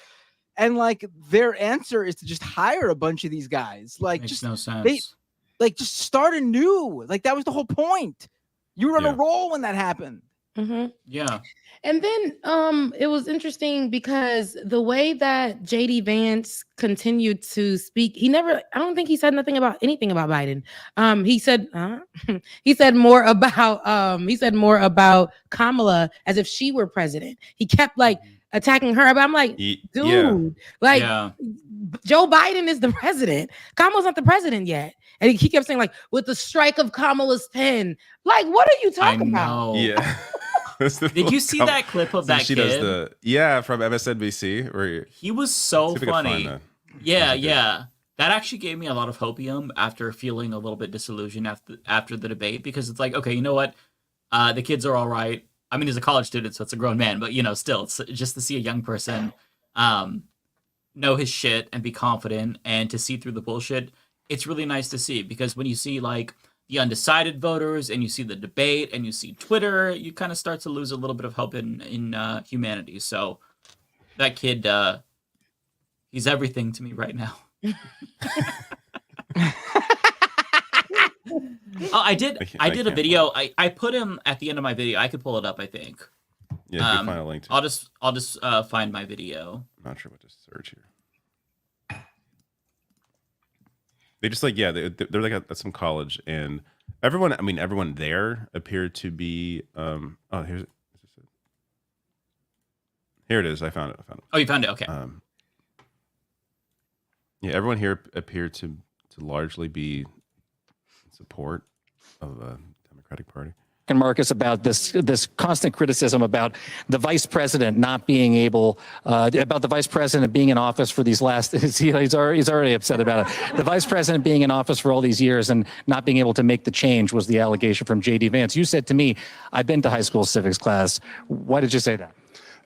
Speaker 4: And like their answer is to just hire a bunch of these guys. Like,
Speaker 12: Makes
Speaker 4: just
Speaker 12: no sense.
Speaker 4: just start anew. Like, that was the whole point. You were on a roll when that happened.
Speaker 12: Yeah.
Speaker 19: And then it was interesting because the way that JD Vance continued to speak, I don't think he said anything about Biden. He said more about Kamala as if she were president. He kept like attacking her, but I'm like, dude, Joe Biden is the president. Kamala's not the president yet. And he kept saying, like, with the strike of Kamala's pen. Like, what are you talking about?
Speaker 11: Yeah.
Speaker 12: Did you see that clip of that
Speaker 11: she
Speaker 12: kid?
Speaker 11: Does from MSNBC where
Speaker 12: he was so funny. Yeah. That actually gave me a lot of hopium after feeling a little bit disillusioned after the debate, because it's like, okay, you know what? The kids are all right. I mean, he's a college student, so it's a grown man, but still, it's just to see a young person know his shit and be confident and to see through the bullshit. It's really nice to see, because when you see like the undecided voters and you see the debate and you see Twitter, you kind of start to lose a little bit of hope in humanity. So that kid, he's everything to me right now. I did a video. I put him at the end of my video. I could pull it up, I think.
Speaker 11: Yeah, you can find a link to
Speaker 12: I'll just find my video.
Speaker 11: I'm not sure what to search here. They just like, they're like at some college, and everyone there appeared to be here it is. I found it.
Speaker 12: Oh, you found it. Okay.
Speaker 11: Everyone here appeared to largely be in support of the Democratic Party.
Speaker 21: And Marcus, about this constant criticism about the vice president not being able, about the vice president being in office for these last, he's already upset about it. The vice president being in office for all these years and not being able to make the change was the allegation from JD Vance. You said to me, I've been to high school civics class. Why did you say that?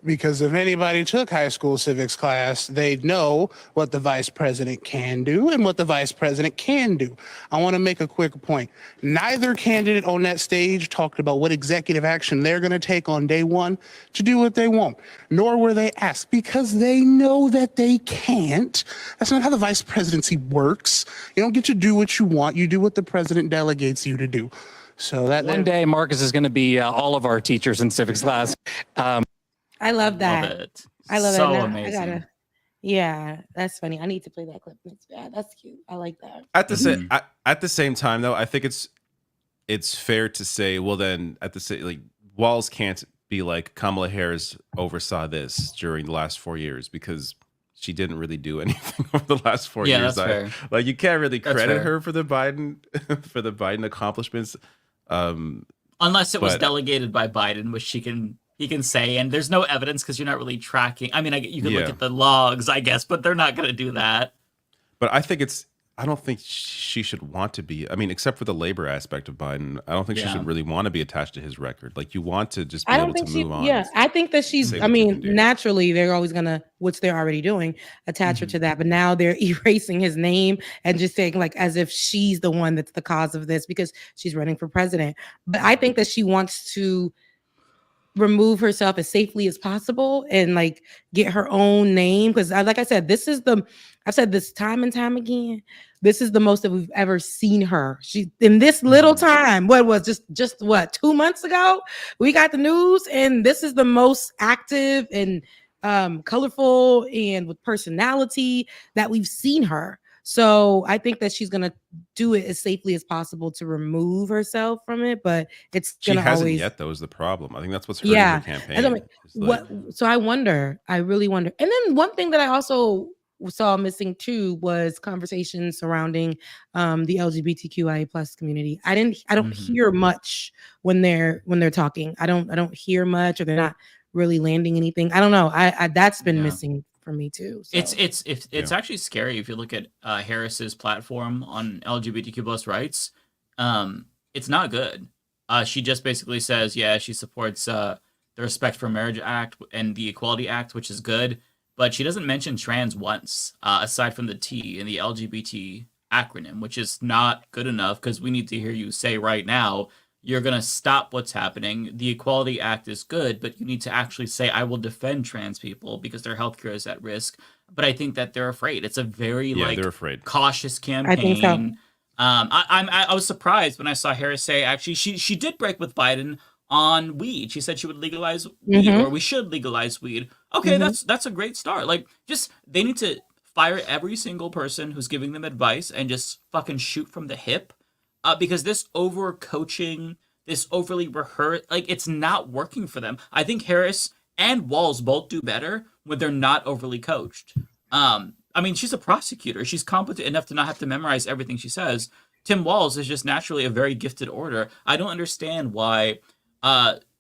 Speaker 22: Because if anybody took high school civics class, they'd know what the vice president can do and what the vice president can do. I want to make a quick point. Neither candidate on that stage talked about what executive action they're going to take on day one to do what they want, nor were they asked, because they know that they can't. That's not how the vice presidency works. You don't get to do what you want. You do what the president delegates you to do. So that
Speaker 21: one day, Marcus is going to be all of our teachers in civics class.
Speaker 19: I love that.
Speaker 12: Love it.
Speaker 19: I love
Speaker 12: so
Speaker 19: it. Now,
Speaker 12: amazing.
Speaker 19: Yeah, that's funny. I need to play that clip. That's cute. I like that.
Speaker 11: At the same time, though, I think it's fair to say, well, then Walz can't be like Kamala Harris oversaw this during the last 4 years because she didn't really do anything over the last 4 years.
Speaker 12: That's fair.
Speaker 11: Like, you can't really credit her for the Biden accomplishments.
Speaker 12: Unless it was delegated by Biden, which he can say, and there's no evidence because you're not really tracking. I mean, you can look at the logs, I guess, but they're not going to do that.
Speaker 11: But I don't think she should want to be. I mean, except for the labor aspect of Biden, I don't think she should really want to be attached to his record. Like, you want to just be able to move on.
Speaker 19: Yeah, I think that she's. I mean, naturally, they're always gonna, which they're already doing, attach her to that. But now they're erasing his name and just saying like as if she's the one that's the cause of this because she's running for president. But I think that she wants to remove herself as safely as possible and like get her own name because like I said, I've said this time and time again, this is the most that we've ever seen her. She in this little time, just 2 months ago we got the news, and this is the most active and colorful and with personality that we've seen her. So I think that she's gonna do it as safely as possible to remove herself from it, but
Speaker 11: She hasn't yet, though, is the problem. I think that's what's hurting her campaign.
Speaker 19: So I really wonder. And then one thing that I also saw missing too was conversations surrounding the LGBTQIA plus community. I don't hear much when they're talking. I don't hear much, or they're not really landing anything. I don't know. I that's been missing for me too. So.
Speaker 12: It's actually scary if you look at Harris's platform on LGBTQ plus rights. It's not good. She just basically says, she supports the Respect for Marriage Act and the Equality Act, which is good, but she doesn't mention trans once, aside from the T in the LGBT acronym, which is not good enough because we need to hear you say right now, you're going to stop what's happening. The Equality Act is good, but you need to actually say, I will defend trans people because their healthcare is at risk. But I think that they're afraid. It's a very
Speaker 11: they're afraid.
Speaker 12: Cautious campaign. I think so. I was surprised when I saw Harris say, actually, she did break with Biden on weed. She said she would legalize weed, or we should legalize weed. Okay, that's a great start. Like, just they need to fire every single person who's giving them advice and just fucking shoot from the hip. Because this overcoaching, this overly rehearsed, like, it's not working for them. I think Harris and Walz both do better when they're not overly coached. I mean, she's a prosecutor. She's competent enough to not have to memorize everything she says. Tim Walz is just naturally a very gifted orator. I don't understand why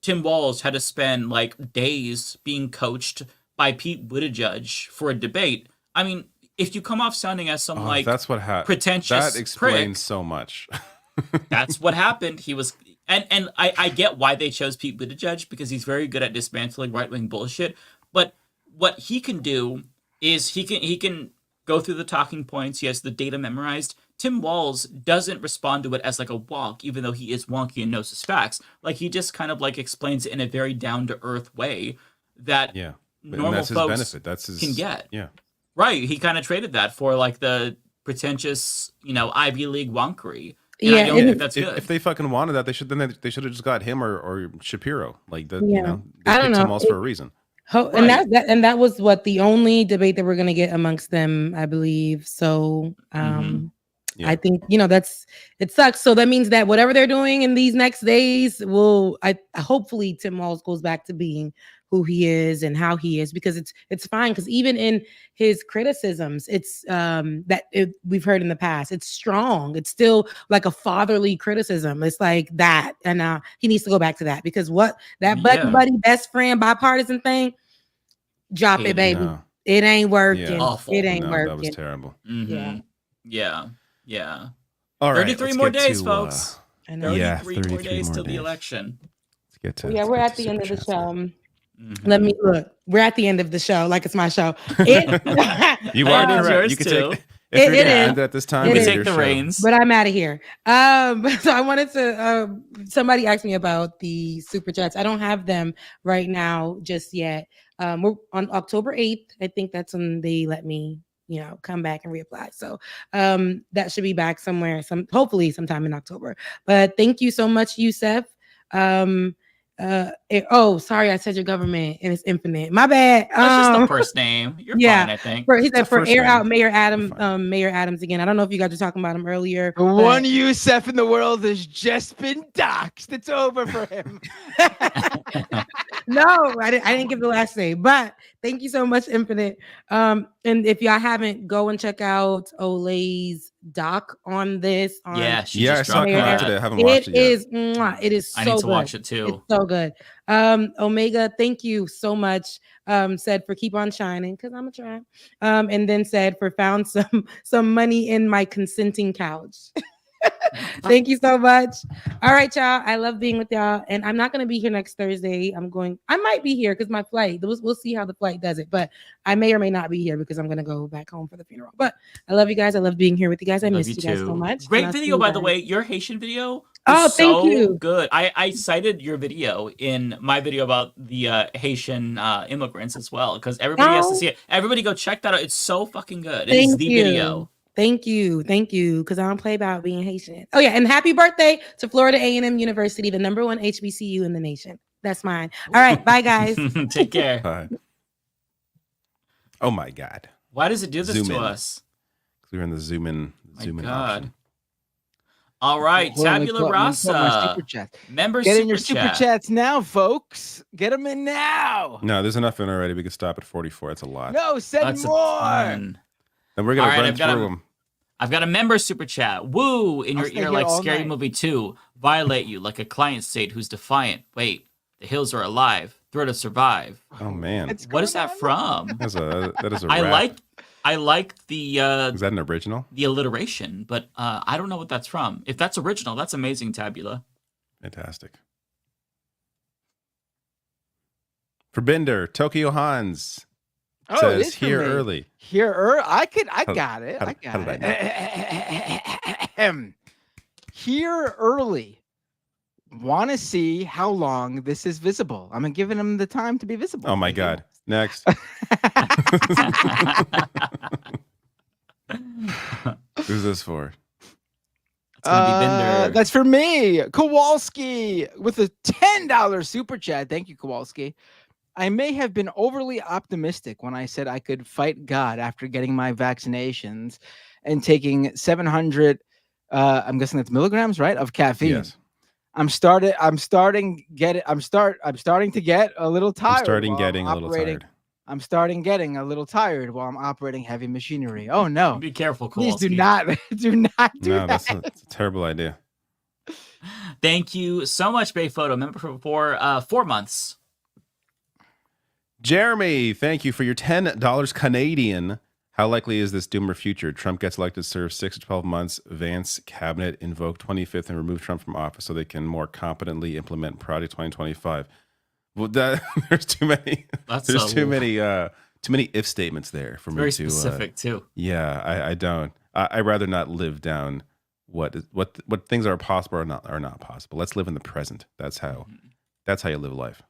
Speaker 12: Tim Walz had to spend, like, days being coached by Pete Buttigieg for a debate. I mean, if you come off sounding as some,
Speaker 11: that's what
Speaker 12: pretentious
Speaker 11: that explains
Speaker 12: prick,
Speaker 11: so much.
Speaker 12: That's what happened. He was, and I get why they chose Pete Buttigieg because he's very good at dismantling right-wing bullshit. But what he can do is he can go through the talking points. He has the data memorized. Tim Walz doesn't respond to it as like a wonk, even though he is wonky and knows his facts. Like, he just kind of like explains it in a very down-to-earth way that normal folks can get.
Speaker 11: Yeah.
Speaker 12: Right. He kind of traded that for like the pretentious, Ivy League wonkery.
Speaker 11: And
Speaker 12: I don't think that's good.
Speaker 11: If they fucking wanted that, they should have just got him or Shapiro. Like, they
Speaker 19: I don't
Speaker 11: picked
Speaker 19: know.
Speaker 11: Tim Walz for a reason.
Speaker 19: And that was what the only debate that we're gonna get amongst them, I believe. So I think it sucks. So that means that whatever they're doing in these next days hopefully Tim Walz goes back to being who he is and how he is, because it's fine. Because even in his criticisms, it's we've heard in the past, it's strong. It's still like a fatherly criticism. It's like that, and he needs to go back to that, because buddy best friend bipartisan thing, drop it, baby. No. It ain't working.
Speaker 12: Yeah.
Speaker 19: It ain't working.
Speaker 11: That was terrible.
Speaker 12: Mm-hmm. Yeah.
Speaker 11: All right,
Speaker 12: 33 more days, folks.
Speaker 11: 33
Speaker 12: more days till the election.
Speaker 11: Let's get to
Speaker 19: we're at the end of the show. Let me look. We're at the end of the show, like it's my show.
Speaker 11: You are correct. You can take if you're gonna end at this time.
Speaker 12: We take the reins,
Speaker 19: but I'm out of here. So I wanted to. Somebody asked me about the super chats. I don't have them right now just yet. We're on October 8th. I think that's when they let me, come back and reapply. So that should be back somewhere. Hopefully sometime in October. But thank you so much, Yusef. Sorry, I said your government and it's infinite. My bad.
Speaker 12: That's just the first name. You're fine, I think.
Speaker 19: He said for air out Mayor Adams again. I don't know if you guys were talking about him earlier.
Speaker 4: One Yusef in the world has just been doxxed. It's over for him.
Speaker 19: No, I didn't give the last name, but Thank you so much, Infinite. And if y'all haven't, go and check out Olay's doc on this.
Speaker 12: Yeah,
Speaker 11: I saw it come out today. I haven't watched it yet.
Speaker 19: It is so
Speaker 12: I need to
Speaker 19: good.
Speaker 12: watch it too.
Speaker 19: It's so good. Omega, thank you so much. Said for keep on shining, because I'm a try. And then said for found some money in my consenting couch. Thank you so much. All right, y'all. I love being with y'all. And I'm not going to be here next Thursday. I might be here because my flight, we'll see how the flight does it. But I may or may not be here because I'm going to go back home for the funeral. But I love you guys. I love being here with you guys. I missed you guys so much.
Speaker 12: Great video, by the way. Your Haitian video.
Speaker 19: Thank you.
Speaker 12: Good. I cited your video in my video about the Haitian immigrants as well, because everybody has to see it. Everybody go check that out. It's so fucking good. It is the video.
Speaker 19: Thank you, because I don't play about being Haitian. Oh yeah, and happy birthday to Florida A&M University, the #1 HBCU in the nation. That's mine. All right, bye guys.
Speaker 12: Take care.
Speaker 11: Bye. Oh my God!
Speaker 12: Why does it do this to us?
Speaker 11: Because we were in the zoom in option.
Speaker 12: All right, Tabula Rasa. Members
Speaker 4: Get in your super chats now, folks. Get them in now.
Speaker 11: No, there's enough in already. We could stop at 44. That's a lot.
Speaker 4: No, send more.
Speaker 11: And we're gonna run through them.
Speaker 12: I've got a member super chat. Woo! In your ear like Scary Movie 2. Violate you like a client state who's defiant. Wait, the hills are alive. Threat to survive.
Speaker 11: Oh man,
Speaker 12: what is that from?
Speaker 11: That is a
Speaker 12: rap. I like the.
Speaker 11: Is that an original?
Speaker 12: The alliteration, but I don't know what that's from. If that's original, that's amazing, Tabula.
Speaker 11: Fantastic. Forbinder, Tokyo Hans. Says here early.
Speaker 4: Here early. I got it. Here early. Want to see how long this is visible. I'm giving him the time to be visible.
Speaker 11: Oh my God. Next. Who's this for?
Speaker 12: It's gonna be Binder.
Speaker 4: That's for me. Kowalski with a $10 super chat. Thank you, Kowalski. I may have been overly optimistic when I said I could fight God after getting my vaccinations and taking 700, I'm guessing that's milligrams, right, of caffeine.
Speaker 11: Yes.
Speaker 4: I'm starting to get a little tired.
Speaker 11: I'm starting getting a little tired while I'm operating heavy machinery. Oh no.
Speaker 12: Be careful, Kowalski.
Speaker 4: Please do not do that.
Speaker 11: That's a terrible idea.
Speaker 12: Thank you so much, Bay Photo, member for 4 months.
Speaker 11: Jeremy, thank you for your $10 Canadian. How likely is this doomer future? Trump gets elected, serves 6 to 12 months. Vance cabinet invoke 25th and remove Trump from office so they can more competently implement Project 2025. Well, there's too many. Too many if statements there for me to.
Speaker 12: Very specific too.
Speaker 11: Yeah, I don't. I'd rather not live down what things are possible or not possible. Let's live in the present. That's how you live life.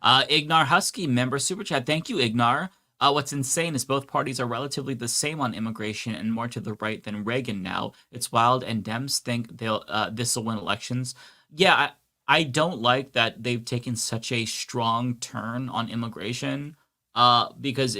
Speaker 12: Ignar Husky, member super chat. Thank you, Ignar. What's insane is both parties are relatively the same on immigration and more to the right than Reagan now. It's wild, and Dems think this will win elections. Yeah, I don't like that they've taken such a strong turn on immigration because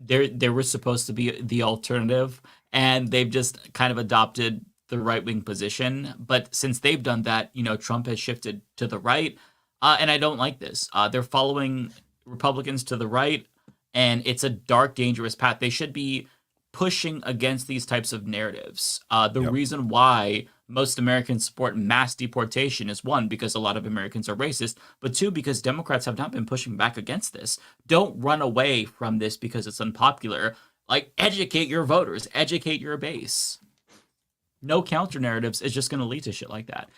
Speaker 12: they were supposed to be the alternative, and they've just kind of adopted the right-wing position. But since they've done that, Trump has shifted to the right. And I don't like this. They're following Republicans to the right, and it's a dark, dangerous path. They should be pushing against these types of narratives. The reason why most Americans support mass deportation is, one, because a lot of Americans are racist, but two, because Democrats have not been pushing back against this. Don't run away from this because it's unpopular. Like, educate your voters, educate your base. No counter narratives is just going to lead to shit like that.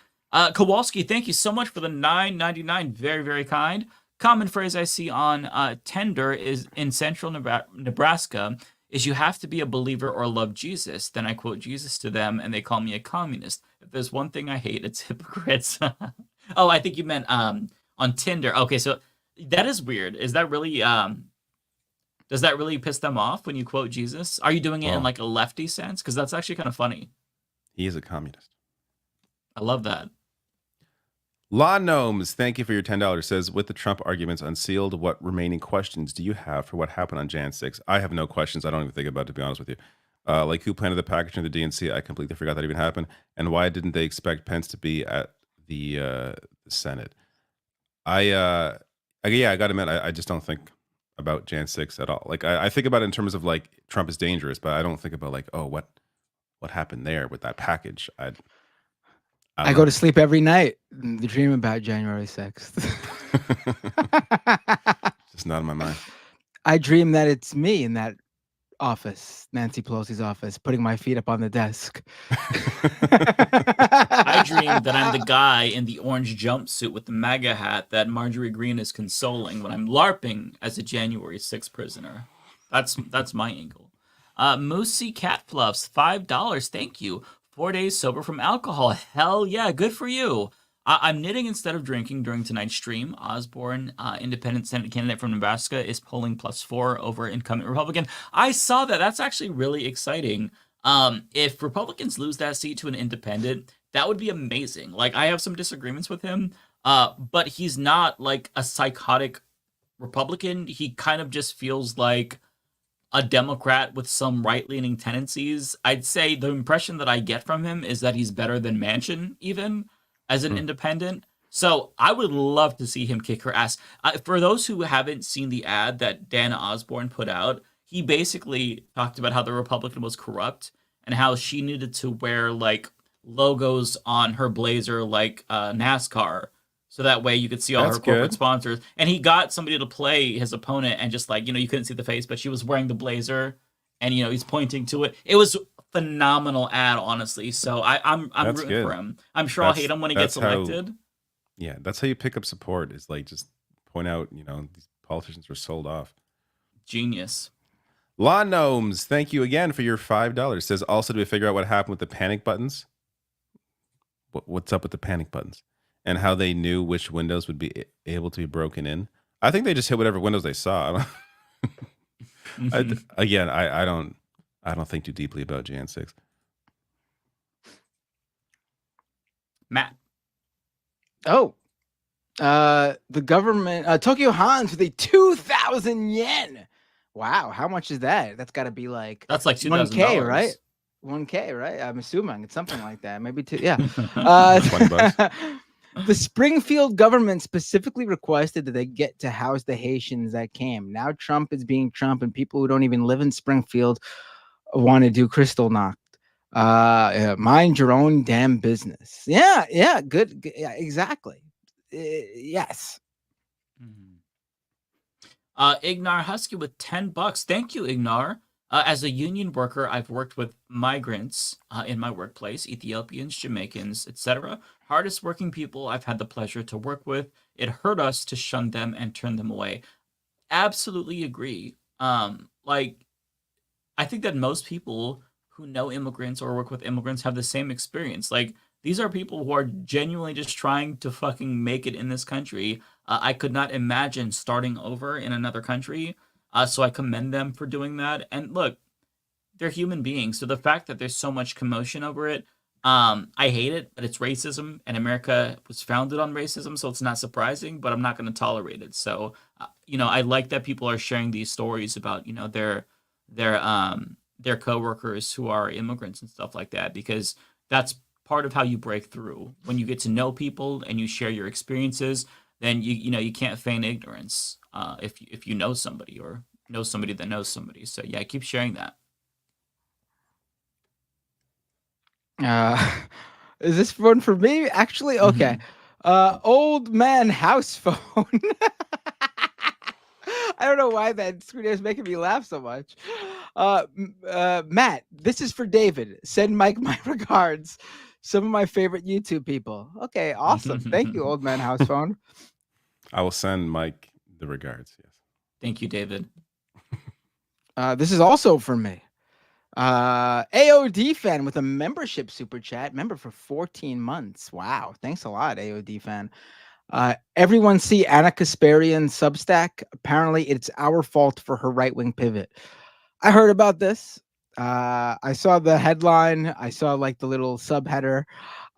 Speaker 12: Kowalski, thank you so much for the $9.99. Very, very kind. Common phrase I see on Tinder is in central Nebraska is you have to be a believer or love Jesus. Then I quote Jesus to them and they call me a communist. If there's one thing I hate, it's hypocrites. Oh, I think you meant on Tinder. Okay, so that is weird. Is that really does that really piss them off when you quote Jesus? Are you doing it in like a lefty sense? Because that's actually kind of funny.
Speaker 11: He is a communist.
Speaker 12: I love that.
Speaker 11: Law Gnomes, thank you for your $10. Says, with the Trump arguments unsealed, what remaining questions do you have for what happened on Jan 6? I have no questions. I don't even think about it, to be honest with you. Like who planted the packaging of the DNC? I completely forgot that even happened. And why didn't they expect Pence to be at the Senate? I got to admit, I just don't think. about Jan 6 at all. Like I think about it in terms of like Trump is dangerous, but I don't think about like, oh, what happened there with that package.
Speaker 4: I go to sleep every night dream about January 6th.
Speaker 11: Just not in my mind.
Speaker 4: I dream that it's me in that office, Nancy Pelosi's office, putting my feet up on the desk.
Speaker 12: I dream that I'm the guy in the orange jumpsuit with the MAGA hat that Marjorie Greene is consoling when I'm LARPing as a January 6th prisoner. That's my angle. Moosey Cat Fluffs, $5. Thank you. 4 days sober from alcohol. Hell yeah, good for you. I'm knitting instead of drinking during tonight's stream. Osborne, independent Senate candidate from Nebraska, is polling +4 over incumbent Republican. I saw that. That's actually really exciting. If Republicans lose that seat to an independent, that would be amazing. Like, I have some disagreements with him, but he's not like a psychotic Republican. He kind of just feels like a Democrat with some right-leaning tendencies. I'd say the impression that I get from him is that he's better than Manchin, even as an independent. So I would love to see him kick her ass. For those who haven't seen the ad that Dana Osborne put out, he basically talked about how the Republican was corrupt and how she needed to wear like logos on her blazer like NASCAR. So that way you could see all her corporate sponsors. And he got somebody to play his opponent and just like, you couldn't see the face, but she was wearing the blazer and, he's pointing to it. It was phenomenal ad, honestly. So I'm rooting for him. I'm sure I'll hate him when he gets elected.
Speaker 11: That's how you pick up support, is like just point out, these politicians were sold off.
Speaker 12: Genius.
Speaker 11: Law Gnomes, thank you again for your $5. Says also, do we figure out what happened with the panic buttons? What's up with the panic buttons? And how they knew which windows would be able to be broken in. I think they just hit whatever windows they saw. I don't think too deeply about Jan 6.
Speaker 12: Matt.
Speaker 4: Oh, the government, Tokyo Hans with a 2,000 yen. Wow, how much is that? That's got to be like
Speaker 12: that's like
Speaker 4: $1K, right? 1K, right? I'm assuming it's something like that. Maybe two. Yeah.
Speaker 11: $20.
Speaker 4: The Springfield government specifically requested that they get to house the Haitians that came. Now Trump is being Trump, and people who don't even live in Springfield want to do crystal knocked. Mind your own damn business. Yeah, good. Yeah, exactly. Yes.
Speaker 12: Ignar Husky with $10. Thank you, Ignar. As a union worker, I've worked with migrants in my workplace, Ethiopians, Jamaicans, etc. Hardest working people I've had the pleasure to work with. It hurt us to shun them and turn them away. Absolutely agree. I think that most people who know immigrants or work with immigrants have the same experience. Like, these are people who are genuinely just trying to fucking make it in this country. I could not imagine starting over in another country. So I commend them for doing that. And look, they're human beings. So the fact that there's so much commotion over it, I hate it, but it's racism, and America was founded on racism, so it's not surprising, but I'm not going to tolerate it. So, I like that people are sharing these stories about, their coworkers who are immigrants and stuff like that, because that's part of how you break through. When you get to know people and you share your experiences, then you can't feign ignorance if you know somebody or know somebody that knows somebody. So yeah, keep sharing that.
Speaker 4: Is this one for me? Actually, okay. Old man house phone. I don't know why that screen is making me laugh so much. Matt, this is for David. Send Mike my regards. Some of my favorite YouTube people. Okay, awesome. Thank you, old man house phone.
Speaker 11: I will send Mike the regards. Yes.
Speaker 12: Thank you, David.
Speaker 4: This is also for me. AOD fan with a membership super chat. Member for 14 months. Wow. Thanks a lot, AOD fan. Everyone see Anna Kasparian Substack. Apparently it's our fault for her right-wing pivot. I heard about this. I saw the headline. I saw like the little subheader.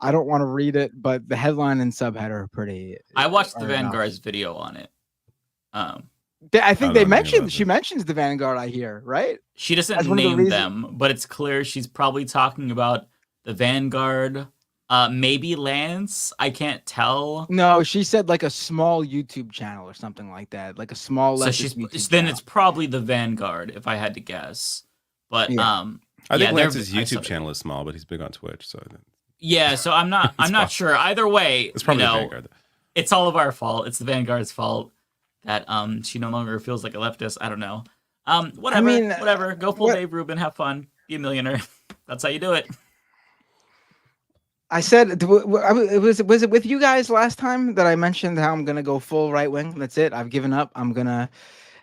Speaker 4: I don't want to read it, but the headline and subheader are pretty.
Speaker 12: I watched the Vanguard's video on it.
Speaker 4: I think they mentioned, she mentions the Vanguard, I hear, right?
Speaker 12: She doesn't name them, but it's clear she's probably talking about the Vanguard, Maybe Lance. I can't tell.
Speaker 4: No, she said like a small YouTube channel or something like that, like a small.
Speaker 12: So then it's probably the Vanguard, if I had to guess. But
Speaker 11: I think Lance's YouTube channel is small, but he's big on Twitch. So
Speaker 12: yeah, so I'm not sure. Either way,
Speaker 11: it's probably the Vanguard.
Speaker 12: It's all of our fault. It's the Vanguard's fault that she no longer feels like a leftist. I don't know. Whatever. Go full Dave Rubin. Have fun. Be a millionaire. That's how you do it.
Speaker 4: I said, was it with you guys last time that I mentioned how I'm gonna go full right wing? That's it. I've given up. I'm gonna,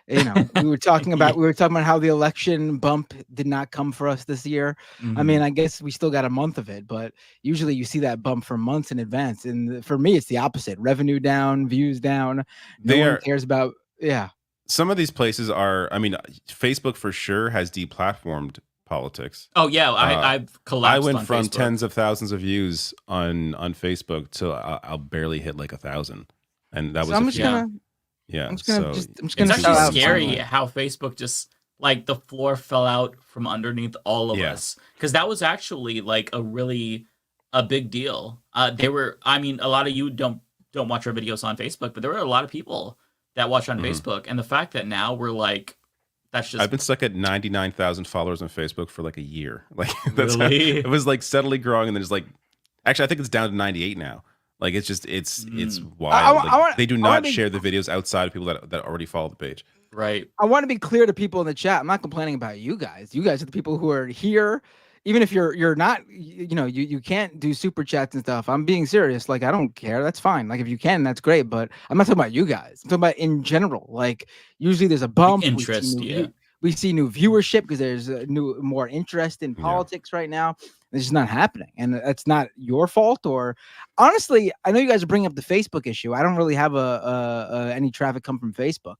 Speaker 4: we were talking about how the election bump did not come for us this year. I mean, I guess we still got a month of it, but usually you see that bump for months in advance. And for me, it's the opposite: revenue down, views down. No one cares about. Yeah.
Speaker 11: Some of these places are. I mean, Facebook for sure has deplatformed politics.
Speaker 12: Oh yeah, I've collapsed.
Speaker 11: I went
Speaker 12: on
Speaker 11: from
Speaker 12: Facebook.
Speaker 11: tens of thousands of views on Facebook to I'll barely hit like 1,000, and that was.
Speaker 4: I'm just gonna.
Speaker 11: It's
Speaker 12: actually scary how Facebook just like the floor fell out from underneath all of us, because that was actually like a big deal. They were. I mean, a lot of you don't watch our videos on Facebook, but there were a lot of people that watch on Facebook, and the fact that now we're like. That's just.
Speaker 11: I've been stuck at 99,000 followers on Facebook for like a year. Like that's
Speaker 12: really?
Speaker 11: It was like steadily growing, and then it's like, actually, I think it's down to 98 now. Like it's just it's wild. They do not share the videos outside of people that already follow the page.
Speaker 12: Right.
Speaker 4: I want to be clear to people in the chat. I'm not complaining about you guys. You guys are the people who are here. Even if you're not, you can't do super chats and stuff. I'm being serious. Like, I don't care. That's fine. Like, if you can, that's great. But I'm not talking about you guys. I'm talking about in general. Like, usually there's a bump.
Speaker 12: Like interest,
Speaker 4: we see new viewership because there's more interest in politics right now. It's just not happening, and that's not your fault. Or honestly, I know you guys are bringing up the Facebook issue. I don't really have any traffic come from Facebook.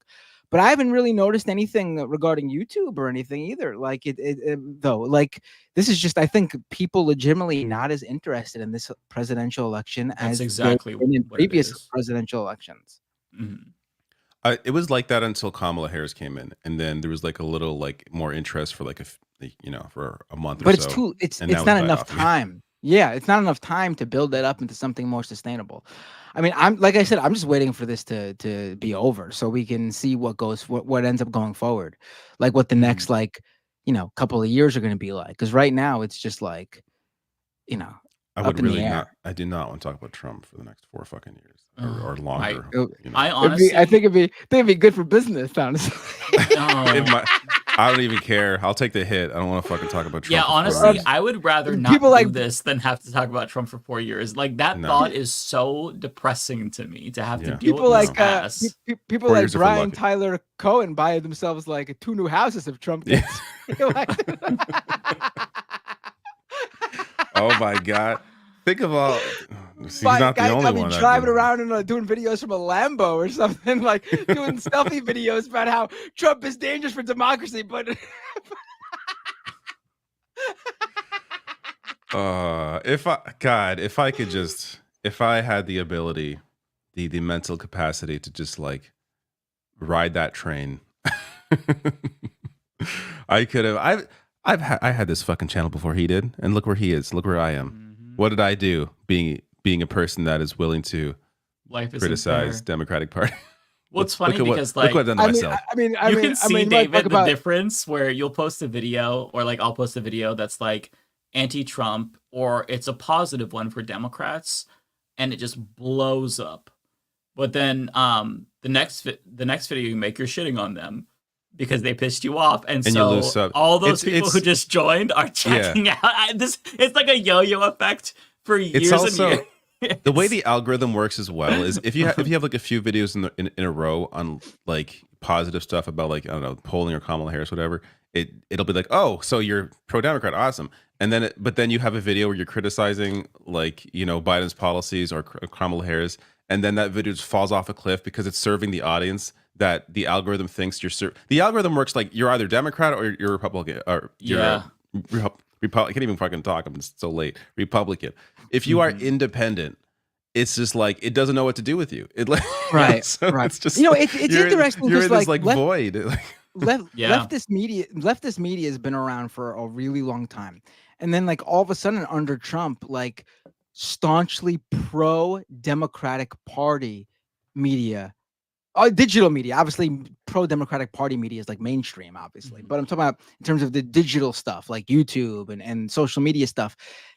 Speaker 4: But I haven't really noticed anything regarding YouTube or anything either. Like though, like this is just, I think people legitimately not as interested in this presidential election as
Speaker 12: exactly
Speaker 4: in previous presidential elections.
Speaker 11: It was like that until Kamala Harris came in, and then there was like a little like more interest for like for a month.
Speaker 4: But
Speaker 11: or so.
Speaker 4: It's too. It's not enough time. Yeah, it's not enough time to build that up into something more sustainable. I mean, like I said, I'm just waiting for this to be over so we can see what ends up going forward, like what the next couple of years are going to be like. Because right now it's just like,
Speaker 11: I would really not. I do not want to talk about Trump for the next 4 fucking years or longer.
Speaker 12: I honestly,
Speaker 4: I think it'd be good for business, honestly.
Speaker 11: I don't even care. I'll take the hit. I don't want to fucking talk about Trump.
Speaker 12: Yeah, honestly, I would rather not do this than have to talk about Trump for 4 years. Like that thought is so depressing to me to have to deal
Speaker 4: people
Speaker 12: with this ass.
Speaker 4: People like Brian Tyler Cohen buy themselves like 2 new houses if Trump gets elected.
Speaker 11: Oh my God. Think of all. He's not the only one.
Speaker 4: Driving around and doing videos from a Lambo or something, like doing selfie videos about how Trump is dangerous for democracy. But
Speaker 11: if I had the ability, the mental capacity to just like ride that train, I could have. I had this fucking channel before he did, and look where he is. Look where I am. What did I do? Being a person that is willing to criticize Democratic Party.
Speaker 12: Well, it's funny because
Speaker 11: look what I've done to myself.
Speaker 12: You can see, David, the difference where you'll post a video, or like I'll post a video that's like anti-Trump, or it's a positive one for Democrats, and it just blows up. But then the next video you make, you're shitting on them because they pissed you off, and so all those people who just joined are checking out. It's like a yo-yo effect for years and years.
Speaker 11: The way the algorithm works as well is if you have like a few videos in a row on like positive stuff about like, I don't know, polling or Kamala Harris, whatever, it'll be like, oh, so you're pro-Democrat, awesome. And then but then you have a video where you're criticizing like, Biden's policies or Kamala Harris, and then that video just falls off a cliff because it's serving the audience that the algorithm thinks you're the algorithm works like you're either Democrat or you're Republican, or you're I can't even fucking talk. I'm so late. Republican. If you are independent, it's just like it doesn't know what to do with you.
Speaker 4: Right.
Speaker 11: So it's just
Speaker 4: it's interesting.
Speaker 11: You're in this like void.
Speaker 4: Leftist media has been around for a really long time, and then like all of a sudden under Trump, like staunchly pro-Democratic Party media. Digital media, obviously, pro-Democratic Party media is like mainstream, obviously. But I'm talking about in terms of the digital stuff, like YouTube and social media stuff.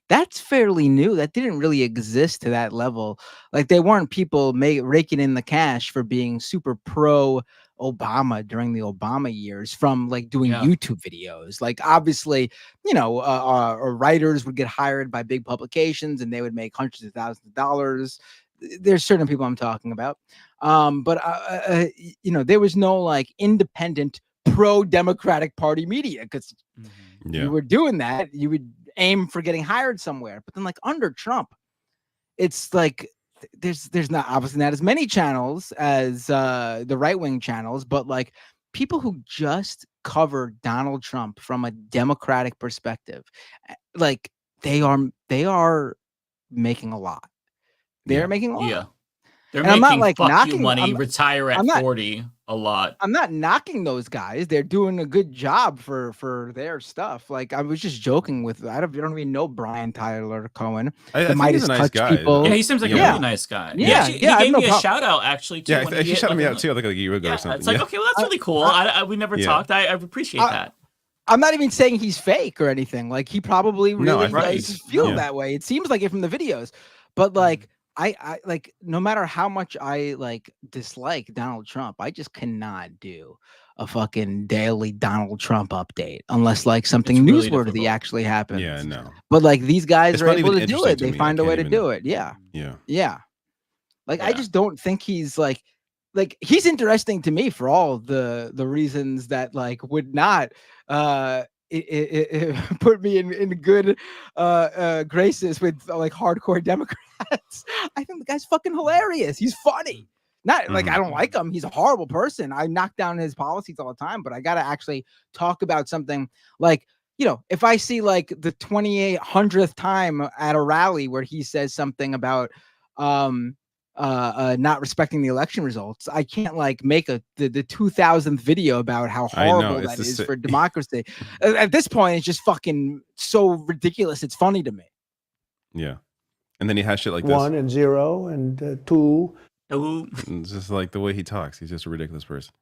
Speaker 4: That's fairly new. That didn't really exist to that level. Like they weren't people raking in the cash for being super pro-Obama during the Obama years from like doing YouTube videos. Like obviously, writers would get hired by big publications and they would make hundreds of thousands of dollars. There's certain people I'm talking about. But there was no like independent pro-Democratic Party media because you were doing that. You would aim for getting hired somewhere. But then like under Trump, it's like there's not obviously not as many channels as the right-wing channels, but like people who just cover Donald Trump from a Democratic perspective, like they are making a lot. They're making a lot.
Speaker 12: Yeah. They're
Speaker 4: And
Speaker 12: making
Speaker 4: like
Speaker 12: fuck
Speaker 4: knocking,
Speaker 12: you money, retire at 40 a lot.
Speaker 4: I'm not knocking those guys. They're doing a good job for their stuff. Like I was just joking with I don't even know Brian Tyler Cohen.
Speaker 11: I think he's a nice guy.
Speaker 4: People.
Speaker 12: Yeah, he seems like a really nice guy. He gave me a shout out actually too.
Speaker 11: Yeah, he shouted me out too, like a year ago or something.
Speaker 12: It's like, okay, well that's really cool. We never talked. I appreciate that.
Speaker 4: I'm not even saying he's fake or anything. Like he probably really does feel that way. It seems like it from the videos. But like I like no matter how much I like dislike Donald Trump, I just cannot do a fucking daily Donald Trump update unless like something
Speaker 11: really
Speaker 4: newsworthy actually happens.
Speaker 11: Yeah, no.
Speaker 4: But like these guys
Speaker 11: It's
Speaker 4: are
Speaker 11: not
Speaker 4: able
Speaker 11: even
Speaker 4: to do it.
Speaker 11: interesting
Speaker 4: They
Speaker 11: to me.
Speaker 4: find a
Speaker 11: I
Speaker 4: way
Speaker 11: can't
Speaker 4: to
Speaker 11: even-
Speaker 4: do it. Yeah.
Speaker 11: Yeah.
Speaker 4: Yeah. Like I just don't think he's like he's interesting to me for all the reasons that like would not it put me in good graces with like hardcore Democrats. I think the guy's fucking hilarious. He's funny. Not like I don't like him. He's a horrible person. I knock down his policies all the time, but I gotta actually talk about something like, if I see like the 2800th time at a rally where he says something about not respecting the election results, I can't like make the 2000th video about how horrible that is for democracy. At this point, it's just fucking so ridiculous. It's funny to me.
Speaker 11: Yeah. And then he has shit like this.
Speaker 16: 1 and 0 and 2.
Speaker 11: It's just like the way he talks. He's just a ridiculous person.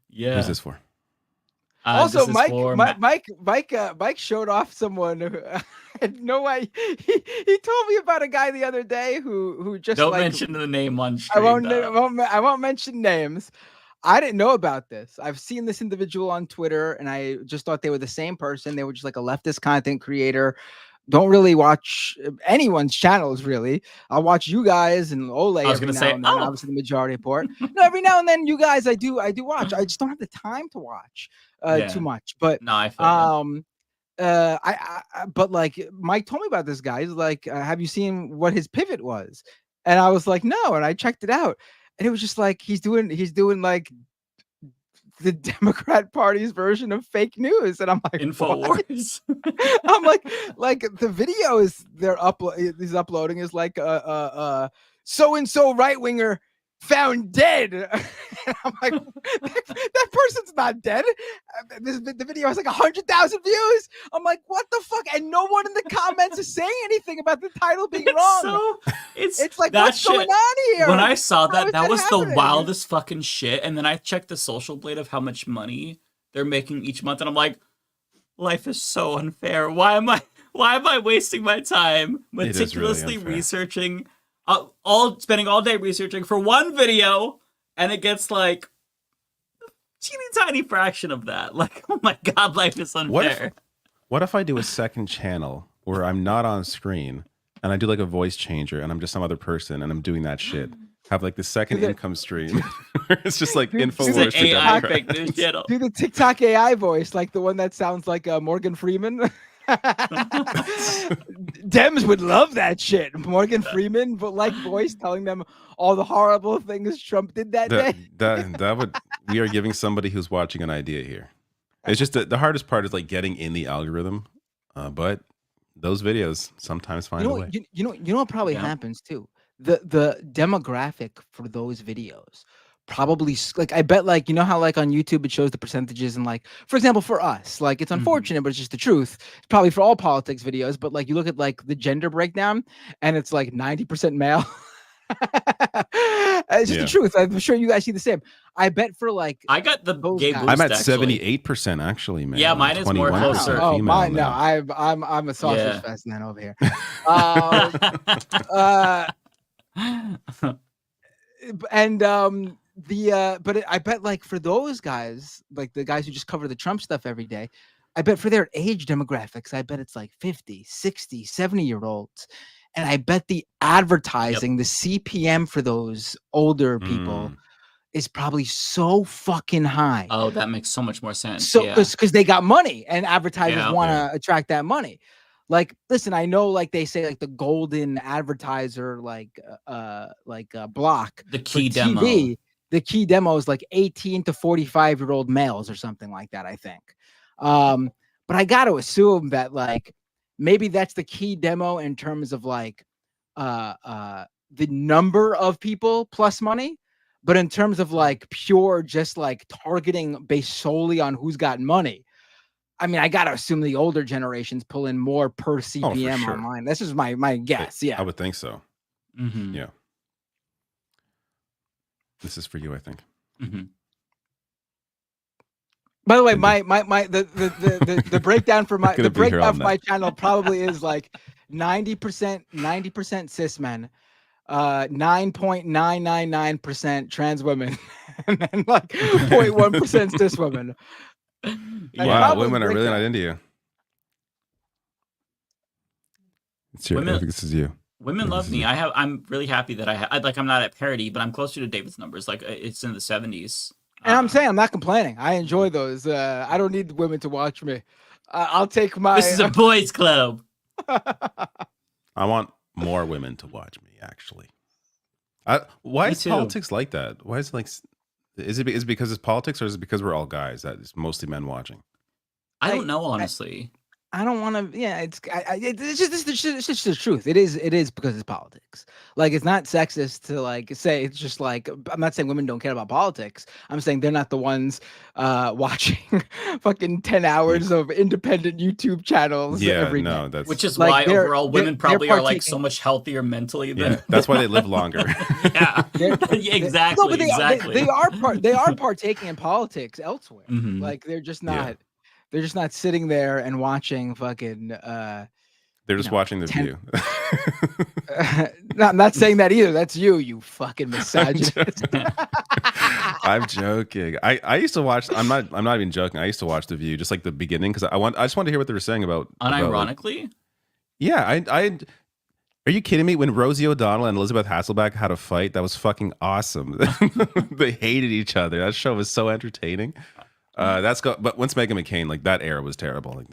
Speaker 12: Yeah.
Speaker 11: Who's this for?
Speaker 4: Also,
Speaker 12: this is
Speaker 4: Mike showed off someone who I had no idea. He told me about a guy the other day who just
Speaker 12: don't
Speaker 4: like,
Speaker 12: mention the name on stream.
Speaker 4: I won't mention names. I didn't know about this. I've seen this individual on Twitter, and I just thought they were the same person. They were just like a leftist content creator. Don't really watch anyone's channels, really. I'll watch you guys and Ole every now and then, obviously the majority report. No, every now and then you guys I do watch. I just don't have the time to watch too much. But
Speaker 12: no, I feel
Speaker 4: but like Mike told me about this guy. He's like, have you seen what his pivot was? And I was like, no, and I checked it out. And it was just like he's doing like the Democrat Party's version of fake news, and I'm like,
Speaker 12: InfoWars.
Speaker 4: I'm like the video he's uploading is like so and so right winger found dead. And I'm like, that person's not dead. The video has like 100,000 views. I'm like, what the fuck? And no one in the comments is saying anything about the title being wrong. It's like, what's going on here?
Speaker 12: When I saw that was
Speaker 4: happening?
Speaker 12: the wildest fucking shit. And then I checked the Social Blade of how much money they're making each month, and I'm like, life is so unfair. Why am I wasting my time meticulously researching, spending all day researching for one video, and it gets like teeny tiny fraction of that? Like, oh my god, life is unfair.
Speaker 11: What if I do a second channel where I'm not on screen and I do like a voice changer and I'm just some other person and I'm doing that shit? Have like the second income stream. It's just like InfoWars.
Speaker 4: Do the TikTok AI voice, like the one that sounds like Morgan Freeman. Dems would love that shit. Morgan Freeman, but like voice telling them all the horrible things Trump did that day.
Speaker 11: That would. We are giving somebody who's watching an idea here. It's just the hardest part is like getting in the algorithm, but those videos sometimes find a way.
Speaker 4: You know what probably happens too. The demographic for those videos probably like, I bet, like, you know how like on YouTube it shows the percentages, and like, for example, for us, like, it's unfortunate, but it's just the truth. It's probably for all politics videos, but like you look at like the gender breakdown and it's like 90% male. It's just the truth. I'm sure you guys see the same. I bet for like,
Speaker 12: I got the gay boost.
Speaker 11: I'm at
Speaker 12: actually.
Speaker 11: 78% actually, man.
Speaker 12: Yeah, mine is more closer.
Speaker 4: Oh,
Speaker 11: female
Speaker 4: mine, no,
Speaker 11: now.
Speaker 4: I'm a sausage fest man over here. But I bet like for those guys, like the guys who just cover the Trump stuff every day, I bet for their age demographics, I bet it's like 50, 60, 70-year-olds. And I bet the advertising, the CPM for those older people is probably so fucking high.
Speaker 12: Oh, that makes so much more sense.
Speaker 4: So because they got money and advertisers want to attract that money. Like, listen, I know, like they say, like the golden advertiser, like block,
Speaker 12: the key
Speaker 4: for
Speaker 12: demo.
Speaker 4: TV, the key demo is like 18 to 45-year-old males or something like that, I think. But I got to assume that like maybe that's the key demo in terms of like the number of people plus money, but in terms of like pure just like targeting based solely on who's got money. I mean, I gotta assume the older generations pull in more per CPM online. This is my guess. Yeah,
Speaker 11: I would think so.
Speaker 12: Mm-hmm.
Speaker 11: Yeah. This is for you, I think.
Speaker 12: Mm-hmm.
Speaker 4: By the way, the breakdown for my for my channel probably is like 90% cis men, 9.999% trans women, and then like 0.1% cis women.
Speaker 11: Wow, women are really not into you. It's your, I think this is you.
Speaker 12: Women love me. I'm really happy that I'm not at parity, but I'm closer to David's numbers. Like it's in the 70s.
Speaker 4: And I'm saying I'm not complaining. I enjoy those. I don't need women to watch me. I'll take my.
Speaker 12: This is a boys' club.
Speaker 11: I want more women to watch me. Actually, why is politics like that? Why is it like? Is it because it's politics, or is it because we're all guys that it's mostly men watching?
Speaker 12: I don't know, honestly.
Speaker 4: I don't want to. Yeah, it's just the truth. It is because it's politics. Like, it's not sexist to like say. It's just like, I'm not saying women don't care about politics. I'm saying they're not the ones watching fucking 10 hours of independent YouTube channels. Every day.
Speaker 11: That's
Speaker 12: which is
Speaker 4: like
Speaker 12: why overall women probably are like so much healthier mentally than.
Speaker 11: That's why they live longer.
Speaker 12: Exactly.
Speaker 4: No,
Speaker 12: exactly.
Speaker 4: They are partaking in politics elsewhere.
Speaker 12: Mm-hmm.
Speaker 4: Like they're just not. They're just not sitting there and watching fucking.
Speaker 11: They're just watching The View.
Speaker 4: No, I'm not saying that either. That's you fucking misogynist.
Speaker 11: I'm joking. I used to watch. I'm not even joking. I used to watch The View, just like the beginning, because I just wanted to hear what they were saying about.
Speaker 12: Unironically.
Speaker 11: Are you kidding me? When Rosie O'Donnell and Elizabeth Hasselbeck had a fight, that was fucking awesome. They hated each other. That show was so entertaining. But once Meghan McCain, like that era was terrible. Like,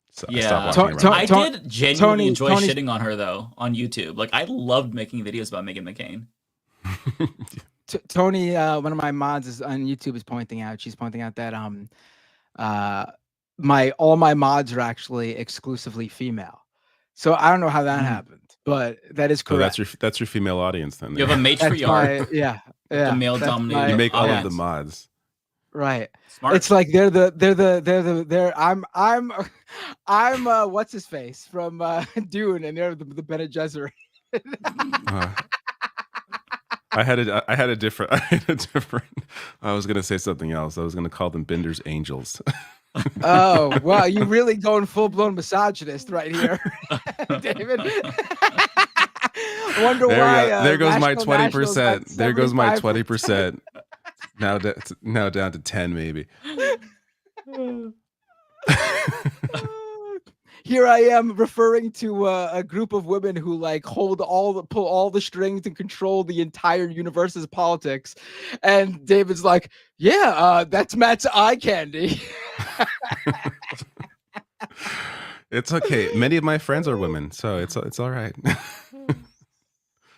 Speaker 11: so I stopped watching
Speaker 12: I did genuinely enjoy shitting on her though on YouTube. Like I loved making videos about Meghan McCain.
Speaker 4: Tony, one of my mods is on YouTube, is pointing out. She's pointing out that all my mods are actually exclusively female. So I don't know how that happened, but that is correct.
Speaker 11: So that's your female audience then.
Speaker 12: You have a matriarch.
Speaker 4: Yeah.
Speaker 12: The male dominated.
Speaker 11: You make all of the mods.
Speaker 4: Right.
Speaker 12: Smart.
Speaker 4: It's like they're I'm what's his face from Dune, and they're the Bene Gesserit.
Speaker 11: I had a different I was gonna say something else. I was gonna call them Binder's Angels.
Speaker 4: Oh wow, you really going full blown misogynist right here, David. I wonder why.
Speaker 11: There goes my 20%. There goes my 20%. Now down to 10 maybe.
Speaker 4: Here I am referring to a group of women who like pull all the strings and control the entire universe's politics, and David's like, yeah, that's Matt's eye candy.
Speaker 11: It's okay. Many of my friends are women, so it's all right.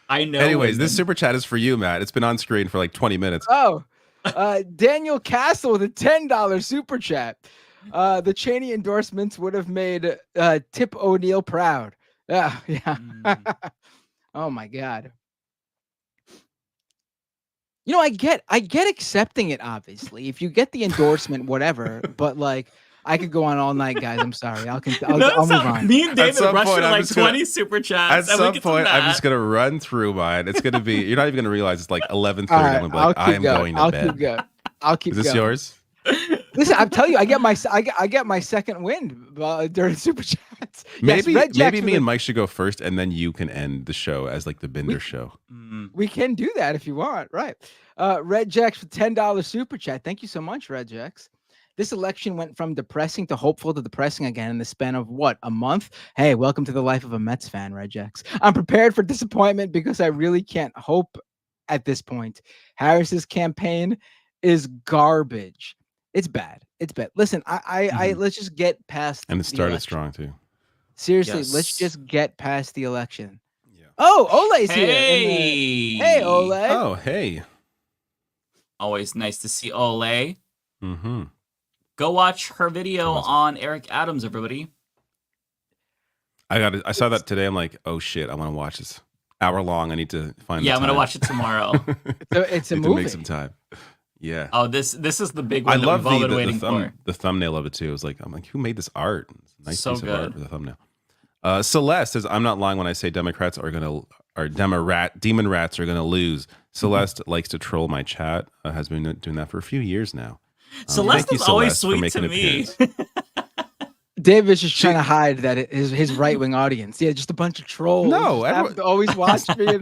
Speaker 12: I know.
Speaker 11: Anyways, this super chat is for you, Matt. It's been on screen for like 20 minutes.
Speaker 4: Oh, Daniel Castle with a $10 super chat. The Cheney endorsements would have made Tip O'Neill proud. Yeah. Oh my God. You know, I get accepting it, obviously. If you get the endorsement, whatever, but like I could go on all night, guys. I'm sorry. I'll move on.
Speaker 12: Me and David
Speaker 11: some
Speaker 12: rushed
Speaker 11: point,
Speaker 12: through
Speaker 11: I'm
Speaker 12: like
Speaker 11: just gonna-
Speaker 12: 20 super
Speaker 11: At
Speaker 12: chats. and we
Speaker 11: some
Speaker 12: get to
Speaker 11: point, I'm
Speaker 12: that.
Speaker 11: just gonna run through mine. It's gonna be. You're not even gonna realize it's like 11:30.
Speaker 4: All right,
Speaker 11: I'm gonna be like, I'm going to
Speaker 4: I'll
Speaker 11: bed.
Speaker 4: keep going. I'll keep
Speaker 11: Is this
Speaker 4: going.
Speaker 11: yours?
Speaker 4: Listen, I'm telling you, I get my second win during super chats.
Speaker 11: Maybe
Speaker 4: yes, Red Jacks
Speaker 11: maybe
Speaker 4: for
Speaker 11: me
Speaker 4: the-
Speaker 11: and Mike should go first, and then you can end the show as like the Binder show.
Speaker 4: We can do that if you want, right? Red Jacks for $10 super chat. Thank you so much, Red Jacks. This election went from depressing to hopeful to depressing again in the span of what, a month? Hey, welcome to the life of a Mets fan, Red Jacks. I'm prepared for disappointment because I really can't hope at this point. Harris's campaign is garbage. It's bad. It's bad. Listen, I let's just get past.
Speaker 11: And it
Speaker 4: the
Speaker 11: started
Speaker 4: election.
Speaker 11: strong too.
Speaker 4: Seriously,
Speaker 12: Yes.
Speaker 4: let's just get past the election. Yeah. Oh, Ole's here. Hey, Ole.
Speaker 11: Oh, hey.
Speaker 12: Always nice to see Ole.
Speaker 11: Mm-hmm.
Speaker 12: Go watch her video on Eric Adams, everybody.
Speaker 11: I saw that today. I'm like, oh shit, I want to watch this. Hour long. I need to find.
Speaker 12: Yeah,
Speaker 11: the
Speaker 12: I'm gonna
Speaker 11: time.
Speaker 12: watch it tomorrow.
Speaker 4: It's a
Speaker 11: Need to
Speaker 4: movie.
Speaker 11: make some time. Yeah.
Speaker 12: Oh, this is the big one
Speaker 11: I
Speaker 12: that
Speaker 11: love
Speaker 12: we've all been waiting
Speaker 11: the thumbnail of it too. It's like, I'm like, who made this art? It's a nice
Speaker 12: So
Speaker 11: piece of art
Speaker 12: good.
Speaker 11: for the thumbnail. Celeste says, I'm not lying when I say Democrats are demon rats are gonna lose. Celeste likes to troll my chat. Has been doing that for a few years now.
Speaker 12: Celeste
Speaker 11: thank you,
Speaker 12: is always
Speaker 11: Celeste, for
Speaker 12: sweet to
Speaker 11: making an
Speaker 12: me.
Speaker 11: appearance.
Speaker 4: David's just trying to hide that his right wing audience. Yeah, just a bunch of trolls.
Speaker 11: No,
Speaker 4: just have to always watch me.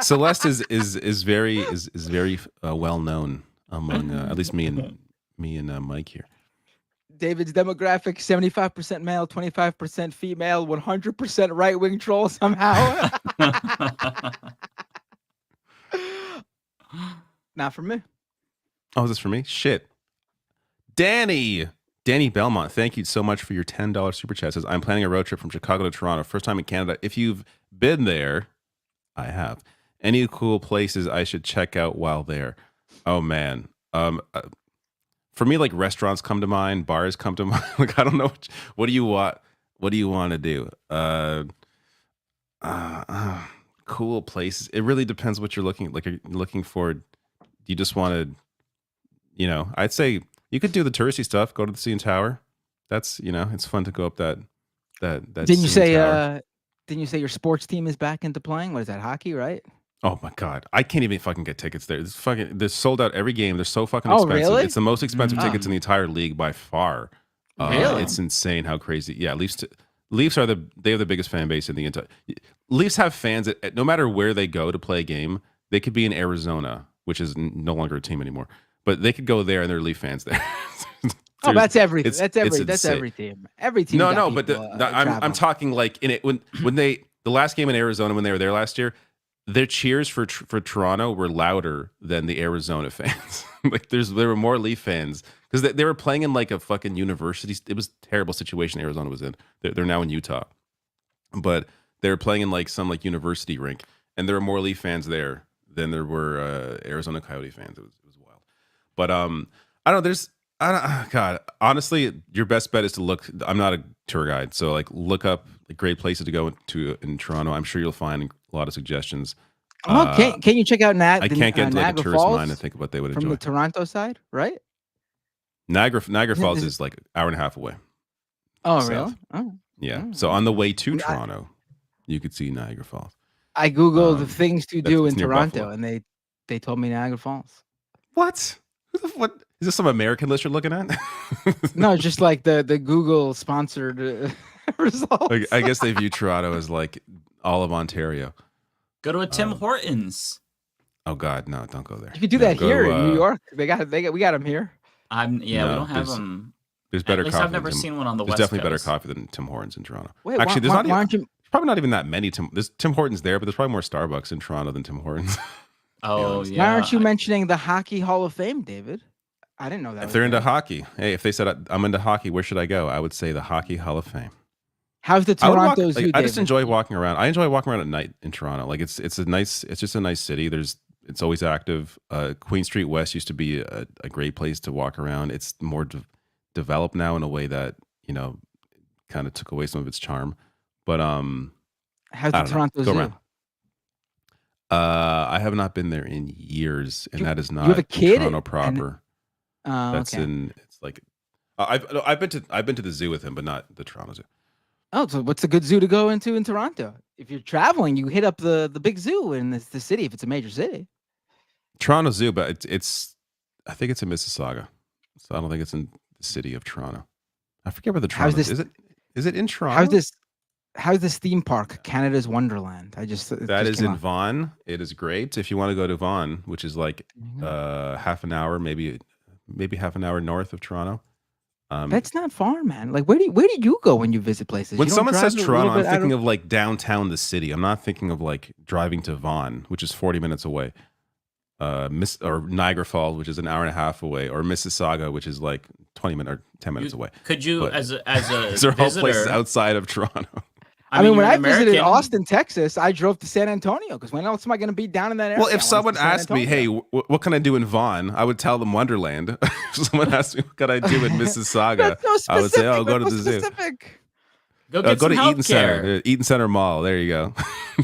Speaker 11: Celeste is very well known among at least me and Mike here.
Speaker 4: David's demographic: 75% male, 25% female, 100% right wing troll somehow. Not for me.
Speaker 11: Oh, is this for me? Shit. Danny Belmont, thank you so much for your $10 super chat. Says, I'm planning a road trip from Chicago to Toronto. First time in Canada. If you've been there, I have. Any cool places I should check out while there? Oh, man. For me, like restaurants come to mind, bars come to mind. Like, I don't know. What do you want? What do you want to do? Cool places. It really depends what you're looking like. Are you looking for? Do you just want to, I'd say you could do the touristy stuff. Go to the CN Tower. That's, it's fun to go up that.
Speaker 4: Didn't you say? Didn't you say your sports team is back into playing? What is that? Hockey, right?
Speaker 11: Oh my God, I can't even fucking get tickets there. They're sold out every game. They're so fucking
Speaker 4: Oh,
Speaker 11: expensive.
Speaker 4: really?
Speaker 11: It's the most expensive tickets in the entire league by far.
Speaker 4: Really?
Speaker 11: It's insane how crazy. Yeah, Leafs are they have the biggest fan base in the entire. Leafs have fans that no matter where they go to play a game, they could be in Arizona, which is no longer a team anymore, but they could go there and there are Leaf fans there.
Speaker 4: Oh, that's everything.
Speaker 11: it's
Speaker 4: That's
Speaker 11: insane.
Speaker 4: every team. Every team.
Speaker 11: No, but I'm talking like in it when the last game in Arizona when they were there last year, their cheers for Toronto were louder than the Arizona fans. Like there were more Leaf fans because they were playing in like a fucking university. It was a terrible situation Arizona was in. They're now in Utah, but they were playing in like some like university rink, and there were more Leaf fans there than there were Arizona Coyote fans. It was wild. But I don't know. God, honestly, your best bet is to look. I'm not a tour guide, so like look up like, great places to go to in Toronto. I'm sure you'll find a lot of suggestions.
Speaker 4: Oh, can you check out
Speaker 11: I can't get into like a
Speaker 4: Niagara
Speaker 11: tourist
Speaker 4: Falls
Speaker 11: mind and think of what they would
Speaker 4: from
Speaker 11: enjoy.
Speaker 4: the Toronto side, right?
Speaker 11: Niagara Falls is like an hour and a half away.
Speaker 4: Oh,
Speaker 11: south.
Speaker 4: really? Oh,
Speaker 11: Yeah. So on the way to Toronto, you could see Niagara Falls.
Speaker 4: I googled the things to do in
Speaker 11: it's near
Speaker 4: Toronto,
Speaker 11: Buffalo.
Speaker 4: and they told me Niagara Falls.
Speaker 11: What? What is this? Some American list you're looking at?
Speaker 4: No, just like the Google sponsored results.
Speaker 11: Like, I guess they view Toronto as like all of Ontario.
Speaker 12: Go to a Tim Hortons.
Speaker 11: Oh God, no! Don't go there.
Speaker 4: You could do that here in New York. We got them here.
Speaker 12: We don't have them.
Speaker 11: There's better
Speaker 12: At least
Speaker 11: coffee.
Speaker 12: I've never seen one on the
Speaker 11: There's
Speaker 12: West
Speaker 11: definitely
Speaker 12: Coast.
Speaker 11: better coffee than Tim Hortons in Toronto.
Speaker 4: Wait,
Speaker 11: actually, there's
Speaker 4: why
Speaker 11: not
Speaker 4: aren't
Speaker 11: even,
Speaker 4: you?
Speaker 11: there's probably not even that many There's Tim Hortons there, but there's probably more Starbucks in Toronto than Tim Hortons.
Speaker 12: Oh
Speaker 4: Why
Speaker 12: yeah.
Speaker 4: aren't you mentioning the Hockey Hall of Fame, David? I didn't know that.
Speaker 11: If they're into hockey, hey, if they said I'm into hockey, where should I go? I would say the Hockey Hall of Fame.
Speaker 4: How's the
Speaker 11: I would walk-
Speaker 4: Toronto Zoo?
Speaker 11: I just
Speaker 4: David?
Speaker 11: enjoy walking around. I enjoy walking around at night in Toronto. Like it's just a nice city. It's always active. Queen Street West used to be a great place to walk around. It's more developed now in a way that kind of took away some of its charm. But
Speaker 4: How's
Speaker 11: I
Speaker 4: the
Speaker 11: don't know.
Speaker 4: Toronto
Speaker 11: Go
Speaker 4: Zoo?
Speaker 11: around. I have not been there in years, and that is not
Speaker 4: you have a kid
Speaker 11: Toronto proper. That's
Speaker 4: okay.
Speaker 11: it's like I've been to the zoo with him, but not the Toronto Zoo.
Speaker 4: Oh, so what's a good zoo to go into in Toronto? If you're traveling, you hit up the big zoo in the city if it's a major city.
Speaker 11: Toronto Zoo, but it's I think it's in Mississauga, so I don't think it's in the city of Toronto. I forget where the Toronto is. Is it in Toronto?
Speaker 4: How's this theme park, Canada's Wonderland?
Speaker 11: That is in Vaughan. It is great if you want to go to Vaughan, which is like half an hour, maybe half an hour north of Toronto.
Speaker 4: That's not far, man. Like where do you go when you visit places?
Speaker 11: When
Speaker 4: You don't
Speaker 11: someone
Speaker 4: drive
Speaker 11: says
Speaker 4: a
Speaker 11: Toronto,
Speaker 4: little
Speaker 11: I'm
Speaker 4: bit
Speaker 11: thinking of like downtown the city. I'm not thinking of like driving to Vaughan, which is 40 minutes away. Or Niagara Falls, which is an hour and a half away, or Mississauga, which is like 20 minutes or 10 minutes away.
Speaker 12: Could you,
Speaker 11: But
Speaker 12: as a
Speaker 11: these are all
Speaker 12: visitor,
Speaker 11: places outside of Toronto.
Speaker 4: I mean, when
Speaker 12: you're
Speaker 4: I
Speaker 12: an
Speaker 4: visited
Speaker 12: American.
Speaker 4: Austin, Texas, I drove to San Antonio because when else am I going to be down in that area?
Speaker 11: Well, if someone asked me, hey, what can I do in Vaughan? I would tell them Wonderland. If someone asked me, what can I do in Mississauga? I would say, oh, go to the zoo.
Speaker 12: Go get
Speaker 11: go
Speaker 12: some
Speaker 11: to Eaton
Speaker 12: healthcare.
Speaker 11: Center. Eaton Center Mall. There you go.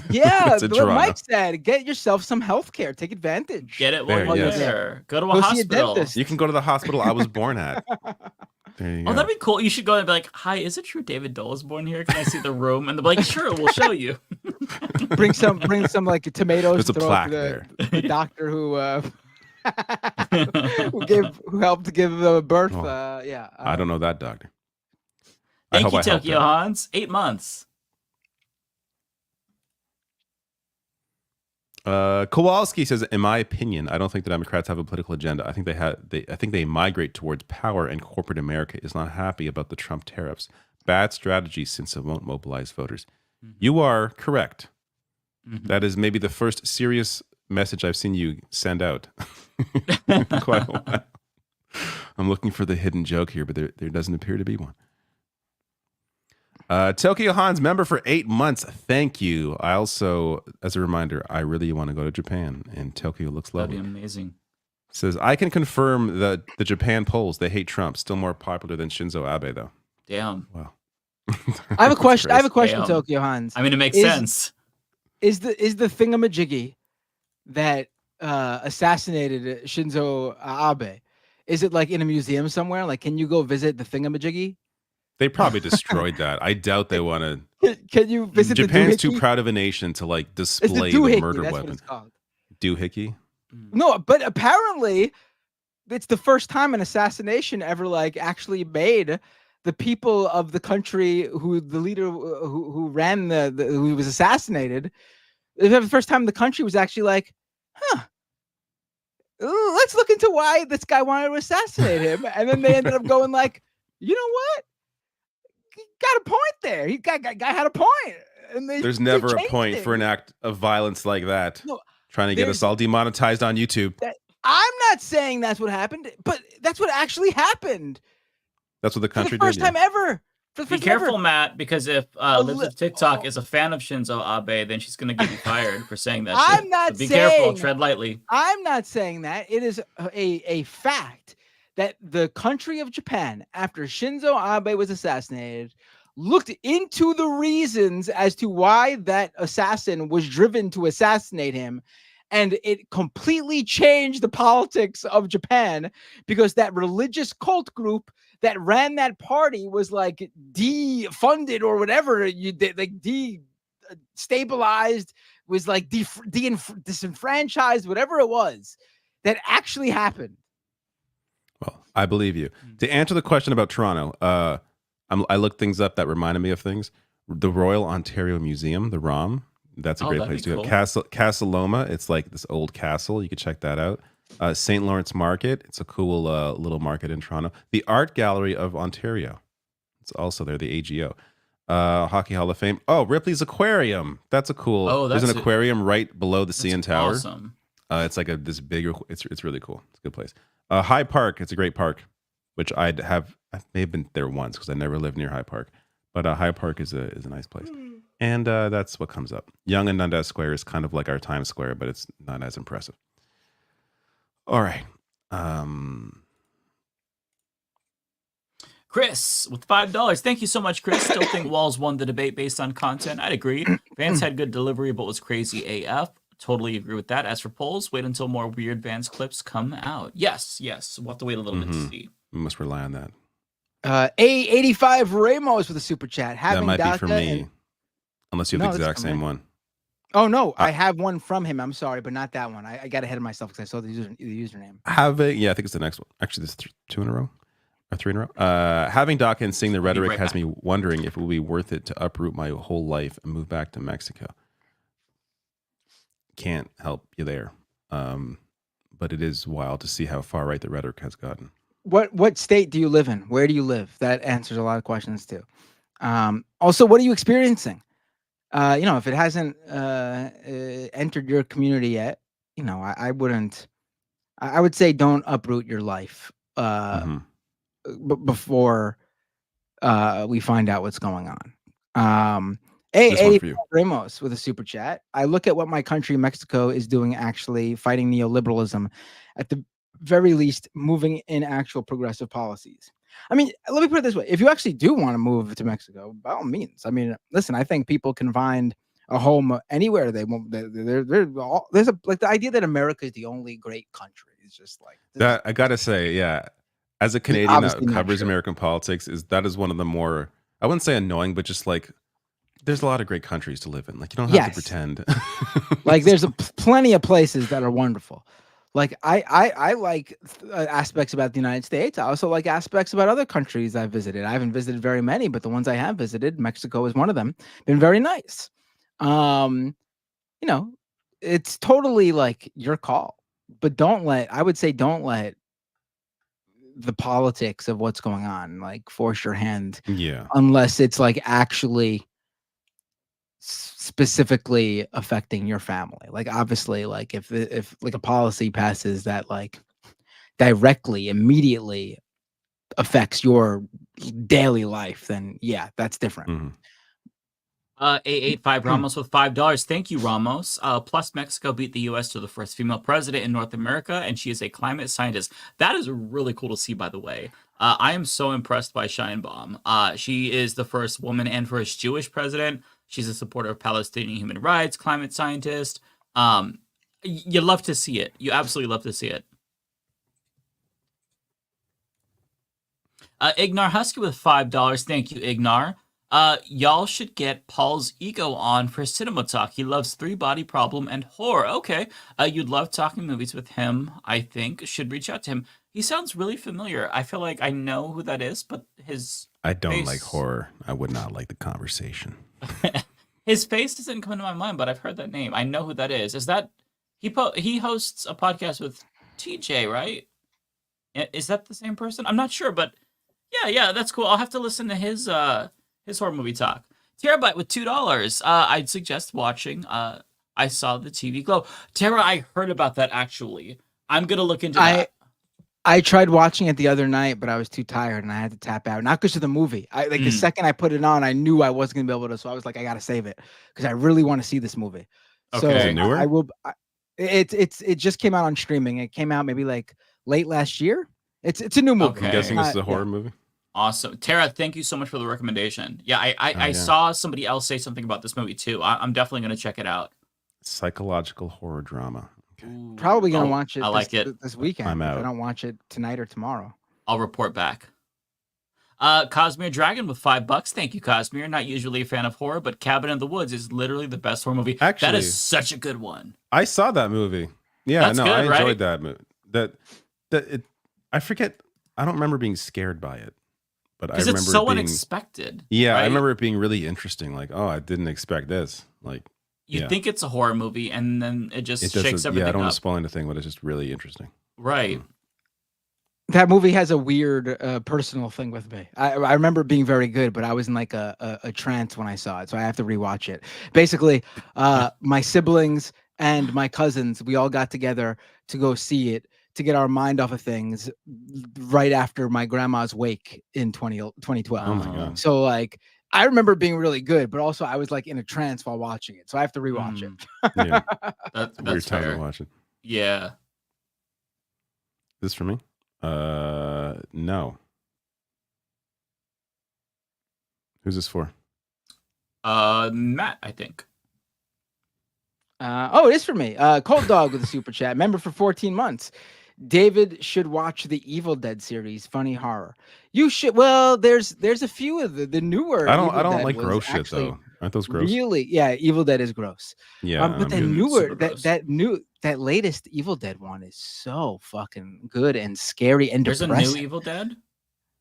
Speaker 4: Yeah,
Speaker 11: That's in
Speaker 4: what
Speaker 11: Toronto.
Speaker 4: Mike said, get yourself some health care. Take advantage.
Speaker 12: Get it while
Speaker 11: There,
Speaker 12: you're
Speaker 11: yes.
Speaker 12: there. Go to a
Speaker 4: Go see a
Speaker 12: hospital.
Speaker 4: dentist.
Speaker 11: You can go to the hospital I was born at. There you go.
Speaker 12: Oh, that'd be cool. You should go and be like, "Hi, is it true David Dole was born here? Can I see the room?" And they'll be like, "Sure, we'll show you."
Speaker 4: bring some like tomatoes.
Speaker 11: There's a
Speaker 4: to throw
Speaker 11: plaque
Speaker 4: up
Speaker 11: there.
Speaker 4: the doctor who who helped give birth.
Speaker 11: Oh,
Speaker 4: Yeah.
Speaker 11: I don't know that doctor. I
Speaker 12: Thank
Speaker 11: hope
Speaker 12: you,
Speaker 11: I helped
Speaker 12: Tokyo
Speaker 11: out.
Speaker 12: Hans. 8 months.
Speaker 11: Kowalski says, in my opinion, I don't think the Democrats have a political agenda. I think they migrate towards power, and corporate America is not happy about the Trump tariffs. Bad strategy since it won't mobilize voters. You are correct. That is maybe the first serious message I've seen you send out. Quite a while. I'm looking for the hidden joke here, but there doesn't appear to be one. Tokyo Hans, member for 8 months. Thank you. I also, as a reminder, I really want to go to Japan, and Tokyo looks lovely.
Speaker 12: That'd be amazing.
Speaker 11: Says, I can confirm that the Japan polls, they hate Trump. Still more popular than Shinzo Abe, though.
Speaker 12: Damn.
Speaker 11: Wow.
Speaker 4: I have a question. I have a question,
Speaker 12: Damn.
Speaker 4: Tokyo Hans.
Speaker 12: I mean, it makes sense.
Speaker 4: Is the thingamajiggy that assassinated Shinzo Abe? Is it like in a museum somewhere? Like, can you go visit the thingamajiggy?
Speaker 11: They probably destroyed that. I doubt they want to.
Speaker 4: Can you visit
Speaker 11: Japan's
Speaker 4: the
Speaker 11: too proud of a nation to like
Speaker 4: It's the
Speaker 11: display the
Speaker 4: doohickey,
Speaker 11: murder
Speaker 4: that's what
Speaker 11: weapon.
Speaker 4: it's called.
Speaker 11: Doohickey?
Speaker 4: No, but apparently it's the first time an assassination ever like actually made the people of the country who the leader who ran who was assassinated. It was the first time the country was actually like, let's look into why this guy wanted to assassinate him. And then they ended up going like, you know what? He got a point there. Guy had a point. And
Speaker 11: There's
Speaker 4: they
Speaker 11: never a
Speaker 4: changed
Speaker 11: point
Speaker 4: it.
Speaker 11: for an act of violence like that.
Speaker 4: No,
Speaker 11: Trying to get us all demonetized on YouTube.
Speaker 4: I'm not saying that's what happened, but that's what actually happened.
Speaker 11: That's what the
Speaker 4: For
Speaker 11: country
Speaker 4: the first
Speaker 11: did.
Speaker 4: time ever.
Speaker 12: Be careful, Matt, because if Lives of TikTok is a fan of Shinzo Abe, then she's going to get you fired for saying that
Speaker 4: I'm
Speaker 12: shit.
Speaker 4: not
Speaker 12: So be
Speaker 4: saying
Speaker 12: careful. Tread lightly.
Speaker 4: I'm not saying that. It is a fact that the country of Japan, after Shinzo Abe was assassinated, looked into the reasons as to why that assassin was driven to assassinate him. And it completely changed the politics of Japan because that religious cult group that ran that party was like defunded or whatever, like destabilized, was like disenfranchised, whatever it was that actually happened.
Speaker 11: Well, I believe you. To answer the question about Toronto, I looked things up that reminded me of things. The Royal Ontario Museum, the ROM, that's a great place to go. Castle Loma, it's like this old castle. You could check that out. St. Lawrence Market, it's a cool little market in Toronto. The Art Gallery of Ontario, it's also there, the AGO. Hockey Hall of Fame. Oh, Ripley's Aquarium. That's a cool.
Speaker 12: Oh,
Speaker 11: there's an aquarium right below the CN Tower.
Speaker 12: Awesome.
Speaker 11: It's like this bigger. It's really cool. It's a good place. High Park. It's a great park, which I may have been there once because I never lived near High Park. But High Park is a nice place, and that's what comes up. Yonge and Dundas Square is kind of like our Times Square, but it's not as impressive. All right.
Speaker 12: Chris with $5. Thank you so much, Chris. Still think Walls won the debate based on content. I'd agree. Vance had good delivery, but was crazy AF. Totally agree with that. As for polls, wait until more weird Vance clips come out. Yes. We'll have to wait a little bit to see.
Speaker 11: We must rely on that.
Speaker 4: A85 Ramos with a super chat.
Speaker 11: That might be for me, unless you have the exact same one.
Speaker 4: Oh no, I have one from him. I'm sorry, but not that one. I got ahead of myself because I saw the username.
Speaker 11: I think it's the next one. Actually, there's 2 in a row. Or 3 in a row. Having Doc and seeing the rhetoric has me wondering if it will be worth it to uproot my whole life and move back to Mexico. Can't help you there. But it is wild to see how far right the rhetoric has gotten.
Speaker 4: What state do you live in? Where do you live? That answers a lot of questions too. Also, what are you experiencing? If it hasn't entered your community yet, I wouldn't. I would say don't uproot your life before we find out what's going on. Ramos with a super chat. I look at what my country, Mexico, is doing, actually fighting neoliberalism, at the very least, moving in actual progressive policies. I mean, let me put it this way. If you actually do want to move to Mexico, by all means. I mean, listen, I think people can find a home anywhere they want. There's the idea that America is the only great country. It's just like
Speaker 11: that. I gotta say, yeah, as a Canadian that covers American politics, that is one of the more, I wouldn't say annoying, but just like, there's a lot of great countries to live in. Like, you don't have to pretend.
Speaker 4: Like, there's plenty of places that are wonderful. Like, I like aspects about the United States. I also like aspects about other countries I've visited. I haven't visited very many, but the ones I have visited, Mexico is one of them, been very nice. It's totally like your call, but I would say don't let the politics of what's going on like force your hand.
Speaker 11: Yeah.
Speaker 4: Unless it's like actually specifically affecting your family. Like, obviously, like if like a policy passes that like directly, immediately affects your daily life, then yeah, that's different.
Speaker 12: A85 Ramos with $5. Thank you, Ramos. Plus, Mexico beat the U.S. to the first female president in North America, and she is a climate scientist. That is really cool to see, by the way. I am so impressed by Sheinbaum. She is the first woman and first Jewish president. She's a supporter of Palestinian human rights, climate scientist. You love to see it. You absolutely love to see it. Ignar Husky with $5. Thank you, Ignar. Y'all should get Paul's ego on for Cinema Talk. He loves Three Body Problem and horror. Okay. You'd love talking movies with him, I think. Should reach out to him. He sounds really familiar. I feel like I know who that is, but
Speaker 11: I don't like horror. I would not like the conversation.
Speaker 12: His face doesn't come to my mind, but I've heard that name. I know who that is. Is that he hosts a podcast with TJ, right? Is that the same person? I'm not sure, but yeah, that's cool. I'll have to listen to his horror movie talk. Terabyte with $2. I'd suggest watching. I saw the TV Glow. Tara, I heard about that actually. I'm gonna look into that.
Speaker 4: I tried watching it the other night, but I was too tired and I had to tap out. Not because of the movie. The second I put it on, I knew I wasn't gonna be able to. So I was like, I gotta save it because I really want to see this movie.
Speaker 11: Okay.
Speaker 4: So
Speaker 11: is it newer?
Speaker 4: I will. It just came out on streaming. It came out maybe like late last year. It's a new movie.
Speaker 11: Okay. I'm guessing this is a horror movie.
Speaker 12: Awesome. Tara, thank you so much for the recommendation. Yeah, I saw somebody else say something about this movie too. I'm definitely going to check it out.
Speaker 11: Psychological horror drama. Okay.
Speaker 4: Probably going to watch it.
Speaker 12: I like it.
Speaker 4: This weekend.
Speaker 11: I'm out.
Speaker 4: I don't watch it tonight or tomorrow.
Speaker 12: I'll report back. Cosmere Dragon with $5. Thank you, Cosmere. Not usually a fan of horror, but Cabin in the Woods is literally the best horror movie.
Speaker 11: Actually,
Speaker 12: that is such a good one.
Speaker 11: I saw that movie. Yeah,
Speaker 12: That's good,
Speaker 11: I enjoyed
Speaker 12: right?
Speaker 11: that movie. I forget. I don't remember being scared by it.
Speaker 12: Because it's so unexpected.
Speaker 11: Yeah,
Speaker 12: right?
Speaker 11: I remember it being really interesting. Like, oh, I didn't expect this. Like,
Speaker 12: you think it's a horror movie, and then it just shakes everything up.
Speaker 11: Yeah, I don't want to spoil anything, but it's just really interesting.
Speaker 12: Right.
Speaker 4: That movie has a weird personal thing with me. I remember it being very good, but I was in like a trance when I saw it, so I have to rewatch it. Basically, my siblings and my cousins, we all got together to go see it, to get our mind off of things right after my grandma's wake in 2012.
Speaker 11: Oh my God.
Speaker 4: So like, I remember it being really good, but also I was like in a trance while watching it. So I have to rewatch it.
Speaker 11: Yeah.
Speaker 12: That's
Speaker 11: weird time
Speaker 12: fair.
Speaker 11: to watch it.
Speaker 12: Yeah.
Speaker 11: This for me? No. Who's this for?
Speaker 12: Matt, I think.
Speaker 4: Oh, it is for me. Cold Dog with a super chat. Member for 14 months. David should watch the Evil Dead series. Funny horror. You should. Well, there's a few of the newer.
Speaker 11: I don't
Speaker 4: Evil Dead
Speaker 11: like
Speaker 4: was
Speaker 11: gross shit
Speaker 4: actually
Speaker 11: though. Aren't those gross?
Speaker 4: Really? Yeah, Evil Dead is gross.
Speaker 11: Yeah,
Speaker 4: but the newer that latest Evil Dead one is so fucking good and scary and
Speaker 12: There's
Speaker 4: depressing.
Speaker 12: a new Evil Dead?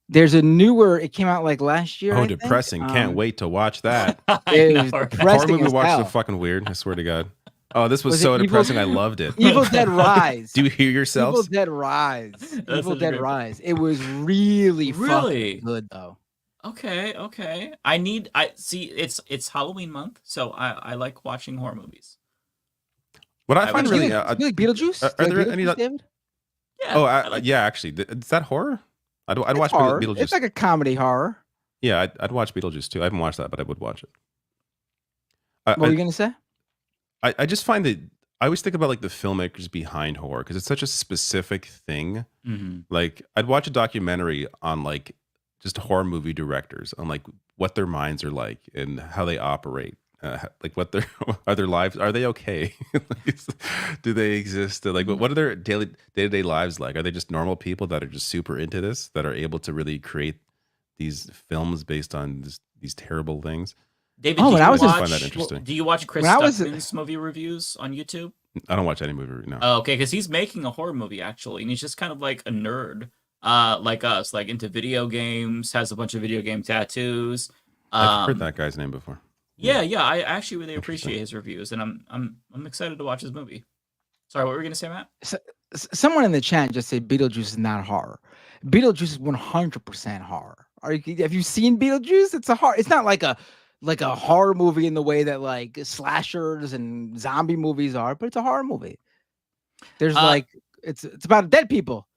Speaker 4: There's a newer. It came out like last year.
Speaker 11: Oh,
Speaker 4: I
Speaker 11: depressing!
Speaker 4: think.
Speaker 11: Can't wait to watch that.
Speaker 4: It was
Speaker 11: Horror
Speaker 4: depressing
Speaker 11: movie
Speaker 4: as
Speaker 11: watched
Speaker 4: hell.
Speaker 11: so fucking weird. I swear to God. Oh, this was
Speaker 4: Was it
Speaker 11: so
Speaker 4: Evil-
Speaker 11: depressing. I loved it.
Speaker 4: Evil Dead Rise.
Speaker 11: Do you hear yourselves?
Speaker 4: Evil Dead Rise.
Speaker 12: That's
Speaker 4: Evil
Speaker 12: such a
Speaker 4: Dead
Speaker 12: great-
Speaker 4: Rise. It was really
Speaker 12: Really?
Speaker 4: fucking good though.
Speaker 12: Okay. I see. It's Halloween month, so I like watching horror movies.
Speaker 11: What I find really
Speaker 4: you like Beetlejuice?
Speaker 11: are
Speaker 4: You
Speaker 11: there
Speaker 4: like
Speaker 11: any?
Speaker 4: Beetlejuice, David?
Speaker 11: Yeah. Yeah. Actually, is that horror? I'd watch
Speaker 4: Horror.
Speaker 11: Beetlejuice.
Speaker 4: It's like a comedy horror.
Speaker 11: Yeah, I'd watch Beetlejuice too. I haven't watched that, but I would watch it.
Speaker 4: What were you gonna say?
Speaker 11: I just find that I always think about like the filmmakers behind horror because it's such a specific thing.
Speaker 12: Mhm.
Speaker 11: Like I'd watch a documentary on like just horror movie directors on like what their minds are like and how they operate. Like what their are their lives, are they okay? Do they exist? Like what are their day-to-day lives like? Are they just normal people that are just super into this, that are able to really create these films based on these terrible things?
Speaker 12: David,
Speaker 4: Oh,
Speaker 12: do
Speaker 4: when
Speaker 12: you
Speaker 4: I was in-
Speaker 12: watch,
Speaker 11: find that interesting.
Speaker 12: Do you watch Chris
Speaker 4: When I was-
Speaker 12: Stuckman's movie reviews on YouTube?
Speaker 11: I don't watch any movie now.
Speaker 12: Oh, okay, because he's making a horror movie actually, and he's just kind of like a nerd, like us, like into video games, has a bunch of video game tattoos.
Speaker 11: I've heard that guy's name before.
Speaker 12: Yeah, I actually really appreciate his reviews, and I'm excited to watch his movie. Sorry, what were you gonna say, Matt?
Speaker 4: Someone in the chat just said Beetlejuice is not horror. Beetlejuice is 100% horror. Have you seen Beetlejuice? It's a horror. It's not like a horror movie in the way that like slashers and zombie movies are, but it's a horror movie. There's it's about dead people.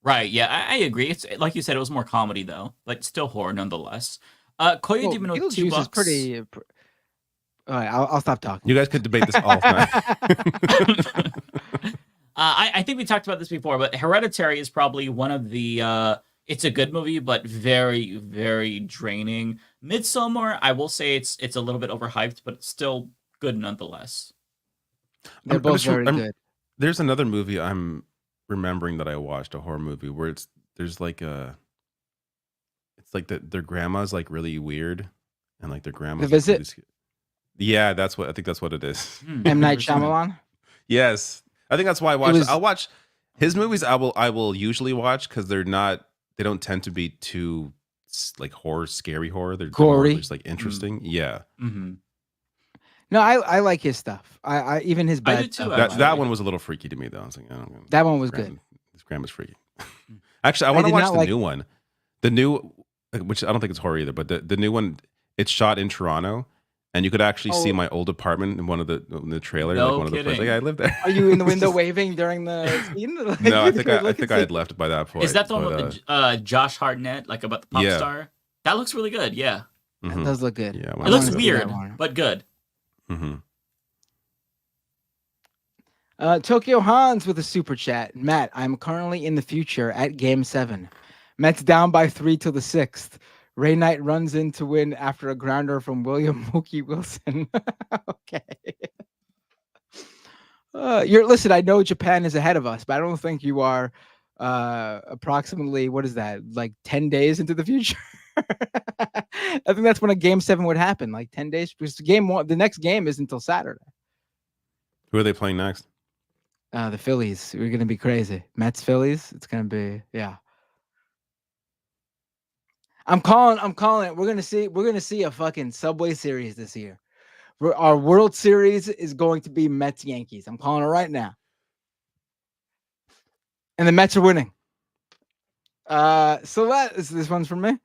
Speaker 12: Right, yeah, I agree. It's like you said, it was more comedy though, but still horror nonetheless. Koya Demon with $2.
Speaker 4: Beetlejuice is pretty. All right, I'll stop talking.
Speaker 11: You guys could debate this all night.
Speaker 12: I think we talked about this before, but Hereditary is probably one of the. It's a good movie, but very, very draining. Midsommar, I will say it's a little bit overhyped, but still good nonetheless.
Speaker 4: They're both very good.
Speaker 11: There's another movie I'm remembering that I watched, a horror movie where there's like it's like their grandma's like really weird, and like their grandma's.
Speaker 4: The Visit?
Speaker 11: Like, yeah, I think that's what it is.
Speaker 4: M. Night Shyamalan.
Speaker 11: Yes, I think that's why I watch it. I'll watch his movies. I will usually watch because they don't tend to be too like scary horror. They're
Speaker 4: gory,
Speaker 11: more just like interesting. Yeah.
Speaker 12: Mm-hmm.
Speaker 4: No, I like his stuff. I even his bad.
Speaker 12: I do too.
Speaker 11: That one was a little freaky to me though. I was like,
Speaker 4: that one was good.
Speaker 11: His grandma's freaky. Actually, I want to watch the new one. The new, which I don't think it's horror either, but the new one. It's shot in Toronto. And you could actually see my old apartment in in the trailer.
Speaker 12: No
Speaker 11: like one of the places. Like, I live there.
Speaker 4: Are you in the window waving during the scene? Like,
Speaker 11: no, I think I had left by that point.
Speaker 12: Is that the one with Josh Hartnett, like about the pop star? That looks really good. Yeah,
Speaker 4: that does look good.
Speaker 11: Yeah,
Speaker 12: it looks weird, but good.
Speaker 11: Mm-hmm.
Speaker 4: Tokyo Hans with a super chat. Matt, I'm currently in the future at Game 7. Mets down by 3 till the 6th. Ray Knight runs in to win after a grounder from William Mookie Wilson. Okay. Listen, I know Japan is ahead of us, but I don't think you are approximately, what is that, like 10 days into the future? I think that's when a Game 7 would happen, like 10 days. Because the next game is until Saturday.
Speaker 11: Who are they playing next?
Speaker 4: The Phillies. We're going to be crazy. Mets, Phillies. It's going to be, yeah. I'm calling it. We're gonna see a fucking Subway Series this year. Our World Series is going to be Mets Yankees. I'm calling it right now. And the Mets are winning. Celeste, this one's from me.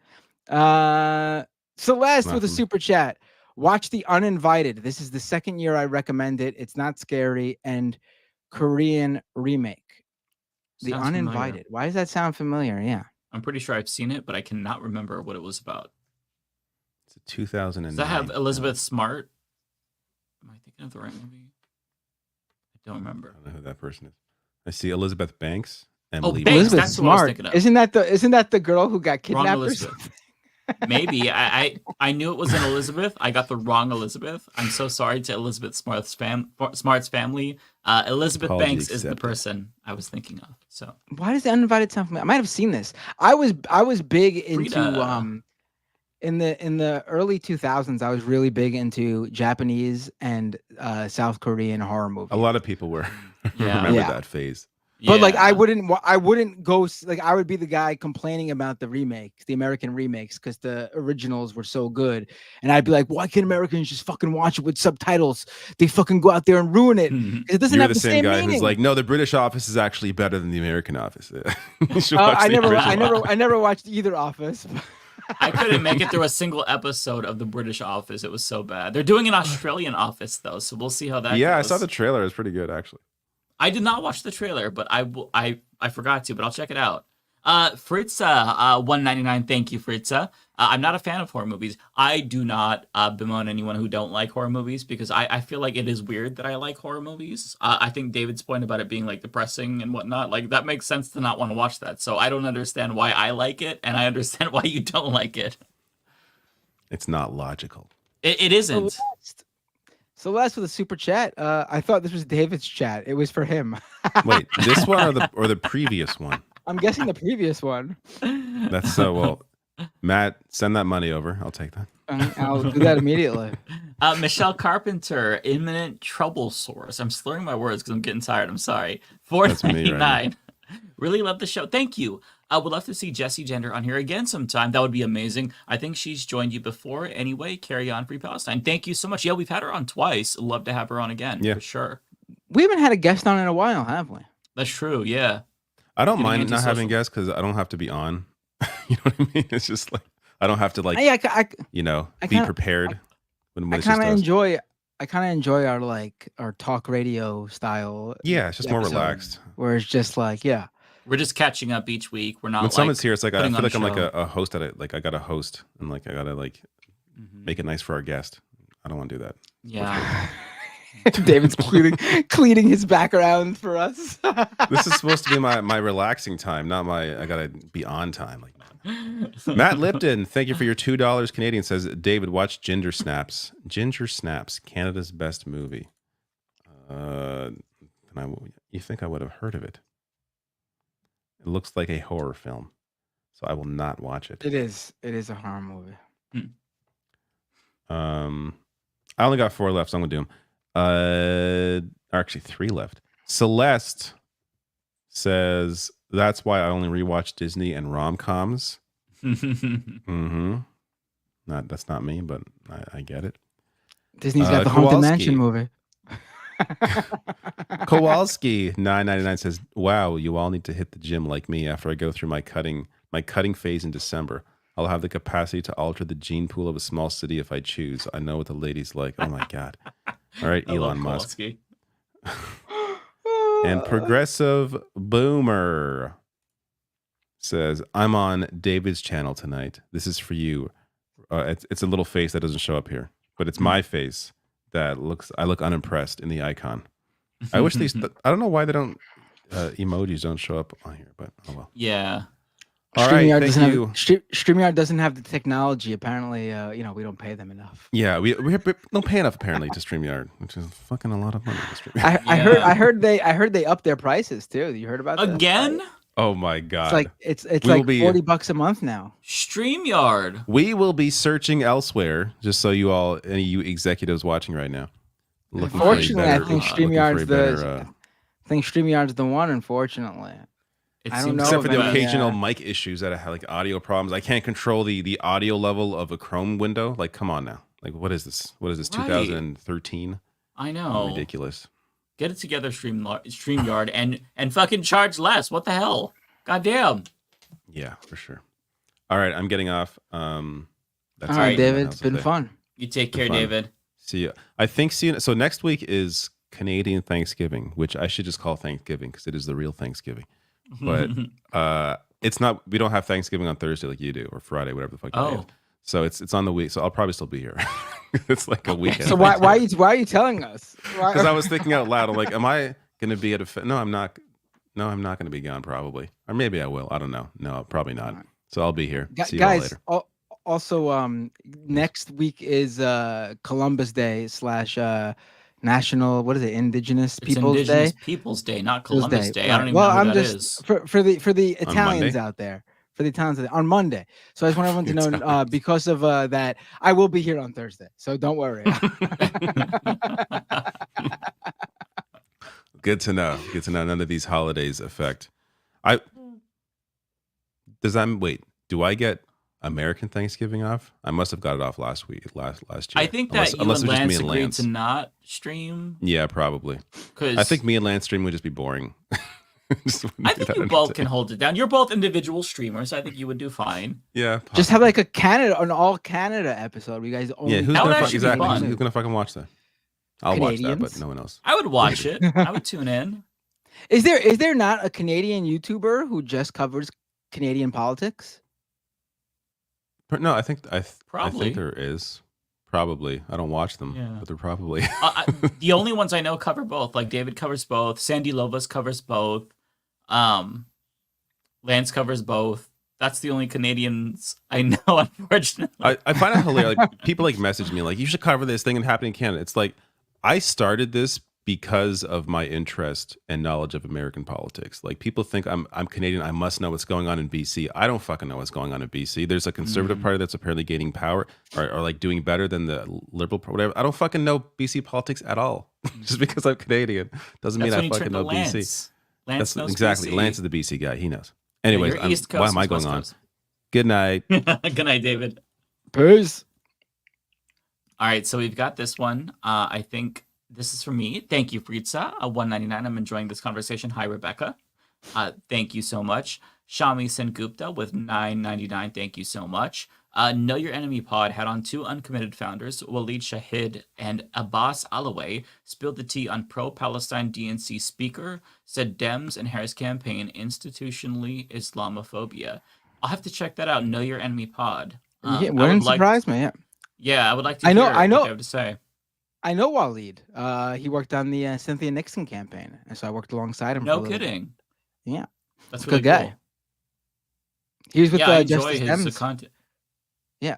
Speaker 4: Celeste with a super chat. Watch The Uninvited. This is the second year I recommend it. It's not scary and Korean remake. The Uninvited.
Speaker 12: Familiar.
Speaker 4: Why does that sound familiar? Yeah.
Speaker 12: I'm pretty sure I've seen it, but I cannot remember what it was about.
Speaker 11: It's a 2009.
Speaker 12: Does that have Elizabeth Smart? Am I thinking of the right movie? I don't remember.
Speaker 11: I don't know who that person is. I see Elizabeth Banks.
Speaker 12: Oh,
Speaker 11: Banks.
Speaker 4: Elizabeth
Speaker 12: that's what I was
Speaker 4: Smart.
Speaker 12: thinking of.
Speaker 4: Isn't that the girl who got
Speaker 12: Wrong
Speaker 4: kidnapped? Or
Speaker 12: Elizabeth.
Speaker 4: something?
Speaker 12: Maybe. I knew it was an Elizabeth. I got the wrong Elizabeth. I'm so sorry to Elizabeth Smart's family. Elizabeth
Speaker 11: Apology
Speaker 12: Banks is the
Speaker 11: accepted.
Speaker 12: person I was thinking of. So
Speaker 4: Why does the uninvited sound familiar? I might have seen this. I was big into
Speaker 12: Frida.
Speaker 4: in the early 2000s. I was really big into Japanese and South Korean horror movies.
Speaker 11: A lot of people were
Speaker 12: Yeah.
Speaker 11: remember
Speaker 4: Yeah.
Speaker 11: that phase.
Speaker 4: But like I
Speaker 12: Yeah.
Speaker 4: wouldn't go like I would be the guy complaining about the remakes, the American remakes, because the originals were so good, and I'd be like, why can't Americans just fucking watch it with subtitles? They fucking go out there and ruin it. 'Cause it doesn't
Speaker 11: You're
Speaker 4: have
Speaker 11: the
Speaker 4: the
Speaker 11: same
Speaker 4: same
Speaker 11: guy
Speaker 4: meaning.
Speaker 11: who's like, no, the British Office is actually better than the American Office. You should watch
Speaker 4: I
Speaker 11: the original Office.
Speaker 4: never watched either Office.
Speaker 12: I couldn't make it through a single episode of the British Office. It was so bad. They're doing an Australian Office though, so we'll see how that
Speaker 11: Yeah, I
Speaker 12: goes.
Speaker 11: saw the trailer. It was pretty good, actually.
Speaker 12: I did not watch the trailer, but I forgot to, but I'll check it out. Fritza, 199. Thank you, Fritza. I'm not a fan of horror movies. I do not bemoan anyone who don't like horror movies because I feel like it is weird that I like horror movies. I think David's point about it being like depressing and whatnot, like that makes sense to not want to watch that. So I don't understand why I like it, and I understand why you don't like it.
Speaker 11: It's not logical.
Speaker 12: It isn't.
Speaker 4: Celeste with a super chat. I thought this was David's chat. It was for him.
Speaker 11: Wait, this one or the previous one?
Speaker 4: I'm guessing the previous one.
Speaker 11: That's so well. Matt, send that money over. I'll take that.
Speaker 4: I'll do that immediately.
Speaker 12: Michelle Carpenter, imminent trouble source. I'm slurring my words because I'm getting tired. I'm sorry.
Speaker 11: That's me right now.
Speaker 12: 499. Really love the show. Thank you. I would love to see Jessie Gender on here again sometime. That would be amazing. I think she's joined you before. Anyway, carry on, Free Palestine. Thank you so much. Yeah, we've had her on twice. Love to have her on again, for sure.
Speaker 4: We haven't had a guest on in a while, have we?
Speaker 12: That's true, yeah.
Speaker 11: I don't
Speaker 12: Getting
Speaker 11: mind not
Speaker 12: antisocial.
Speaker 11: having guests because I don't have to be on. You know what I mean? It's just like I don't have to like
Speaker 4: Yeah,
Speaker 11: be
Speaker 4: kinda-
Speaker 11: prepared. When
Speaker 4: I
Speaker 11: it's just
Speaker 4: kind of
Speaker 11: us.
Speaker 4: enjoy our talk radio style.
Speaker 11: Yeah, it's just more
Speaker 4: episode,
Speaker 11: relaxed.
Speaker 4: Where it's just like, yeah.
Speaker 12: We're just catching up each week. We're not
Speaker 11: When someone's here, it's like I
Speaker 12: putting
Speaker 11: feel
Speaker 12: on
Speaker 11: like I'm like
Speaker 12: show.
Speaker 11: a host at it. Like I got to host and like I got to like make it nice for our guest. I don't want to do that.
Speaker 12: Yeah.
Speaker 4: David's cleaning his background for us.
Speaker 11: This is supposed to be my relaxing time, not my I gotta be on time. Like Matt Lipton, thank you for your $2 Canadian. Says David, watch Ginger Snaps. Ginger Snaps, Canada's best movie. You think I would have heard of it? It looks like a horror film, so I will not watch it.
Speaker 4: It is a horror movie.
Speaker 11: I only got 4 left, so I'm gonna do them. Actually 3 left. Celeste says that's why I only rewatch Disney and rom-coms. That's not me, but I get it.
Speaker 4: Disney's got the Haunted
Speaker 11: Kowalski.
Speaker 4: Mansion movie.
Speaker 11: Kowalski 999 says, "Wow, you all need to hit the gym like me after I go through my cutting phase in December. I'll have the capacity to alter the gene pool of a small city if I choose. I know what the ladies like." Oh my god! All right,
Speaker 12: I love
Speaker 11: Elon Musk.
Speaker 12: Kowalski.
Speaker 11: And Progressive Boomer says, "I'm on David's channel tonight. This is for you." It's a little face that doesn't show up here, but it's my face that I look unimpressed in the icon. I wish these. I don't know why they don't emojis don't show up on here, but oh well.
Speaker 12: Yeah.
Speaker 11: All right,
Speaker 4: StreamYard
Speaker 11: thank you.
Speaker 4: StreamYard doesn't have the technology. Apparently, we don't pay them enough.
Speaker 11: Yeah, we don't pay enough apparently to StreamYard, which is fucking a lot of money. To StreamYard.
Speaker 4: I heard they upped their prices too. You heard about that?
Speaker 12: Again?
Speaker 11: Oh my god!
Speaker 4: It's like it's
Speaker 11: We
Speaker 4: like
Speaker 11: will be-
Speaker 4: $40 a month now.
Speaker 12: StreamYard.
Speaker 11: We will be searching elsewhere, just so you all, any of you executives watching right now. looking for a
Speaker 4: Unfortunately, I
Speaker 11: better-
Speaker 4: think
Speaker 11: looking for a
Speaker 4: StreamYard's
Speaker 11: better,
Speaker 4: StreamYard's the one. Unfortunately, I don't know.
Speaker 11: Except for
Speaker 4: of
Speaker 11: the
Speaker 4: any,
Speaker 11: occasional mic issues that have like audio problems. I can't control the audio level of a Chrome window. Like, come on now. Like, what is this? What is this?
Speaker 12: Right.
Speaker 11: 2013?
Speaker 12: I know.
Speaker 11: Ridiculous.
Speaker 12: Get it together, StreamYard, and fucking charge less. What the hell? Goddamn.
Speaker 11: Yeah, for sure. All right, I'm getting off. That's
Speaker 4: All right, David. It's been fun.
Speaker 12: You take care,
Speaker 11: Been fun.
Speaker 12: David.
Speaker 11: See you. I think so next week is Canadian Thanksgiving, which I should just call Thanksgiving because it is the real Thanksgiving. But it's not. We don't have Thanksgiving on Thursday like you do, or Friday, whatever the fuck. You do. So it's on the week. So I'll probably still be here. It's like a weekend.
Speaker 4: So why are you telling us?
Speaker 11: Because I was thinking out loud. I'm like, am I going to be at a? No, I'm not. No, I'm not going to be gone. Probably, or maybe I will. I don't know. No, probably not. So I'll be here. See you all
Speaker 4: Guys,
Speaker 11: later.
Speaker 4: also, next week is Columbus Day / National, what is it, Indigenous
Speaker 12: It's
Speaker 4: Peoples
Speaker 12: Indigenous
Speaker 4: Day?
Speaker 12: Peoples Day, not
Speaker 4: Peoples
Speaker 12: Columbus Day. I
Speaker 4: right.
Speaker 12: don't even
Speaker 4: Well,
Speaker 12: know who
Speaker 4: I'm
Speaker 12: that
Speaker 4: just
Speaker 12: is.
Speaker 4: for the
Speaker 11: On
Speaker 4: Italians
Speaker 11: Monday?
Speaker 4: out there. For the Italians on Monday. So I just want everyone to know
Speaker 11: Italians.
Speaker 4: because of that, I will be here on Thursday. So don't worry.
Speaker 11: Good to know. Good to know. None of these holidays affect. Do I get American Thanksgiving off? I must have got it off last year.
Speaker 12: I think that you and Lance agreed to not stream.
Speaker 11: Yeah, probably. I think me and Lance stream would just be boring.
Speaker 12: I think you both can hold it down. You're both individual streamers. I think you would do fine.
Speaker 11: Yeah.
Speaker 4: Just have like an all Canada episode where you guys only.
Speaker 11: Yeah, who's gonna fucking watch that? I'll watch that, but no one else.
Speaker 12: I would watch it. I would tune in.
Speaker 4: Is there not a Canadian YouTuber who just covers Canadian politics?
Speaker 11: No, I think
Speaker 12: Probably.
Speaker 11: there is. Probably. I don't watch them, but they're probably.
Speaker 12: The only ones I know cover both. Like David covers both. Sandy Lovas covers both. Lance covers both. That's the only Canadians I know, unfortunately.
Speaker 11: I find it hilarious. Like, people like message me like, you should cover this thing and happening in Canada. It's like, I started this because of my interest and knowledge of American politics. Like, people think I'm Canadian. I must know what's going on in BC. I don't fucking know what's going on in BC. There's a conservative party that's apparently gaining power or like doing better than the liberal party, whatever. I don't fucking know BC politics at all. Just because I'm Canadian doesn't mean I fucking know BC.
Speaker 12: Lance knows
Speaker 11: exactly.
Speaker 12: BC.
Speaker 11: Lance is the BC guy. He knows. Anyways,
Speaker 12: You're East Coast,
Speaker 11: why am I going on? Good night.
Speaker 12: Good night, David.
Speaker 4: Peace.
Speaker 12: All right, so we've got this one. I think this is for me. Thank you, Fritza. 199. I'm enjoying this conversation. Hi, Rebecca. Thank you so much. Shami Sengupta with 999. Thank you so much. Know Your Enemy Pod had on 2 uncommitted founders, Waleed Shahid and Abbas Alaway, spilled the tea on pro-Palestine DNC speaker, said Dems and Harris campaign institutionally Islamophobia. I'll have to check that out. Know Your Enemy Pod.
Speaker 4: Wouldn't surprise me. Yeah.
Speaker 12: Yeah, I would like to
Speaker 4: I know.
Speaker 12: what they have to say.
Speaker 4: I know Waleed. He worked on the Cynthia Nixon campaign, and so I worked alongside him.
Speaker 12: No kidding.
Speaker 4: Yeah,
Speaker 12: that's
Speaker 4: a good
Speaker 12: really
Speaker 4: guy.
Speaker 12: Cool.
Speaker 4: He was with
Speaker 12: I enjoy
Speaker 4: Justice
Speaker 12: his
Speaker 4: Dems.
Speaker 12: content.
Speaker 4: Yeah.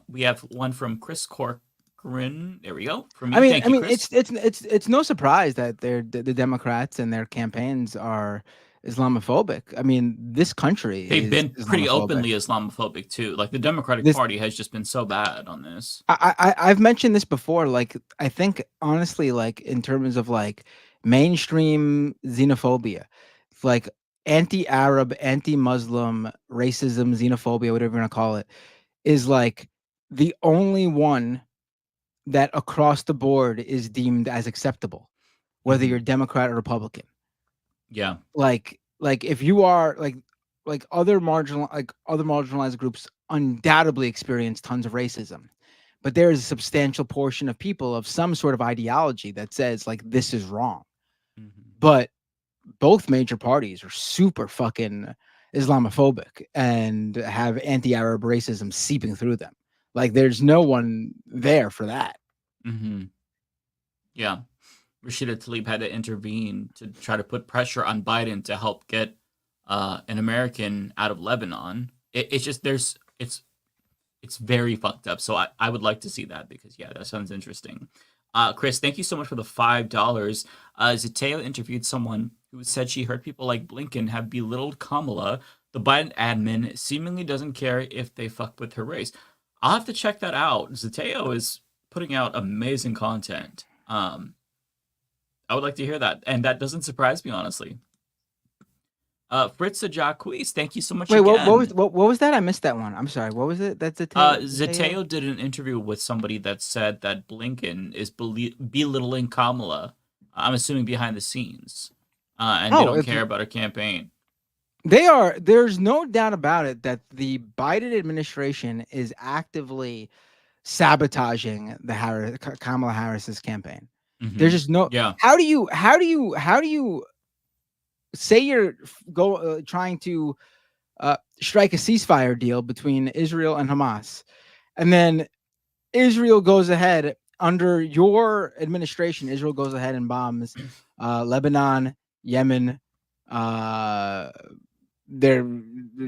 Speaker 12: We have one from Chris Corcoran. There we go. From me.
Speaker 4: I mean,
Speaker 12: Thank you, Chris.
Speaker 4: it's no surprise that the Democrats and their campaigns are Islamophobic. I mean, this country
Speaker 12: They've been pretty openly Islamophobic too. Like the Democratic Party has just been so bad on this.
Speaker 4: I've mentioned this before. Like, I think honestly, like in terms of like mainstream xenophobia, like anti-Arab, anti-Muslim, racism, xenophobia, whatever you want to call it, is like the only one that across the board is deemed as acceptable, whether you're Democrat or Republican.
Speaker 12: Yeah.
Speaker 4: Like if you are like other marginalized groups undoubtedly experience tons of racism, but there is a substantial portion of people of some sort of ideology that says like this is wrong. But both major parties are super fucking Islamophobic and have anti-Arab racism seeping through them. Like there's no one there for that.
Speaker 12: Yeah. Rashida Tlaib had to intervene to try to put pressure on Biden to help get an American out of Lebanon. It's just it's very fucked up. So I would like to see that because that sounds interesting. Chris, thank you so much for the $5. Zateo interviewed someone who said she heard people like Blinken have belittled Kamala. The Biden admin seemingly doesn't care if they fuck with her race. I'll have to check that out. Zateo is putting out amazing content. I would like to hear that, and that doesn't surprise me, honestly. Fritza Jacques, thank you so much.
Speaker 4: Wait,
Speaker 12: again.
Speaker 4: what was that? I missed that one. I'm sorry. What was it? That's
Speaker 12: Zateo did an interview with somebody that said that Blinken is belittling Kamala. I'm assuming behind the scenes, and they don't care about her campaign.
Speaker 4: They are. There's no doubt about it that the Biden administration is actively sabotaging the Kamala Harris's campaign. There's just no.
Speaker 12: Yeah.
Speaker 4: How do you say you're trying to strike a ceasefire deal between Israel and Hamas, and then Israel goes ahead under your administration? Israel goes ahead and bombs Lebanon, Yemen, they're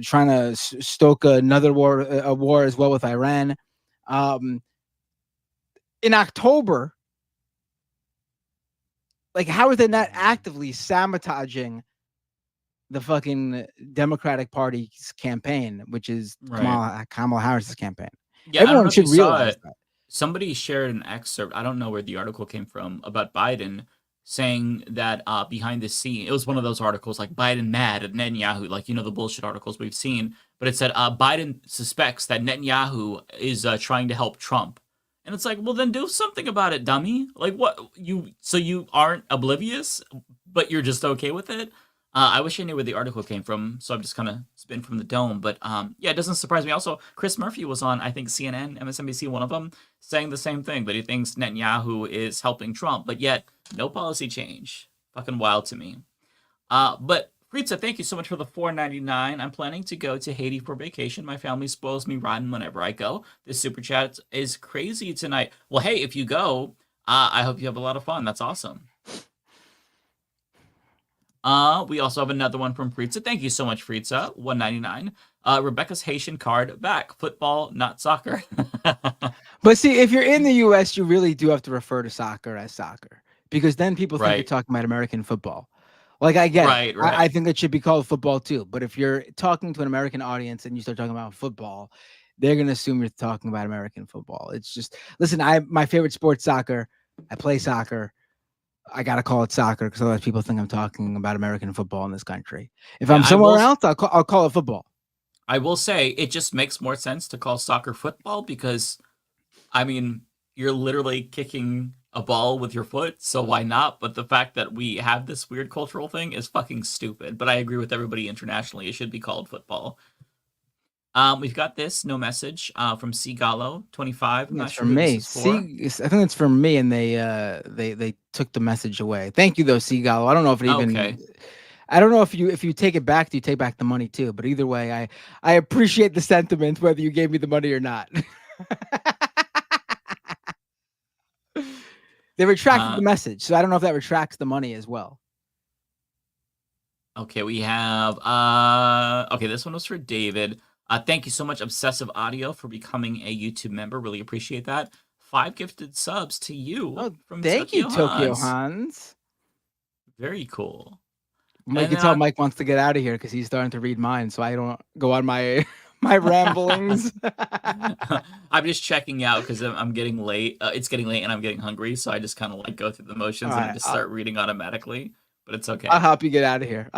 Speaker 4: trying to stoke another war, a war as well with Iran. In October, like, how are they not actively sabotaging the fucking Democratic Party's campaign, which is Kamala Harris's campaign?
Speaker 12: Yeah,
Speaker 4: Everyone
Speaker 12: I don't know if
Speaker 4: should
Speaker 12: you saw
Speaker 4: realize
Speaker 12: it.
Speaker 4: that.
Speaker 12: Somebody shared an excerpt. I don't know where the article came from about Biden saying that behind the scene, it was one of those articles like Biden mad at Netanyahu, like, you know, the bullshit articles we've seen. But it said Biden suspects that Netanyahu is trying to help Trump. And it's like, well, then do something about it, dummy. Like, what so you aren't oblivious, but you're just okay with it? I wish I knew where the article came from, so I'm just kind of spin from the dome. But yeah, it doesn't surprise me. Also, Chris Murphy was on, I think, CNN, MSNBC, one of them, saying the same thing, that he thinks Netanyahu is helping Trump, but yet no policy change. Fucking wild to me. But Fritza, thank you so much for the $4.99. I'm planning to go to Haiti for vacation. My family spoils me rotten whenever I go. This super chat is crazy tonight. Well, hey, if you go, I hope you have a lot of fun. That's awesome. We also have another one from Fritza. Thank you so much, Fritza. $1.99. Rebecca's Haitian card back. Football, not soccer.
Speaker 4: But see, if you're in the U.S., you really do have to refer to soccer as soccer, because then people think you're talking about American football. Like, I get it. I think it should be called football too. But if you're talking to an American audience and you start talking about football, they're gonna assume you're talking about American football. It's just, listen, my favorite sport's soccer. I play soccer. I gotta call it soccer because otherwise people think I'm talking about American football in this country. If I'm somewhere else, I'll call it football.
Speaker 12: I will say it just makes more sense to call soccer football because, I mean, you're literally kicking a ball with your foot, so why not? But the fact that we have this weird cultural thing is fucking stupid. But I agree with everybody internationally. It should be called football. We've got this no message from Gallo 25. I'm not
Speaker 4: It's
Speaker 12: sure
Speaker 4: for
Speaker 12: who
Speaker 4: me.
Speaker 12: this is for.
Speaker 4: I think it's for me, and they took the message away. Thank you though, Gallo. I don't know if it even.
Speaker 12: Okay.
Speaker 4: I don't know if you take it back, do you take back the money too? But either way, I appreciate the sentiment, whether you gave me the money or not. They retracted the message, so I don't know if that retracts the money as well.
Speaker 12: Okay, we have okay, this one was for David. Thank you so much, Obsessive Audio, for becoming a YouTube member. Really appreciate that. 5 gifted subs to you from
Speaker 4: Thank you, Tokyo
Speaker 12: Hans.
Speaker 4: Hans.
Speaker 12: Very cool.
Speaker 4: You can tell Mike wants to get out of here because he's starting to read mine, so I don't go on my ramblings.
Speaker 12: I'm just checking out because I'm getting late. It's getting late and I'm getting hungry, so I just kind of like go through the motions and I just start reading automatically. But it's okay.
Speaker 4: I'll help you get out of here.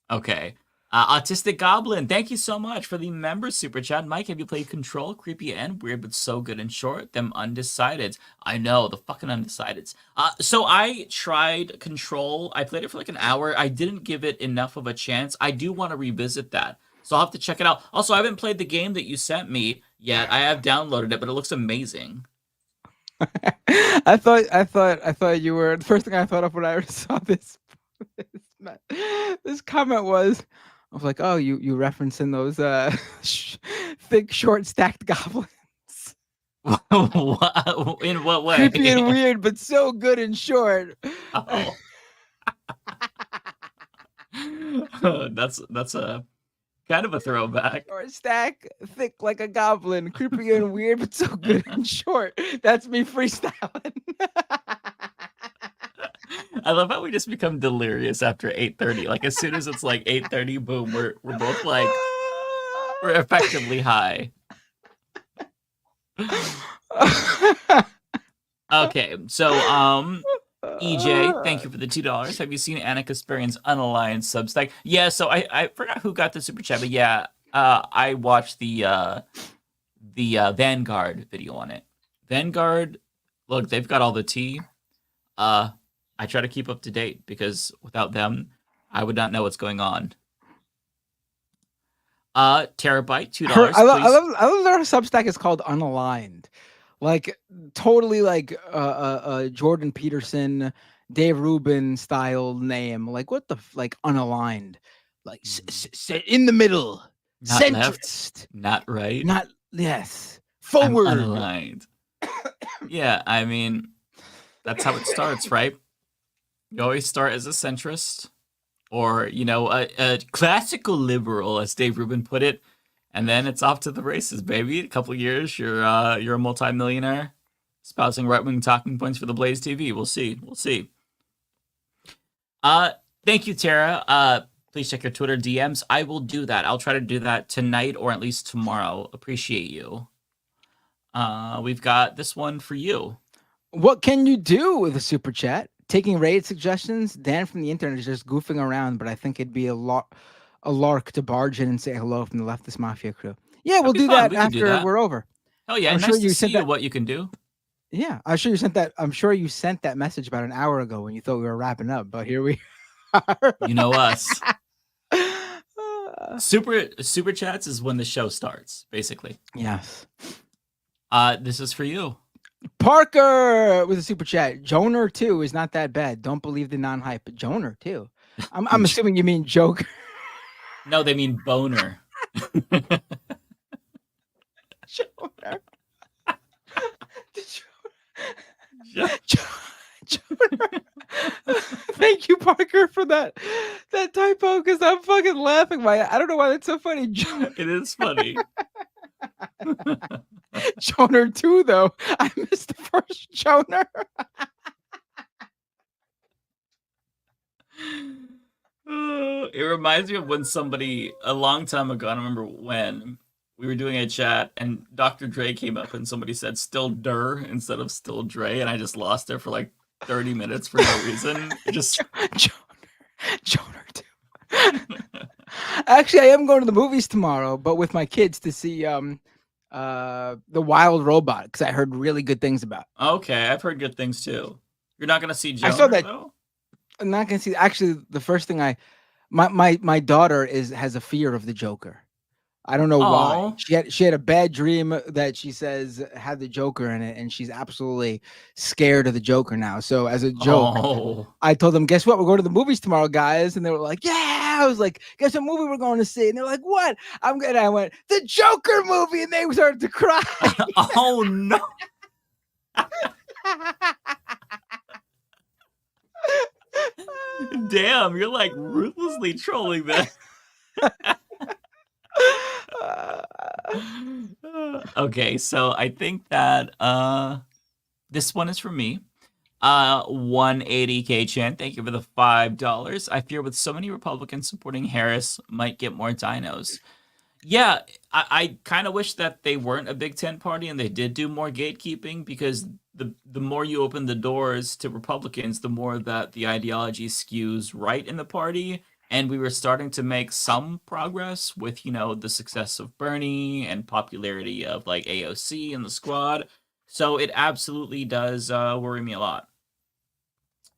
Speaker 12: Okay. Autistic Goblin, thank you so much for the member super chat. Mike, have you played Control? Creepy and weird, but so good and short. Them undecideds. I know, the fucking undecideds. So I tried Control. I played it for like an hour. I didn't give it enough of a chance. I do want to revisit that. So I'll have to check it out. Also, I haven't played the game that you sent me yet. I have downloaded it, but it looks amazing.
Speaker 4: I thought you were the first thing I thought of when I saw this comment was, I was like, oh, you referencing those thick, short, stacked goblins.
Speaker 12: In what way?
Speaker 4: Creepy and weird, but so good and short.
Speaker 12: Oh. That's a kind of a throwback.
Speaker 4: Short stack, thick like a goblin, creepy and weird, but so good and short. That's me freestyling.
Speaker 12: I love how we just become delirious after 8:30. Like as soon as it's like 8:30, boom, we're both like we're effectively high. Okay, so EJ, thank you for the $2. Have you seen Anna Kasparian's Unaligned Substack? Yeah, so I forgot who got the super chat, but yeah, I watched the Vanguard video on it. Vanguard, look, they've got all the tea. I try to keep up to date because without them, I would not know what's going on. Terabyte, $2.
Speaker 4: I love their Substack is called Unaligned. Like totally like Jordan Peterson, Dave Rubin style name. Like what the like unaligned, like in the middle,
Speaker 12: not
Speaker 4: centrist,
Speaker 12: left, not right,
Speaker 4: not yes, forward,
Speaker 12: I'm unaligned. Yeah, I mean that's how it starts, right? You always start as a centrist, or a classical liberal, as Dave Rubin put it, and then it's off to the races, baby. A couple years, you're a multimillionaire, espousing right-wing talking points for the Blaze TV. We'll see. Thank you, Tara. Please check your Twitter DMs. I will do that. I'll try to do that tonight or at least tomorrow. Appreciate you. We've got this one for you.
Speaker 4: What can you do with a super chat? Taking raid suggestions. Dan from the internet is just goofing around, but I think it'd be a lark to barge in and say hello from the Leftist Mafia crew. Yeah, we'll do that after we're over.
Speaker 12: Hell yeah!
Speaker 4: I'm
Speaker 12: Nice
Speaker 4: sure you
Speaker 12: to see
Speaker 4: sent
Speaker 12: what you can do.
Speaker 4: Yeah, I'm sure you sent that. I'm sure you sent that message about an hour ago when you thought we were wrapping up, but here we are.
Speaker 12: You know us. Super chats is when the show starts, basically.
Speaker 4: Yes.
Speaker 12: This is for you.
Speaker 4: Parker with a super chat. Joner 2 is not that bad. Don't believe the non-hype. Joner 2. I'm assuming you mean Joker.
Speaker 12: No, they mean boner.
Speaker 4: Joner. Thank you, Parker, for that typo, because I'm fucking laughing. I don't know why that's so funny.
Speaker 12: It is funny.
Speaker 4: Joner 2, though. I missed the first Joner.
Speaker 12: It reminds me of when somebody, a long time ago, I don't remember when, we were doing a chat and Dr. Dre came up and somebody said still Dur instead of still Dre, and I just lost it for like 30 minutes for no reason. It just
Speaker 4: Joner 2. Actually, I am going to the movies tomorrow, but with my kids to see The Wild Robot, because I heard really good things about it.
Speaker 12: Okay, I've heard good things too. You're not going to see Joner,
Speaker 4: I saw that.
Speaker 12: though?
Speaker 4: I'm not going to see. Actually, the first thing my daughter has a fear of the Joker. I don't know why. She had a bad dream that she says had the Joker in it, and she's absolutely scared of the Joker now. So as a joke, I told them, guess what? We're going to the movies tomorrow, guys. And they were like, yeah. I was like, guess what movie we're going to see? And they're like, what? I went, the Joker movie. And they started to cry.
Speaker 12: Oh, no. Damn, you're like ruthlessly trolling them. Okay, so I think that this one is for me. 180K Chan, thank you for the $5. I fear with so many Republicans supporting Harris might get more dinos. Yeah, I kind of wish that they weren't a big tent party and they did do more gatekeeping, because the more you open the doors to Republicans, the more that the ideology skews right in the party. And we were starting to make some progress with, the success of Bernie and popularity of like AOC and the squad. So it absolutely does worry me a lot.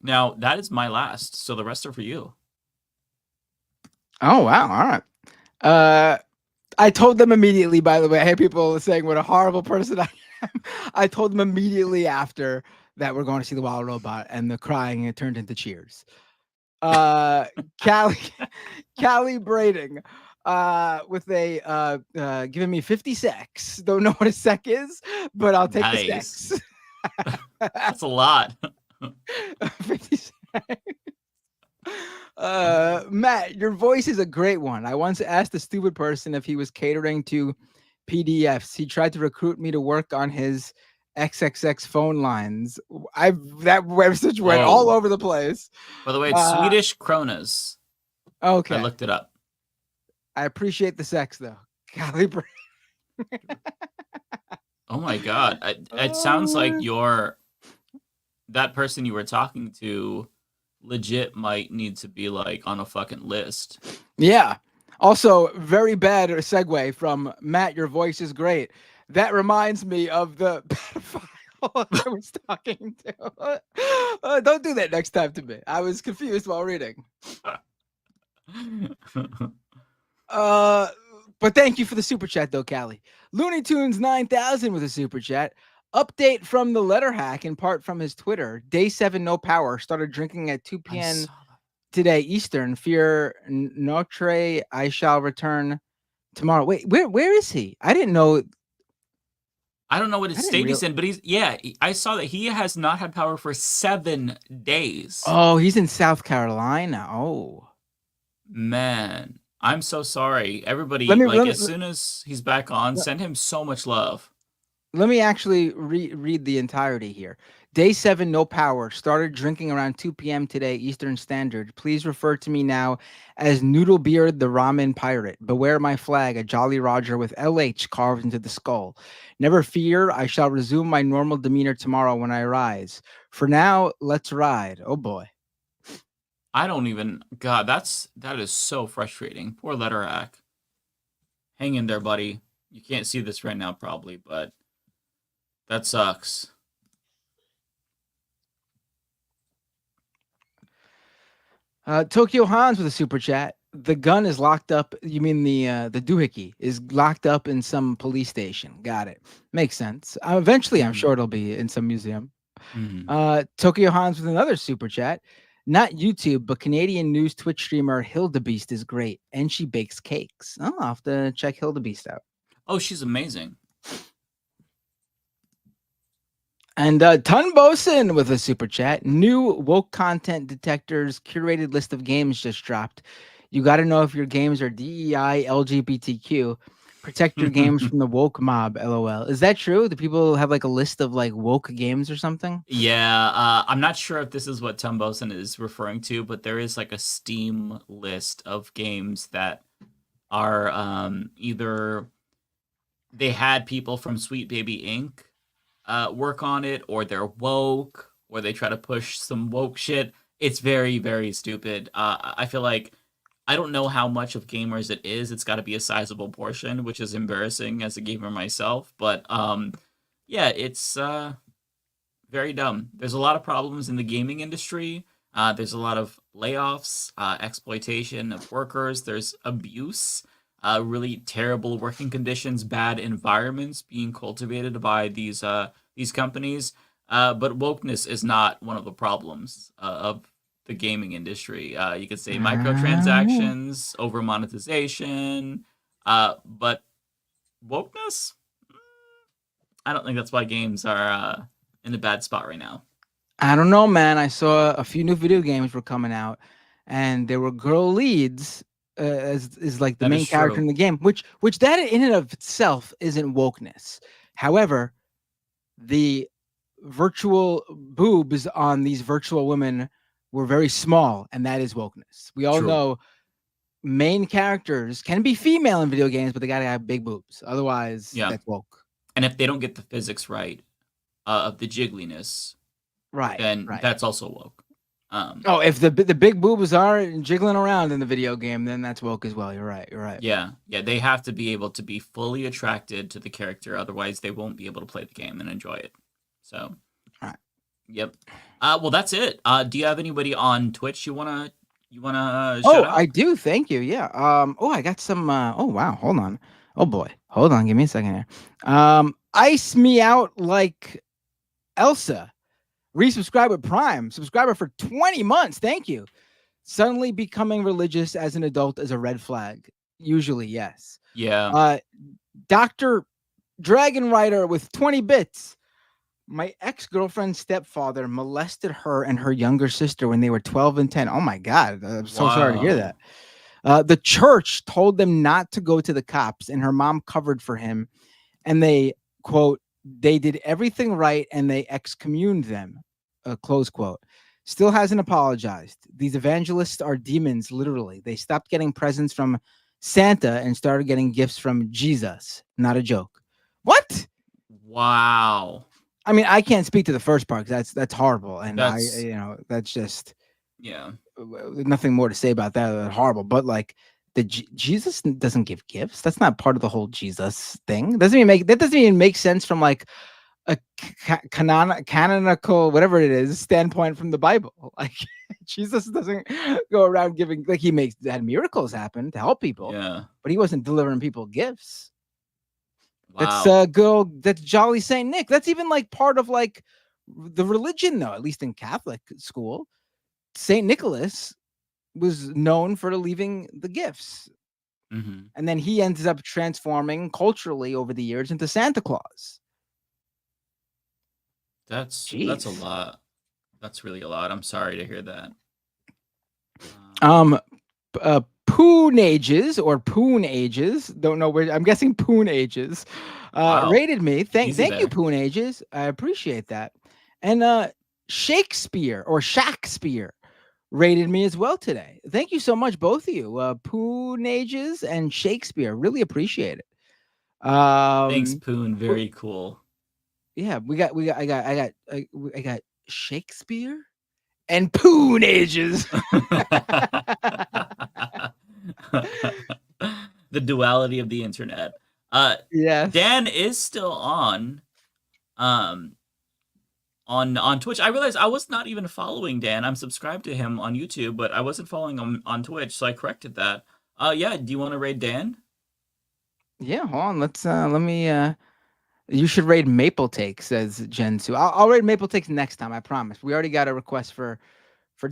Speaker 12: Now, that is my last. So the rest are for you.
Speaker 4: Oh, wow. All right. I told them immediately, by the way. I hear people saying what a horrible person I am. I told them immediately after that we're going to see The Wild Robot, and the crying, it turned into cheers. Calibrating with a giving me 50 secs. Don't know what a sec is, but I'll take the secs.
Speaker 12: That's a lot.
Speaker 4: 50 secs. Matt, your voice is a great one. I once asked a stupid person if he was catering to PDFs. He tried to recruit me to work on his XXX phone lines. That message went all over the place.
Speaker 12: By the way, it's Swedish kronas.
Speaker 4: Okay,
Speaker 12: I looked it up.
Speaker 4: I appreciate the sex though. Calibrate.
Speaker 12: Oh my god, it sounds like that person you were talking to legit might need to be like on a fucking list.
Speaker 4: Yeah. Also, very bad segue from Matt. Your voice is great. That reminds me of the pedophile I was talking to. Don't do that next time to me. I was confused while reading. But thank you for the super chat, though, Callie. Looney Tunes 9000 with a super chat. Update from the letter hack, in part from his Twitter. Day 7, no power. Started drinking at 2 p.m. today Eastern. Fear Notre. I shall return tomorrow. Wait, where is he? I didn't know.
Speaker 12: I don't know what his state he's in, but I saw that he has not had power for 7 days.
Speaker 4: Oh, he's in South Carolina. Oh.
Speaker 12: Man, I'm so sorry. Everybody, as soon as he's back on, send him so much love.
Speaker 4: Let me actually read the entirety here. Day 7, no power. Started drinking around 2 p.m. today, Eastern Standard. Please refer to me now as Noodlebeard the Ramen Pirate. Beware my flag, a Jolly Roger with LH carved into the skull. Never fear, I shall resume my normal demeanor tomorrow when I rise. For now, let's ride. Oh boy.
Speaker 12: I don't even... God, that is so frustrating. Poor Letterack. Hang in there, buddy. You can't see this right now, probably, but that sucks.
Speaker 4: Tokyo Hans with a super chat. The gun is locked up. You mean the doohickey is locked up in some police station. Got it. Makes sense. Eventually, I'm sure it'll be in some museum. Tokyo Hans with another super chat. Not YouTube, but Canadian news Twitch streamer Hildebeest is great, and she bakes cakes. Oh, I'll have to check Hildebeest out.
Speaker 12: Oh, she's amazing.
Speaker 4: And Ton Boson with a super chat. New woke content detectors curated list of games just dropped. You got to know if your games are DEI, LGBTQ. Protect your games from the woke mob, LOL. Is that true? Do people have like a list of like woke games or something?
Speaker 12: Yeah, I'm not sure if this is what Tom Boson is referring to, but there is like a Steam list of games that are either they had people from Sweet Baby Inc. Work on it, or they're woke, or they try to push some woke shit. It's very, very stupid. I feel like I don't know how much of gamers it is. It's got to be a sizable portion, which is embarrassing as a gamer myself. But yeah, it's very dumb. There's a lot of problems in the gaming industry. There's a lot of layoffs, exploitation of workers. There's abuse, really terrible working conditions, bad environments being cultivated by these companies. But wokeness is not one of the problems of the gaming industry. You could say microtransactions, over monetization, but wokeness? I don't think that's why games are in a bad spot right now.
Speaker 4: I don't know, man. I saw a few new video games were coming out, and there were girl leads as like the main character in the game, which that in and of itself isn't wokeness. However, the virtual boobs on these virtual women were very small, and that is wokeness. We all know main characters can be female in video games, but they gotta have big boobs. Otherwise, that's woke.
Speaker 12: And if they don't get the physics right of the jiggliness, then that's also woke.
Speaker 4: If the big boobs are jiggling around in the video game, then that's woke as well. You're right.
Speaker 12: Yeah, they have to be able to be fully attracted to the character. Otherwise, they won't be able to play the game and enjoy it. So, yep. Well, that's it. Do you have anybody on Twitch you wanna shout out?
Speaker 4: I do. Thank you. Yeah. I got some. Oh wow. Hold on. Oh boy. Hold on. Give me a second here. Ice me out like Elsa. Resubscribe with Prime. Subscriber for 20 months. Thank you. Suddenly becoming religious as an adult is a red flag. Usually, yes.
Speaker 12: Yeah.
Speaker 4: Dr. Dragon Rider with 20 bits. My ex-girlfriend's stepfather molested her and her younger sister when they were 12 and 10. Oh my God. I'm so sorry to hear that. The church told them not to go to the cops, and her mom covered for him. And they, quote, they did everything right and they excommuned them, close quote. Still hasn't apologized. These evangelists are demons, literally. They stopped getting presents from Santa and started getting gifts from Jesus. Not a joke. What?
Speaker 12: Wow.
Speaker 4: I mean, I can't speak to the first part because that's horrible, and that's just nothing more to say about that than horrible. But like, Jesus doesn't give gifts. That's not part of the whole Jesus thing. That doesn't even make sense from like a canonical whatever it is standpoint from the Bible. Like Jesus doesn't go around giving, like he had miracles happen to help people, but he wasn't delivering people gifts.
Speaker 12: Wow.
Speaker 4: That's Jolly Saint Nick. That's even like part of like the religion, though, at least in Catholic school. Saint Nicholas was known for leaving the gifts.
Speaker 12: Mm-hmm.
Speaker 4: And then he ends up transforming culturally over the years into Santa Claus.
Speaker 12: That's a lot. That's really a lot. I'm sorry to hear that.
Speaker 4: Poon Ages or Poon Ages. Don't know where. I'm guessing Poon Ages. Rated me. Thank you, Poon Ages. I appreciate that. And Shakespeare or Shakespeare rated me as well today. Thank you so much, both of you. Poon Ages and Shakespeare. Really appreciate it.
Speaker 12: Thanks, Poon. Very cool.
Speaker 4: Yeah, I got Shakespeare and Poon Ages.
Speaker 12: The duality of the internet.
Speaker 4: Yes.
Speaker 12: Dan is still on Twitch. I realized I was not even following Dan. I'm subscribed to him on YouTube, but I wasn't following him on Twitch, so I corrected that. Yeah, do you want to raid Dan?
Speaker 4: Yeah, hold on. Let me you should raid Maple Take, says Jen Sue. I'll raid Maple Takes next time, I promise. We already got a request for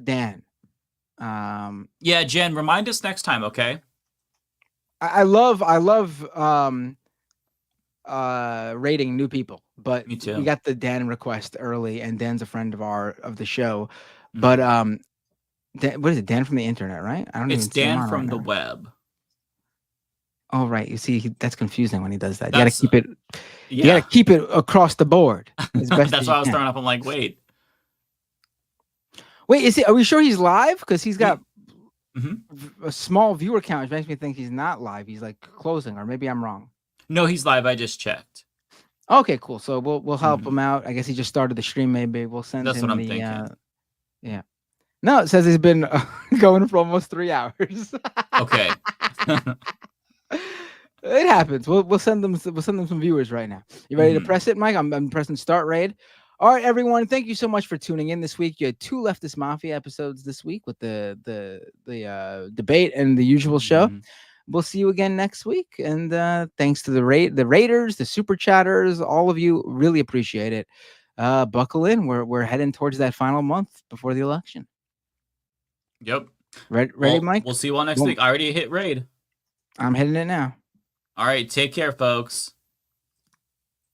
Speaker 4: Dan.
Speaker 12: Yeah, Jen, remind us next time, okay?
Speaker 4: I love rating new people, but
Speaker 12: me too.
Speaker 4: We got the Dan request early, and Dan's a friend of the show. But Dan, what is it? Dan from the internet, right? I don't.
Speaker 12: It's
Speaker 4: even see him
Speaker 12: Dan
Speaker 4: on
Speaker 12: from
Speaker 4: right
Speaker 12: the
Speaker 4: now.
Speaker 12: web.
Speaker 4: Oh right, you see, that's confusing when he does that. You got to keep it.
Speaker 12: Yeah.
Speaker 4: You got to keep it across the board. As best
Speaker 12: That's
Speaker 4: as
Speaker 12: why
Speaker 4: you
Speaker 12: I was
Speaker 4: can.
Speaker 12: throwing up. I'm like, wait,
Speaker 4: are we sure he's live? Because he's got
Speaker 12: Mm-hmm.
Speaker 4: a small viewer count, which makes me think he's not live. He's like closing, or maybe I'm wrong.
Speaker 12: No, he's live. I just checked.
Speaker 4: Okay, cool. So we'll help him out. I guess he just started the stream. Maybe we'll send
Speaker 12: That's
Speaker 4: him
Speaker 12: what I'm
Speaker 4: the.
Speaker 12: thinking.
Speaker 4: Yeah. No, it says he's been going for almost 3 hours.
Speaker 12: Okay.
Speaker 4: It happens. We'll send them some viewers right now. You ready to press it, Mike? I'm pressing start raid. All right, everyone. Thank you so much for tuning in this week. You had 2 Leftist Mafia episodes this week with the debate and the usual show. We'll see you again next week. And thanks to the raiders, the super chatters, all of you. Really appreciate it. Buckle in. We're heading towards that final month before the election.
Speaker 12: Yep.
Speaker 4: Ready, Mike?
Speaker 12: We'll see you all next week. I already hit raid.
Speaker 4: I'm hitting it now.
Speaker 12: All right. Take care, folks.